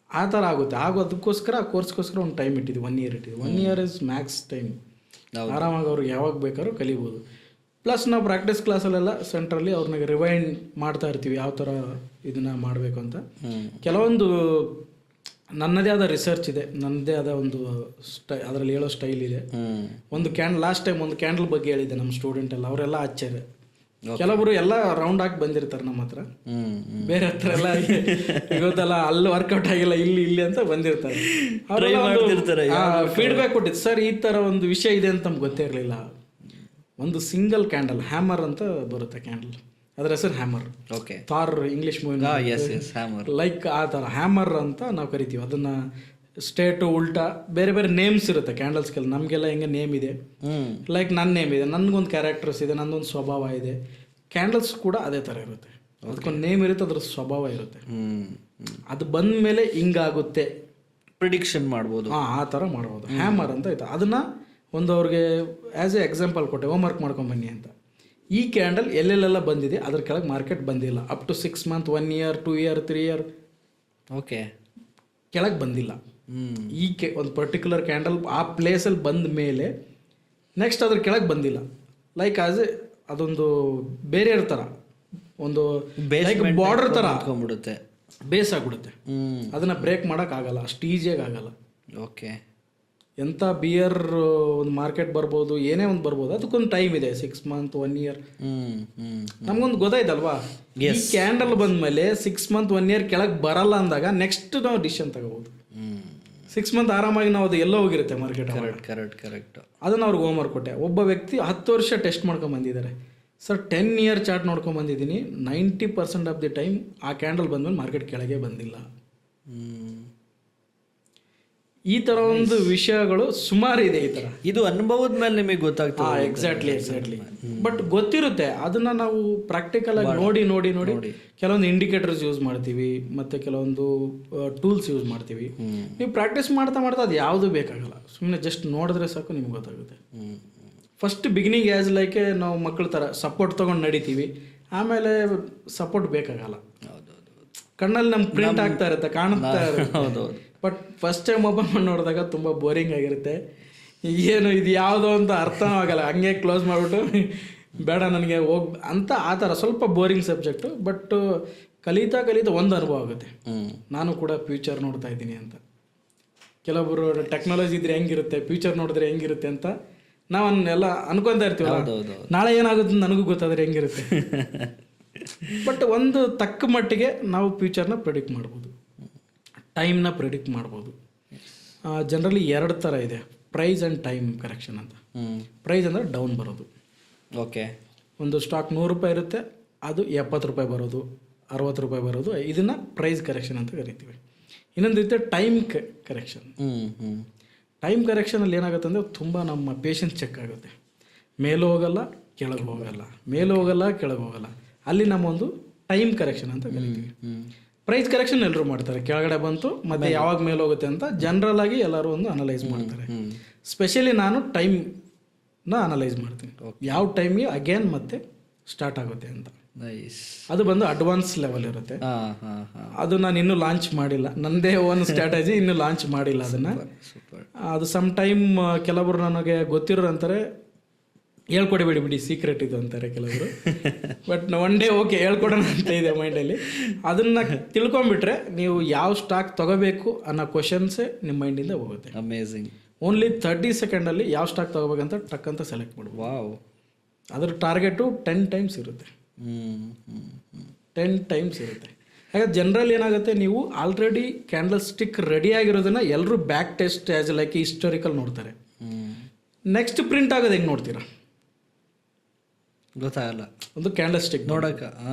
ಆ ಥರ ಆಗುತ್ತೆ. ಅದಕ್ಕೋಸ್ಕರ ಆ ಕೋರ್ಸ್ಗೋಸ್ಕರ ಒಂದು ಟೈಮ್ ಇಟ್ಟಿದ್ವಿ, 1 ಇಯರ್ ಇಟ್ಟಿದ್ವಿ. 1 ಇಯರ್ ಇಸ್ ಮ್ಯಾಕ್ಸ್ ಟೈಮ್. ಆರಾಮಾಗಿ ಅವ್ರಿಗೆ ಯಾವಾಗ ಬೇಕಾದ್ರೂ ಕಲಿಬೋದು. ಪ್ಲಸ್ ನಾವು ಪ್ರಾಕ್ಟೀಸ್ ಕ್ಲಾಸಲ್ಲೆಲ್ಲ ಸೆಂಟ್ರಲ್ಲಿ ಅವ್ರನ್ನ ರಿವೈಂಡ್ ಮಾಡ್ತಾ ಇರ್ತೀವಿ, ಯಾವ ಥರ ಇದನ್ನು ಮಾಡಬೇಕು ಅಂತ. ಕೆಲವೊಂದು ನನ್ನದೇ ಆದ ರಿಸರ್ಚ್ ಇದೆ, ನನ್ನದೇ ಆದ ಒಂದು ಅದರಲ್ಲಿ ಹೇಳೋ ಸ್ಟೈಲ್ ಇದೆ. ಒಂದು ಲಾಸ್ಟ್ ಟೈಮ್ ಒಂದು ಕ್ಯಾಂಡಲ್ ಬಗ್ಗೆ ಹೇಳಿದ್ದೆ ನಮ್ಮ ಸ್ಟೂಡೆಂಟ್ ಎಲ್ಲ, ಅವರೆಲ್ಲ ಆಶ್ಚರ್ಯ. ಕೆಲವೊಬ್ರು ಎಲ್ಲ ರೌಂಡ್ ಹಾಕಿ ಬಂದಿರ್ತಾರೆ ನಮ್ಮ ಹತ್ರ, ಬೇರೆ ಹತ್ರ ಎಲ್ಲ ಇವತ್ತಲ್ಲ ಅಲ್ಲಿ ವರ್ಕೌಟ್ ಆಗಿಲ್ಲ, ಇಲ್ಲಿ ಅಂತ ಬಂದಿರ್ತಾರೆ. ಫೀಡ್ಬ್ಯಾಕ್ ಕೊಟ್ಟಿದ್ದು, ಸರ್ ಈ ಥರ ಒಂದು ವಿಷಯ ಇದೆ ಅಂತ ನಮ್ಗೆ ಗೊತ್ತೇ ಇರಲಿಲ್ಲ. ಒಂದು ಸಿಂಗಲ್ ಕ್ಯಾಂಡಲ್, ಹ್ಯಾಮರ್ ಅಂತ ಬರುತ್ತೆ ಕ್ಯಾಂಡಲ್, ಅದ್ರ ಹೆಸರು hammer. Okay, Thar English movie like ಆ ಥರ ಹ್ಯಾಮರ್ ಅಂತ ನಾವು ಕರಿತೀವಿ ಅದನ್ನು. ಸ್ಟೇಟು ಉಲ್ಟಾ ಬೇರೆ ಬೇರೆ ನೇಮ್ಸ್ ಇರುತ್ತೆ ಕ್ಯಾಂಡಲ್ಸ್ಗೆಲ್ಲ. ನಮಗೆಲ್ಲ ಹೆಂಗೆ ನೇಮ್ ಇದೆ, ಲೈಕ್ ನನ್ನ ನೇಮ್ ಇದೆ, ನನಗೊಂದು ಕ್ಯಾರೆಕ್ಟರ್ಸ್ ಇದೆ, ನನ್ನೊಂದು ಸ್ವಭಾವ ಇದೆ. ಕ್ಯಾಂಡಲ್ಸ್ ಕೂಡ ಅದೇ ಥರ ಇರುತ್ತೆ, ಅದಕ್ಕೊಂದು ನೇಮ್ ಇರುತ್ತೆ, ಅದ್ರ ಸ್ವಭಾವ ಇರುತ್ತೆ. ಅದು ಬಂದ ಮೇಲೆ ಹಿಂಗಾಗುತ್ತೆ ಪ್ರಿಡಿಕ್ಷನ್ ಮಾಡ್ಬೋದು, ಆ ಥರ ಮಾಡ್ಬೋದು. ಹ್ಯಾಮರ್ ಅಂತ ಆಯ್ತು. ಅದನ್ನು ಒಂದು ಅವ್ರಿಗೆ ಆ್ಯಸ್ ಎ ಎಕ್ಸಾಂಪಲ್ ಕೊಟ್ಟೆ, ಹೋಮ್ವರ್ಕ್ ಮಾಡ್ಕೊಂಬನ್ನಿ ಅಂತ. ಈ ಕ್ಯಾಂಡಲ್ ಎಲ್ಲೆಲ್ಲೆಲ್ಲ ಬಂದಿದೆ ಅದ್ರ ಕೆಳಗೆ ಮಾರ್ಕೆಟ್ ಬಂದಿಲ್ಲ, up to 6 month, 1 year, 2 year, 3 year okay ಕೆಳಗೆ ಬಂದಿಲ್ಲ. ಈ ಒಂದು ಪರ್ಟಿಕ್ಯುಲರ್ ಕ್ಯಾಂಡಲ್ ಆ ಪ್ಲೇಸಲ್ಲಿ ಬಂದ ಮೇಲೆ ನೆಕ್ಸ್ಟ್ ಅದ್ರ ಕೆಳಗೆ ಬಂದಿಲ್ಲ. ಲೈಕ್ ಆಸ್ ಎ ಅದೊಂದು ಬೇರೆ ಥರ ಒಂದು ಬಾರ್ಡರ್ ಥರ ಬೇಸ್ ಆಗಿಬಿಡುತ್ತೆ. ಅದನ್ನು ಬ್ರೇಕ್ ಮಾಡೋಕ್ಕಾಗಲ್ಲ, ಅಷ್ಟು ಈಸಿಯಾಗಿ ಆಗಲ್ಲ. ಓಕೆ, ಎಂಥ ಬಿಯರ್ ಒಂದು ಮಾರ್ಕೆಟ್ ಬರ್ಬೋದು, ಏನೇ ಒಂದು ಬರ್ಬೋದು, ಅದಕ್ಕೊಂದು ಟೈಮ್ ಇದೆ, 6 ಮಂತ್, 1 ಇಯರ್. ನಮ್ಗೊಂದು ಗೊತ್ತಾಯ್ತಲ್ವಾ, ಈ ಕ್ಯಾಂಡಲ್ ಬಂದಮೇಲೆ 6 ಮಂತ್, 1 ಇಯರ್ ಕೆಳಗೆ ಬರಲ್ಲ ಅಂದಾಗ ನೆಕ್ಸ್ಟ್ ನಾವು ಡಿಸಿಷನ್ ತಗೋಬೋದು. 6 ಮಂತ್ ಆರಾಮಾಗಿ ನಾವು ಅದು ಎಲ್ಲೋ ಹೋಗಿರುತ್ತೆ ಮಾರ್ಕೆಟ್. ಕರೆಕ್ಟ್. ಅದನ್ನು ಅವ್ರಿಗೆ ಹೋಮ್ವರ್ಕ್ ಕೊಟ್ಟೆ. ಒಬ್ಬ ವ್ಯಕ್ತಿ 10 ವರ್ಷ ಟೆಸ್ಟ್ ಮಾಡ್ಕೊಂಡು ಬಂದಿದ್ದಾರೆ. ಸರ್ 10 ಇಯರ್ ಚಾರ್ಟ್ ನೋಡ್ಕೊಂಡು ಬಂದಿದ್ದೀನಿ, 90% ಆಫ್ ದಿ ಟೈಮ್ ಆ ಕ್ಯಾಂಡಲ್ ಬಂದಮೇಲೆ ಮಾರ್ಕೆಟ್ ಕೆಳಗೆ ಬಂದಿಲ್ಲ. ಈ ಥರ ಒಂದು ವಿಷಯಗಳು ಸುಮಾರು ಇದೆ. ಈ ಥರ ಇದು ಅನುಭವದ ಮೇಲೆ ನಿಮಗೆ ಗೊತ್ತಾಗ್ತದೆ. ಎಕ್ಸಾಕ್ಟ್ಲಿ. ಬಟ್ ಗೊತ್ತಿರುತ್ತೆ, ಅದನ್ನ ನಾವು ಪ್ರಾಕ್ಟಿಕಲ್ ಆಗಿ ನೋಡಿ ಕೆಲವೊಂದು ಇಂಡಿಕೇಟರ್ಸ್ ಯೂಸ್ ಮಾಡ್ತೀವಿ, ಮತ್ತೆ ಕೆಲವೊಂದು ಟೂಲ್ಸ್ ಯೂಸ್ ಮಾಡ್ತೀವಿ. ನೀವು ಪ್ರಾಕ್ಟೀಸ್ ಮಾಡ್ತಾ ಅದು ಯಾವುದು ಬೇಕಾಗಲ್ಲ, ಸುಮ್ಮನೆ ಜಸ್ಟ್ ನೋಡಿದ್ರೆ ಸಾಕು ನಿಮ್ಗೆ ಗೊತ್ತಾಗುತ್ತೆ. ಫಸ್ಟ್ ಬಿಗಿನಿಂಗ್ ಆ್ಯಸ್ ಲೈಕ್ ನಾವು ಮಕ್ಕಳ ಥರ ಸಪೋರ್ಟ್ ತೊಗೊಂಡು ನಡಿತೀವಿ, ಆಮೇಲೆ ಸಪೋರ್ಟ್ ಬೇಕಾಗಲ್ಲ. ಕಣ್ಣಲ್ಲಿ ನಮ್ಮ ಪ್ರಿಂಟ್ ಆಗ್ತಾ ಇರುತ್ತೆ, ಕಾಣುತ್ತಾ ಇರುತ್ತೆ. ಬಟ್ ಫಸ್ಟ್ ಟೈಮ್ ಓಪನ್ ಮಾಡಿ ನೋಡಿದಾಗ ತುಂಬ ಬೋರಿಂಗ್ ಆಗಿರುತ್ತೆ. ಏನು ಇದು ಯಾವುದೋ ಅಂತ ಅರ್ಥನೂ ಆಗಲ್ಲ, ಹಂಗೆ ಕ್ಲೋಸ್ ಮಾಡಿಬಿಟ್ಟು ಬೇಡ ನನಗೆ ಅಂತ ಆ ಥರ ಸ್ವಲ್ಪ ಬೋರಿಂಗ್ ಸಬ್ಜೆಕ್ಟು. ಬಟ್ ಕಲಿತಾ ಒಂದು ಅನುಭವ ಆಗುತ್ತೆ. ನಾನು ಕೂಡ ಫ್ಯೂಚರ್ ನೋಡ್ತಾ ಇದ್ದೀನಿ ಅಂತ. ಕೆಲವೊಬ್ಬರು ಟೆಕ್ನಾಲಜಿ ಇದ್ರೆ ಹೆಂಗಿರುತ್ತೆ, ಫ್ಯೂಚರ್ ನೋಡಿದ್ರೆ ಹೆಂಗಿರುತ್ತೆ ಅಂತ ನಾವು ಎಲ್ಲ ಅನ್ಕೊತಾ ಇರ್ತೀವಲ್ಲ, ನಾಳೆ ಏನಾಗುತ್ತೆ ನನಗೂ ಗೊತ್ತಾದರೆ ಹೆಂಗಿರುತ್ತೆ. ಬಟ್ ಒಂದು ತಕ್ಕ ಮಟ್ಟಿಗೆ ನಾವು ಫ್ಯೂಚರ್ನ ಪ್ರೆಡಿಕ್ಟ್ ಮಾಡ್ಬೋದು, ಟೈಮ್ನ ಪ್ರೆಡಿಕ್ಟ್ ಮಾಡ್ಬೋದು. ಜನರಲಿ 2 ಥರ ಇದೆ, ಪ್ರೈಸ್ ಆ್ಯಂಡ್ ಟೈಮ್ ಕರೆಕ್ಷನ್ ಅಂತ. ಪ್ರೈಸ್ ಅಂದರೆ ಡೌನ್ ಬರೋದು. ಓಕೆ, ಒಂದು ಸ್ಟಾಕ್ 100 ರೂಪಾಯಿ ಇರುತ್ತೆ, ಅದು 70 ರೂಪಾಯಿ ಬರೋದು, ರೂಪಾಯಿ ಬರೋದು. ಇದನ್ನು ಪ್ರೈಸ್ ಕರೆಕ್ಷನ್ ಅಂತ ಕರಿತೀವಿ. ಇನ್ನೊಂದು ರೀತಿ ಟೈಮ್ ಕರೆಕ್ಷನ್. ಟೈಮ್ ಕರೆಕ್ಷನಲ್ಲಿ ಏನಾಗುತ್ತೆ ಅಂದರೆ ತುಂಬ ನಮ್ಮ ಪೇಷನ್ಸ್ ಚೆಕ್ ಆಗುತ್ತೆ. ಮೇಲೂ ಹೋಗಲ್ಲ, ಕೆಳಗೆ ಹೋಗಲ್ಲ, ಮೇಲೂ ಹೋಗಲ್ಲ, ಕೆಳಗೆ ಹೋಗಲ್ಲ. ಅಲ್ಲಿ ನಮ್ಮ ಒಂದು ಟೈಮ್ ಕರೆಕ್ಷನ್ ಅಂತ ಕರಿತೀವಿ. ಪ್ರೈಸ್ ಕರೆಕ್ಷನ್ ಎಲ್ಲರೂ ಮಾಡ್ತಾರೆ, ಕೆಳಗಡೆ ಬಂತು ಮತ್ತೆ ಯಾವಾಗ ಮೇಲೆ ಹೋಗುತ್ತೆ ಅಂತ ಜನರಲ್ ಆಗಿ ಎಲ್ಲರೂ ಒಂದು ಅನಲೈಸ್ ಮಾಡ್ತಾರೆ. ಸ್ಪೆಷಲಿ ನಾನು ಟೈಮ್ನ ಅನಲೈಸ್ ಮಾಡ್ತೀನಿ, ಯಾವ ಟೈಮ್ಗೆ ಅಗೇನ್ ಮತ್ತೆ ಸ್ಟಾರ್ಟ್ ಆಗುತ್ತೆ ಅಂತ. ಅದು ಬಂದು ಅಡ್ವಾನ್ಸ್ ಲೆವೆಲ್ ಇರುತ್ತೆ. ಅದು ನಾನು ಇನ್ನೂ ಲಾಂಚ್ ಮಾಡಿಲ್ಲ, ನನ್ನದೇ ಒಂದು ಸ್ಟ್ರಾಟಜಿ ಇನ್ನೂ ಲಾಂಚ್ ಮಾಡಿಲ್ಲ ಅದನ್ನು. ಅದು ಸಮ್ ಟೈಮ್ ಕೆಲವರು ನನಗೆ ಗೊತ್ತಿರೋರು ಅಂತಾರೆ ಹೇಳ್ಕೊಡಿಬೇಡಿ ಬಿಡಿ, ಸೀಕ್ರೆಟ್ ಇದು ಅಂತಾರೆ ಕೆಲವರು. ಬಟ್ ಒನ್ ಡೇ ಓಕೆ ಹೇಳ್ಕೊಡೋಣ ಅಂತ ಇದೆ ಮೈಂಡಲ್ಲಿ. ಅದನ್ನು ತಿಳ್ಕೊಂಬಿಟ್ರೆ ನೀವು ಯಾವ ಸ್ಟಾಕ್ ತಗೋಬೇಕು ಅನ್ನೋ ಕ್ವಶನ್ಸೇ ನಿಮ್ಮ ಮೈಂಡಿಂದ ಹೋಗುತ್ತೆ. ಅಮೇಝಿಂಗ್. ಓನ್ಲಿ 30 ಸೆಕೆಂಡಲ್ಲಿ ಯಾವ ಸ್ಟಾಕ್ ತಗೋಬೇಕಂತ ಟಕ್ ಅಂತ ಸೆಲೆಕ್ಟ್ ಮಾಡ್ಬೋದು. ವಾವ್. ಅದ್ರ ಟಾರ್ಗೆಟು 10 ಟೈಮ್ಸ್ ಇರುತ್ತೆ. 10 ಟೈಮ್ಸ್ ಇರುತ್ತೆ. ಹಾಗಾದ್ರೆ ಜನರಲ್ ಏನಾಗುತ್ತೆ, ನೀವು ಆಲ್ರೆಡಿ ಕ್ಯಾಂಡಲ್ ಸ್ಟಿಕ್ ರೆಡಿ ಆಗಿರೋದನ್ನ ಎಲ್ಲರೂ back test as like historical ನೋಡ್ತಾರೆ. ನೆಕ್ಸ್ಟ್ ಪ್ರಿಂಟ್ ಆಗೋದು ಹೆಂಗೆ ನೋಡ್ತೀರಾ? ಗೊತ್ತಾಗಲ್ಲ. ಒಂದು ಕ್ಯಾಂಡಲ್ ಸ್ಟಿಕ್ ನೋಡಕ್ಕೆ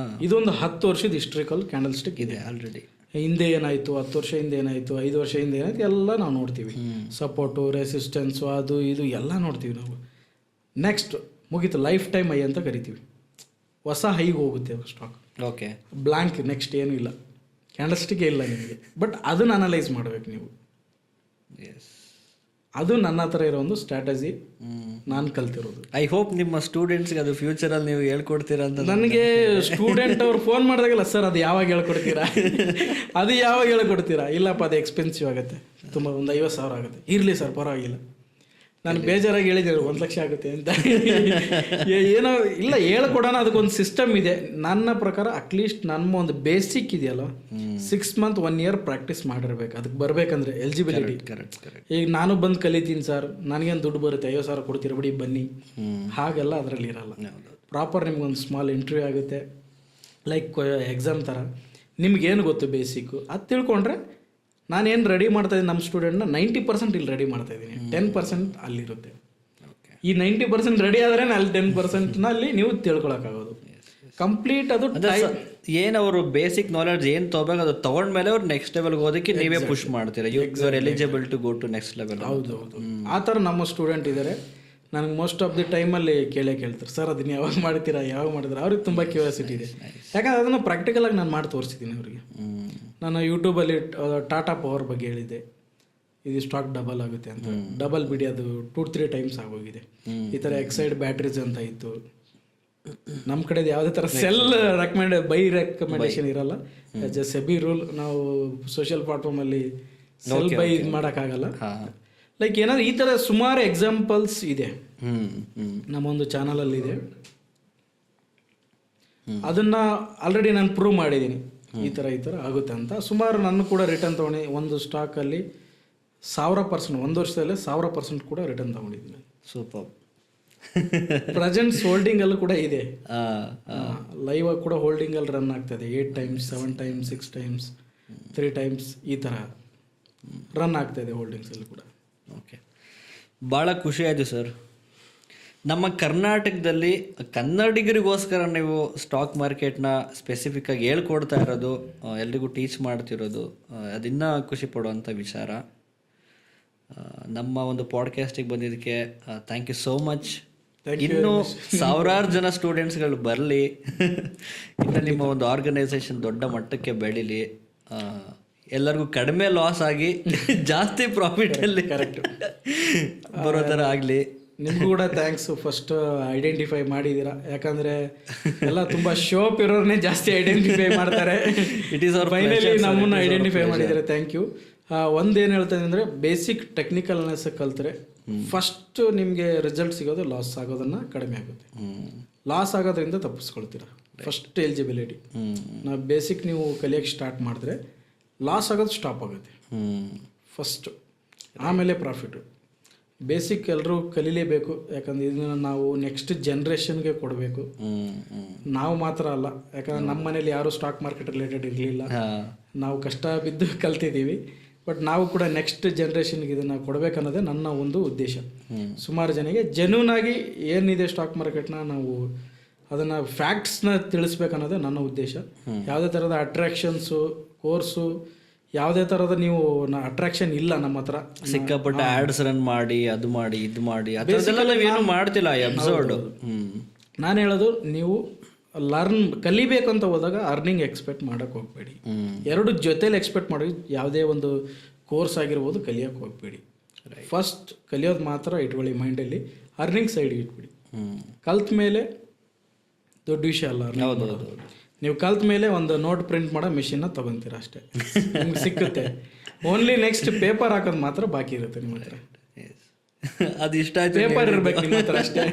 ಇದೊಂದು 10 ವರ್ಷದ ಹಿಸ್ಟ್ರಿಕಲ್ ಕ್ಯಾಂಡಲ್ ಸ್ಟಿಕ್ ಇದೆ ಆಲ್ರೆಡಿ. ಹಿಂದೆ ಏನಾಯಿತು, 10 ವರ್ಷ ಹಿಂದೆ ಏನಾಯಿತು, 5 ವರ್ಷ ಹಿಂದೆ ಏನಾಯ್ತು ಎಲ್ಲ ನಾವು ನೋಡ್ತೀವಿ. ಸಪೋರ್ಟು, ರೆಸಿಸ್ಟೆನ್ಸು, ಅದು ಇದು ಎಲ್ಲ ನೋಡ್ತೀವಿ ನಾವು. ನೆಕ್ಸ್ಟ್ ಮುಗೀತು, ಲೈಫ್ ಟೈಮ್ ಹೈ ಅಂತ ಕರಿತೀವಿ. ಹೊಸ ಹೈಗೆ ಹೋಗುತ್ತೆ ಸ್ಟಾಕ್. ಓಕೆ, ಬ್ಲ್ಯಾಂಕ್, ನೆಕ್ಸ್ಟ್ ಏನೂ ಇಲ್ಲ, ಕ್ಯಾಂಡಲ್ ಸ್ಟಿಕ್ಕೇ ಇಲ್ಲ ನಿಮಗೆ. ಬಟ್ ಅದನ್ನು ಅನಲೈಸ್ ಮಾಡಬೇಕು ನೀವು. ಅದು ನನ್ನ ಹತ್ರ ಇರೋ ಒಂದು ಸ್ಟ್ರಾಟಜಿ, ನಾನು ಕಲ್ತಿರೋದು. ಐ ಹೋಪ್ ನಿಮ್ಮ ಸ್ಟೂಡೆಂಟ್ಸ್ಗೆ ಅದು ಫ್ಯೂಚರಲ್ಲಿ ನೀವು ಹೇಳ್ಕೊಡ್ತೀರಾ ಅಂತ. ನನಗೆ ಸ್ಟೂಡೆಂಟ್ ಅವ್ರು ಫೋನ್ ಮಾಡಿದಾಗಲ್ಲ, ಸರ್ ಅದು ಯಾವಾಗ ಹೇಳ್ಕೊಡ್ತೀರಾ, ಅದು ಯಾವಾಗ ಹೇಳ್ಕೊಡ್ತೀರಾ? ಇಲ್ಲಪ್ಪ ಅದು ಎಕ್ಸ್ಪೆನ್ಸಿವ್ ಆಗುತ್ತೆ, ತುಂಬ ಒಂದು 50,000 ಆಗುತ್ತೆ. ಇರಲಿ ಸರ್ ಪರವಾಗಿಲ್ಲ. ನಾನು ಬೇಜಾರಾಗಿ ಹೇಳಿದೆ 1 ಲಕ್ಷ ಆಗುತ್ತೆ ಅಂತ. ಏನೋ ಇಲ್ಲ, ಹೇಳ್ಕೊಡೋಣ, ಅದಕ್ಕೊಂದು ಸಿಸ್ಟಮ್ ಇದೆ. ನನ್ನ ಪ್ರಕಾರ ಅಟ್ಲೀಸ್ಟ್ ನಮ್ಮ ಒಂದು ಬೇಸಿಕ್ ಇದೆಯಲ್ಲ, 6 ಮಂತ್ 1 ಇಯರ್ ಪ್ರಾಕ್ಟೀಸ್ ಮಾಡಿರ್ಬೇಕು ಅದಕ್ಕೆ ಬರಬೇಕಂದ್ರೆ ಎಲಿಜಿಬಿಲಿಟಿ. ಈಗ ನಾನು ಬಂದು ಕಲಿತೀನಿ ಸರ್, ನನಗೇನು ದುಡ್ಡು ಬರುತ್ತೆ, 50,000 ಕೊಡ್ತೀರ ಬಿಡಿ ಬನ್ನಿ, ಹಾಗೆಲ್ಲ ಅದರಲ್ಲಿ ಇರಲ್ಲ. ಪ್ರಾಪರ್ ನಿಮ್ಗೊಂದು ಸ್ಮಾಲ್ ಇಂಟರ್ವ್ಯೂ ಆಗುತ್ತೆ, ಲೈಕ್ ಎಕ್ಸಾಮ್ ಥರ. ನಿಮ್ಗೇನು ಗೊತ್ತು ಬೇಸಿಕ್ಕು, ಅದು ತಿಳ್ಕೊಂಡ್ರೆ ನಾನೇನು ರೆಡಿ ಮಾಡ್ತಾಯಿದ್ದೀನಿ ನಮ್ಮ ಸ್ಟೂಡೆಂಟ್ನ 90% ಇಲ್ಲಿ ರೆಡಿ ಮಾಡ್ತಾಯಿದ್ದೀನಿ, 10% ಅಲ್ಲಿರುತ್ತೆ. ಈ 90% ರೆಡಿ ಆದರೆ ಅಲ್ಲಿ 10%ನಲ್ಲಿ ನೀವು ತಿಳ್ಕೊಳಕ್ಕಾಗೋದು ಕಂಪ್ಲೀಟ್. ಅದು ಏನವರು ಬೇಸಿಕ್ ನಾಲೆಡ್ಜ್ ಏನು ತೊಗೋಬೇಕು ಅದು ತೊಗೊಂಡ್ಮೇಲೆ ಅವ್ರು ನೆಕ್ಸ್ಟ್ ಲೆವೆಲ್ಗೆ ಹೋದಕ್ಕೆ ನೀವೇ ಪುಷ್ ಮಾಡ್ತೀರಾ, you are eligible to go to next level. ಹೌದು ಹೌದು, ಆ ಥರ ನಮ್ಮ ಸ್ಟೂಡೆಂಟ್ ಇದ್ದಾರೆ. ನನಗೆ ಮೋಸ್ಟ್ ಆಫ್ ದಿ ಟೈಮಲ್ಲಿ ಕೇಳ್ತಾರೆ, ಸರ್ ಅದನ್ನು ಯಾವಾಗ ಮಾಡ್ತೀರಾ, ಯಾವಾಗ ಮಾಡ್ತೀರಾ? ಅವ್ರಿಗೆ ತುಂಬ ಕ್ಯೂರಿಯಾಸಿಟಿ ಇದೆ, ಯಾಕಂದರೆ ಅದನ್ನು ಪ್ರಾಕ್ಟಿಕಲಾಗಿ ನಾನು ಮಾಡಿ ತೋರಿಸ್ತಿದ್ದೀನಿ ಅವರಿಗೆ. ನಾನು ಯೂಟ್ಯೂಬಲ್ಲಿ ಟಾಟಾ ಪವರ್ ಬಗ್ಗೆ ಹೇಳಿದ್ದೆ, ಇದು ಸ್ಟಾಕ್ ಡಬಲ್ ಆಗುತ್ತೆ ಅಂತ. ಡಬಲ್ ಬಿಡಿ, ಅದು 2-3 ಟೈಮ್ಸ್ ಆಗೋಗಿದೆ. ಈ ಥರ ಎಕ್ಸೈಡ್ ಬ್ಯಾಟ್ರೀಸ್ ಅಂತ ಇತ್ತು. ನಮ್ಮ ಕಡೆ ಯಾವುದೇ ಥರ ಸೆಲ್ ಬೈ ರೆಕಮೆಂಡೇಶನ್ ಇರಲ್ಲ. ಸೆಬಿ ರೂಲ್, ನಾವು ಸೋಷಿಯಲ್ ಪ್ಲಾಟ್ಫಾರ್ಮಲ್ಲಿ ಸೆಲ್ ಬೈ ಇದು ಮಾಡೋಕ್ಕಾಗಲ್ಲ. ಲೈಕ್ ಏನಾದ್ರು ಈ ಥರ ಸುಮಾರು ಎಕ್ಸಾಂಪಲ್ಸ್ ಇದೆ ನಮ್ಮೊಂದು ಚಾನಲಲ್ಲಿದೆ. ಅದನ್ನು ಆಲ್ರೆಡಿ ನಾನು ಪ್ರೂವ್ ಮಾಡಿದ್ದೀನಿ, ಈ ಥರ ಆಗುತ್ತೆ ಅಂತ. ಸುಮಾರು ನಾನು ಕೂಡ ರಿಟರ್ನ್ ತೊಗೊಂಡು ಒಂದು ಸ್ಟಾಕಲ್ಲಿ 1000%, 1 ವರ್ಷದಲ್ಲೇ 1000% ಕೂಡ ರಿಟರ್ನ್ ತೊಗೊಂಡಿದ್ದೀನಿ. ಸೂಪರ್. ಪ್ರೆಸೆಂಟ್ ಹೋಲ್ಡಿಂಗಲ್ಲೂ ಕೂಡ ಇದೆ, ಲೈವ್ ಆಗಿ ಕೂಡ ಹೋಲ್ಡಿಂಗಲ್ಲಿ ರನ್ ಆಗ್ತಾಯಿದೆ. 8 ಟೈಮ್ಸ್, 7 ಟೈಮ್ಸ್, 6 ಟೈಮ್ಸ್, 3 ಟೈಮ್ಸ್ ಈ ಥರ ರನ್ ಆಗ್ತಾಯಿದೆ ಹೋಲ್ಡಿಂಗ್ಸಲ್ಲಿ ಕೂಡ. ಓಕೆ, ಭಾಳ ಖುಷಿ ಆಯಿತು ಸರ್. ನಮ್ಮ ಕರ್ನಾಟಕದಲ್ಲಿ ಕನ್ನಡಿಗರಿಗೋಸ್ಕರ ನೀವು ಸ್ಟಾಕ್ ಮಾರ್ಕೆಟ್ನ ಸ್ಪೆಸಿಫಿಕ್ಕಾಗಿ ಹೇಳ್ಕೊಡ್ತಾ ಇರೋದು, ಎಲ್ರಿಗೂ ಟೀಚ್ ಮಾಡ್ತಿರೋದು, ಅದಿನ್ನೂ ಖುಷಿ ಪಡುವಂಥ ವಿಚಾರ. ನಮ್ಮ ಒಂದು ಪಾಡ್ಕಾಸ್ಟಿಗೆ ಬಂದಿದ್ದಕ್ಕೆ ಥ್ಯಾಂಕ್ ಯು ಸೋ ಮಚ್. ಇನ್ನೂ ಸಾವಿರಾರು ಜನ ಸ್ಟೂಡೆಂಟ್ಸ್ಗಳು ಬರಲಿ, ಇನ್ನು ನಿಮ್ಮ ಒಂದು ಆರ್ಗನೈಸೇಷನ್ ದೊಡ್ಡ ಮಟ್ಟಕ್ಕೆ ಬೆಳೀಲಿ, ಎಲ್ಲರಿಗೂ ಕಡಿಮೆ ಲಾಸ್ ಆಗಿ ಜಾಸ್ತಿ ಪ್ರಾಫಿಟಲ್ಲಿ ಕರೆಕ್ಟ್ ಬರೋ ಥರ ಆಗಲಿ. ನಿಮಗೂ ಕೂಡ ಥ್ಯಾಂಕ್ಸ್, ಫಸ್ಟ್ ಐಡೆಂಟಿಫೈ ಮಾಡಿದ್ದೀರಾ. ಯಾಕಂದರೆ ಎಲ್ಲ ತುಂಬ ಶೋಪ್ ಇರೋರನ್ನೇ ಜಾಸ್ತಿ ಐಡೆಂಟಿಫೈ ಮಾಡ್ತಾರೆ. ಇಟ್ ಈಸ್ ಅವರ್ ಫೈನಲಿ ನಮ್ಮನ್ನು ಐಡೆಂಟಿಫೈ ಮಾಡಿದ್ದಾರೆ, ಥ್ಯಾಂಕ್ ಯು. ಒಂದೇನು ಹೇಳ್ತಾನೆ ಅಂದರೆ, ಬೇಸಿಕ್ ಟೆಕ್ನಿಕಲ್ನೆಸ್ ಕಲ್ತ್ರೆ ಫಸ್ಟ್ ನಿಮಗೆ ರಿಸಲ್ಟ್ ಸಿಗೋದು ಲಾಸ್ ಆಗೋದನ್ನು ಕಡಿಮೆ ಆಗುತ್ತೆ. ಲಾಸ್ ಆಗೋದ್ರಿಂದ ತಪ್ಪಿಸ್ಕೊಳ್ತೀರಾ. ಫಸ್ಟ್ ಎಲಿಜಿಬಿಲಿಟಿ ನಾವು ಬೇಸಿಕ್ ನೀವು ಕಲಿಯೋಕ್ಕೆ ಸ್ಟಾರ್ಟ್ ಮಾಡಿದ್ರೆ ಲಾಸ್ ಆಗೋದು ಸ್ಟಾಪ್ ಆಗುತ್ತೆ ಫಸ್ಟು, ಆಮೇಲೆ ಪ್ರಾಫಿಟು. ಬೇಸಿಕ್ ಎಲ್ಲರೂ ಕಲೀಲೇಬೇಕು, ಯಾಕಂದರೆ ಇದನ್ನು ನಾವು ನೆಕ್ಸ್ಟ್ ಜನ್ರೇಷನ್ಗೆ ಕೊಡಬೇಕು. ನಾವು ಮಾತ್ರ ಅಲ್ಲ, ಯಾಕಂದರೆ ನಮ್ಮ ಮನೇಲಿ ಯಾರೂ ಸ್ಟಾಕ್ ಮಾರ್ಕೆಟ್ ರಿಲೇಟೆಡ್ ಇರಲಿಲ್ಲ, ನಾವು ಕಷ್ಟ ಬಿದ್ದು ಕಲ್ತಿದ್ದೀವಿ. ಬಟ್ ನಾವು ಕೂಡ ನೆಕ್ಸ್ಟ್ ಜನ್ರೇಷನ್ಗೆ ಇದನ್ನು ಕೊಡಬೇಕನ್ನೋದೇ ನನ್ನ ಒಂದು ಉದ್ದೇಶ. ಸುಮಾರು ಜನಕ್ಕೆ ಜೆನ್ಯೂನ್ ಆಗಿ ಏನಿದೆ ಸ್ಟಾಕ್ ಮಾರ್ಕೆಟ್ನ ನಾವು ಅದನ್ನು ಫ್ಯಾಕ್ಟ್ಸ್ನ ತಿಳಿಸ್ಬೇಕನ್ನೋದೇ ನನ್ನ ಉದ್ದೇಶ. ಯಾವುದೇ ಥರದ ಅಟ್ರಾಕ್ಷನ್ಸು ಕೋರ್ಸು ಯಾವುದೇ ಥರದ ನೀವು ಅಟ್ರಾಕ್ಷನ್ ಇಲ್ಲ ನಮ್ಮ ಹತ್ರ. ಸಿಕ್ಕಾಪಟ್ಟೆ ಆಡ್ಸ್ ರನ್ ಮಾಡಿ ಅದು ಮಾಡಿ ಇದು ಮಾಡಿ ಅದೆಲ್ಲ ಏನು ಮಾಡ್ತಿಲ್ಲ ಎಪಿಸೋಡ್. ನಾನು ಹೇಳೋದು, ನೀವು ಕಲಿಬೇಕಂತ ಹೋದಾಗ ಅರ್ನಿಂಗ್ ಎಕ್ಸ್ಪೆಕ್ಟ್ ಮಾಡೋಕ್ಕೆ ಹೋಗಬೇಡಿ. ಎರಡು ಜೊತೆಲಿ ಎಕ್ಸ್ಪೆಕ್ಟ್ ಮಾಡಿ ಯಾವುದೇ ಒಂದು ಕೋರ್ಸ್ ಆಗಿರ್ಬೋದು ಕಲಿಯೋಕ್ಕೆ ಹೋಗಬೇಡಿ. ಫಸ್ಟ್ ಕಲಿಯೋದು ಮಾತ್ರ ಇಟ್ಕೊಳ್ಳಿ ಮೈಂಡಲ್ಲಿ, ಅರ್ನಿಂಗ್ ಸೈಡ್ ಇಟ್ಬಿಡಿ. ಕಲ್ತ ಮೇಲೆ ದೊಡ್ಡ ವಿಷಯ ಅಲ್ಲ. ನೀವು ಕಲ್ತ ಮೇಲೆ ಒಂದು ನೋಟ್ ಪ್ರಿಂಟ್ ಮಾಡೋ ಮಿಷಿನ್ನ ತೊಗೊತೀರ ಅಷ್ಟೇ, ನಿಮ್ಗೆ ಸಿಕ್ಕುತ್ತೆ. ಓನ್ಲಿ ನೆಕ್ಸ್ಟ್ ಪೇಪರ್ ಹಾಕೋದು ಮಾತ್ರ ಬಾಕಿ ಇರುತ್ತೆ ನಿಮ್ಮ ಹತ್ರ. ಅದು ಇಷ್ಟ ಆಯ್ತು, ಪೇಪರ್ ಇರ್ಬೇಕು ನಿಮ್ಮ ಹತ್ರ ಅಷ್ಟೇ,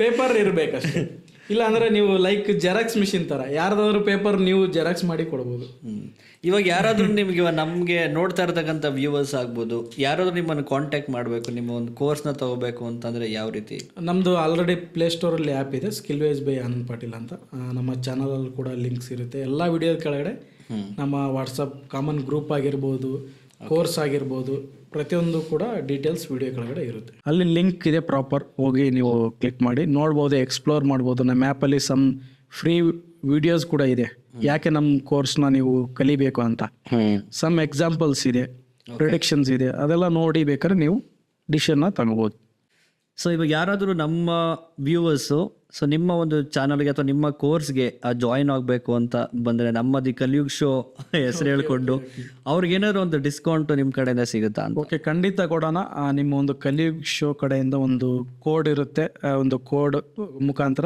ಪೇಪರ್ ಇರಬೇಕಷ್ಟೇ. ಇಲ್ಲ ಅಂದರೆ ನೀವು ಲೈಕ್ ಜೆರಾಕ್ಸ್ ಮಿಷಿನ್ ಥರ ಯಾರ್ದಾದ್ರು ಪೇಪರ್ ನೀವು ಜೆರಾಕ್ಸ್ ಮಾಡಿ ಕೊಡ್ಬೋದು. ಇವಾಗ ಯಾರಾದರೂ ನಿಮಗೆ ನಮಗೆ ನೋಡ್ತಾ ಇರ್ತಕ್ಕಂಥ ವ್ಯೂವರ್ಸ್ ಆಗ್ಬೋದು, ಯಾರಾದರೂ ನಿಮ್ಮನ್ನು ಕಾಂಟ್ಯಾಕ್ಟ್ ಮಾಡಬೇಕು, ನಿಮ್ಮ ಒಂದು ಕೋರ್ಸ್ನ ತೊಗೋಬೇಕು ಅಂತಂದರೆ ಯಾವ ರೀತಿ? ನಮ್ಮದು ಆಲ್ರೆಡಿ ಪ್ಲೇಸ್ಟೋರಲ್ಲಿ ಆ್ಯಪ್ ಇದೆ, skill ways by Anand Patil ಅಂತ. ನಮ್ಮ ಚಾನಲಲ್ಲಿ ಕೂಡ ಲಿಂಕ್ಸ್ ಇರುತ್ತೆ. ಎಲ್ಲ ವಿಡಿಯೋದ ಕೆಳಗಡೆ ನಮ್ಮ ವಾಟ್ಸಪ್ ಕಾಮನ್ ಗ್ರೂಪ್ ಆಗಿರ್ಬೋದು, ಕೋರ್ಸ್ ಆಗಿರ್ಬೋದು, ಪ್ರತಿಯೊಂದು ಕೂಡ ಡೀಟೇಲ್ಸ್ ವಿಡಿಯೋ ಕೆಳಗಡೆ ಇರುತ್ತೆ. ಅಲ್ಲಿ ಲಿಂಕ್ ಇದೆ, ಪ್ರಾಪರ್ ಹೋಗಿ ನೀವು ಕ್ಲಿಕ್ ಮಾಡಿ ನೋಡ್ಬೋದು, ಎಕ್ಸ್ಪ್ಲೋರ್ ಮಾಡ್ಬೋದು. ನಮ್ಮ ಆ್ಯಪಲ್ಲಿ ಸಮ್ ಫ್ರೀ ವಿಡಿಯೋಸ್ ಕೂಡ ಇದೆ, ಯಾಕೆ ನಮ್ಮ ಕೋರ್ಸ್ನ ನೀವು ಕಲಿಬೇಕು ಅಂತ. ಸಮ್ ಎಕ್ಸಾಂಪಲ್ಸ್ ಇದೆ, ಪ್ರಿಡಿಕ್ಷನ್ಸ್ ಇದೆ, ಅದೆಲ್ಲ ನೋಡಿ ಬೇಕಾದ್ರೆ ನೀವು ಡಿಸಿಷನ್ನ ತಗೋಬೋದು. ಸೊ ಇವಾಗ ಯಾರಾದರೂ ನಮ್ಮ ವ್ಯೂವರ್ಸು ಸೊ ನಿಮ್ಮ ಒಂದು ಚಾನಲ್ಗೆ ಅಥವಾ ನಿಮ್ಮ ಕೋರ್ಸ್ಗೆ ಜಾಯಿನ್ ಆಗಬೇಕು ಅಂತ ಬಂದರೆ, ನಮ್ಮ ದಿ ಕಲಿಯುಗ್ ಶೋ ಹೆಸರು ಹೇಳ್ಕೊಂಡು ಅವ್ರಿಗೇನಾದ್ರು ಒಂದು ಡಿಸ್ಕೌಂಟ್ ನಿಮ್ಮ ಕಡೆಯಿಂದ ಸಿಗುತ್ತಾ ಅಂತ? ಓಕೆ, ಖಂಡಿತ ಕೊಡೋಣ. ನಿಮ್ಮ ಒಂದು ಕಲಿಯುಗ್ ಶೋ ಕಡೆಯಿಂದ ಒಂದು ಕೋಡ್ ಇರುತ್ತೆ, ಒಂದು ಕೋಡ್ ಮುಖಾಂತರ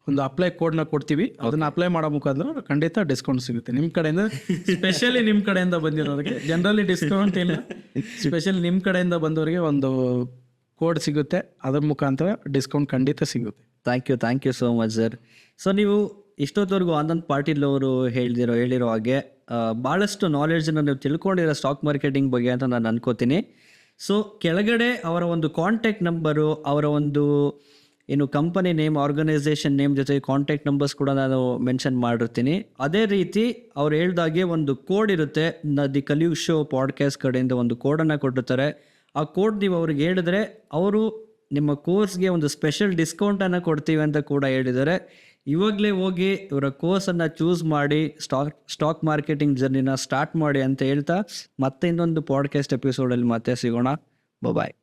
ಒಂದು ಅಪ್ಲೈ ಕೋಡ್ನ ಕೊಡ್ತೀವಿ. ಅದನ್ನ ಅಪ್ಲೈ ಮಾಡೋ ಮುಖಾಂತರ ಖಂಡಿತ ಡಿಸ್ಕೌಂಟ್ ಸಿಗುತ್ತೆ ನಿಮ್ಮ ಕಡೆಯಿಂದ. ಸ್ಪೆಷಲಿ ನಿಮ್ಮ ಕಡೆಯಿಂದ ಬಂದಿರೋರಿಗೆ ಜನರಲಿ ಡಿಸ್ಕೌಂಟ್ ಇಲ್ಲ, ಸ್ಪೆಷಲಿ ನಿಮ್ಮ ಕಡೆಯಿಂದ ಬಂದವರಿಗೆ ಒಂದು ಕೋಡ್ ಸಿಗುತ್ತೆ, ಅದ್ರ ಮುಖಾಂತರ ಡಿಸ್ಕೌಂಟ್ ಖಂಡಿತ ಸಿಗುತ್ತೆ. Thank you so much sir. So ನೀವು ಇಷ್ಟೊತ್ತವರೆಗೂ ಆನಂದ್ ಪಾಟೀಲ್ ಅವರು ಹೇಳಿರೋ ಹಾಗೆ ಭಾಳಷ್ಟು ನಾಲೆಡ್ಜನ್ನು ನೀವು ತಿಳ್ಕೊಂಡಿರೋ ಸ್ಟಾಕ್ ಮಾರ್ಕೆಟಿಂಗ್ ಬಗ್ಗೆ ಅಂತ ನಾನು ಅನ್ಕೋತೀನಿ. ಸೊ ಕೆಳಗಡೆ ಅವರ ಒಂದು ಕಾಂಟ್ಯಾಕ್ಟ್ ನಂಬರು, ಅವರ ಒಂದು ಏನು ಕಂಪನಿ ನೇಮ್, ಆರ್ಗನೈಸೇಷನ್ ನೇಮ್ ಜೊತೆ ಕಾಂಟ್ಯಾಕ್ಟ್ ನಂಬರ್ಸ್ ಕೂಡ ನಾನು ಮೆನ್ಷನ್ ಮಾಡಿರ್ತೀನಿ. ಅದೇ ರೀತಿ ಅವ್ರು ಹೇಳ್ದಾಗೆ ಒಂದು ಕೋಡ್ ಇರುತ್ತೆ, ದಿ ಕಲಿಯುಗ್ ಶೋ ಪಾಡ್ಕಾಸ್ಟ್ ಕಡೆಯಿಂದ ಒಂದು ಕೋಡನ್ನು ಕೊಟ್ಟಿರ್ತಾರೆ. ಆ ಕೋಡ್ ನೀವು ಅವ್ರಿಗೆ ಹೇಳಿದ್ರೆ ಅವರು ನಿಮ್ಮ ಕೋರ್ಸ್ಗೆ ಒಂದು ಸ್ಪೆಷಲ್ ಡಿಸ್ಕೌಂಟನ್ನು ಕೊಡ್ತೀವಿ ಅಂತ ಕೂಡ ಹೇಳಿದ್ದಾರೆ. ಇವಾಗಲೇ ಹೋಗಿ ಇವರ ಕೋರ್ಸನ್ನು ಚೂಸ್ ಮಾಡಿ ಸ್ಟಾಕ್ ಮಾರ್ಕೆಟಿಂಗ್ ಜರ್ನಿನ ಸ್ಟಾರ್ಟ್ ಮಾಡಿ ಅಂತ ಹೇಳ್ತಾ ಮತ್ತೆ ಇನ್ನೊಂದು ಪಾಡ್ಕಾಸ್ಟ್ ಎಪಿಸೋಡಲ್ಲಿ ಮತ್ತೆ ಸಿಗೋಣ. ಬಾಯ್.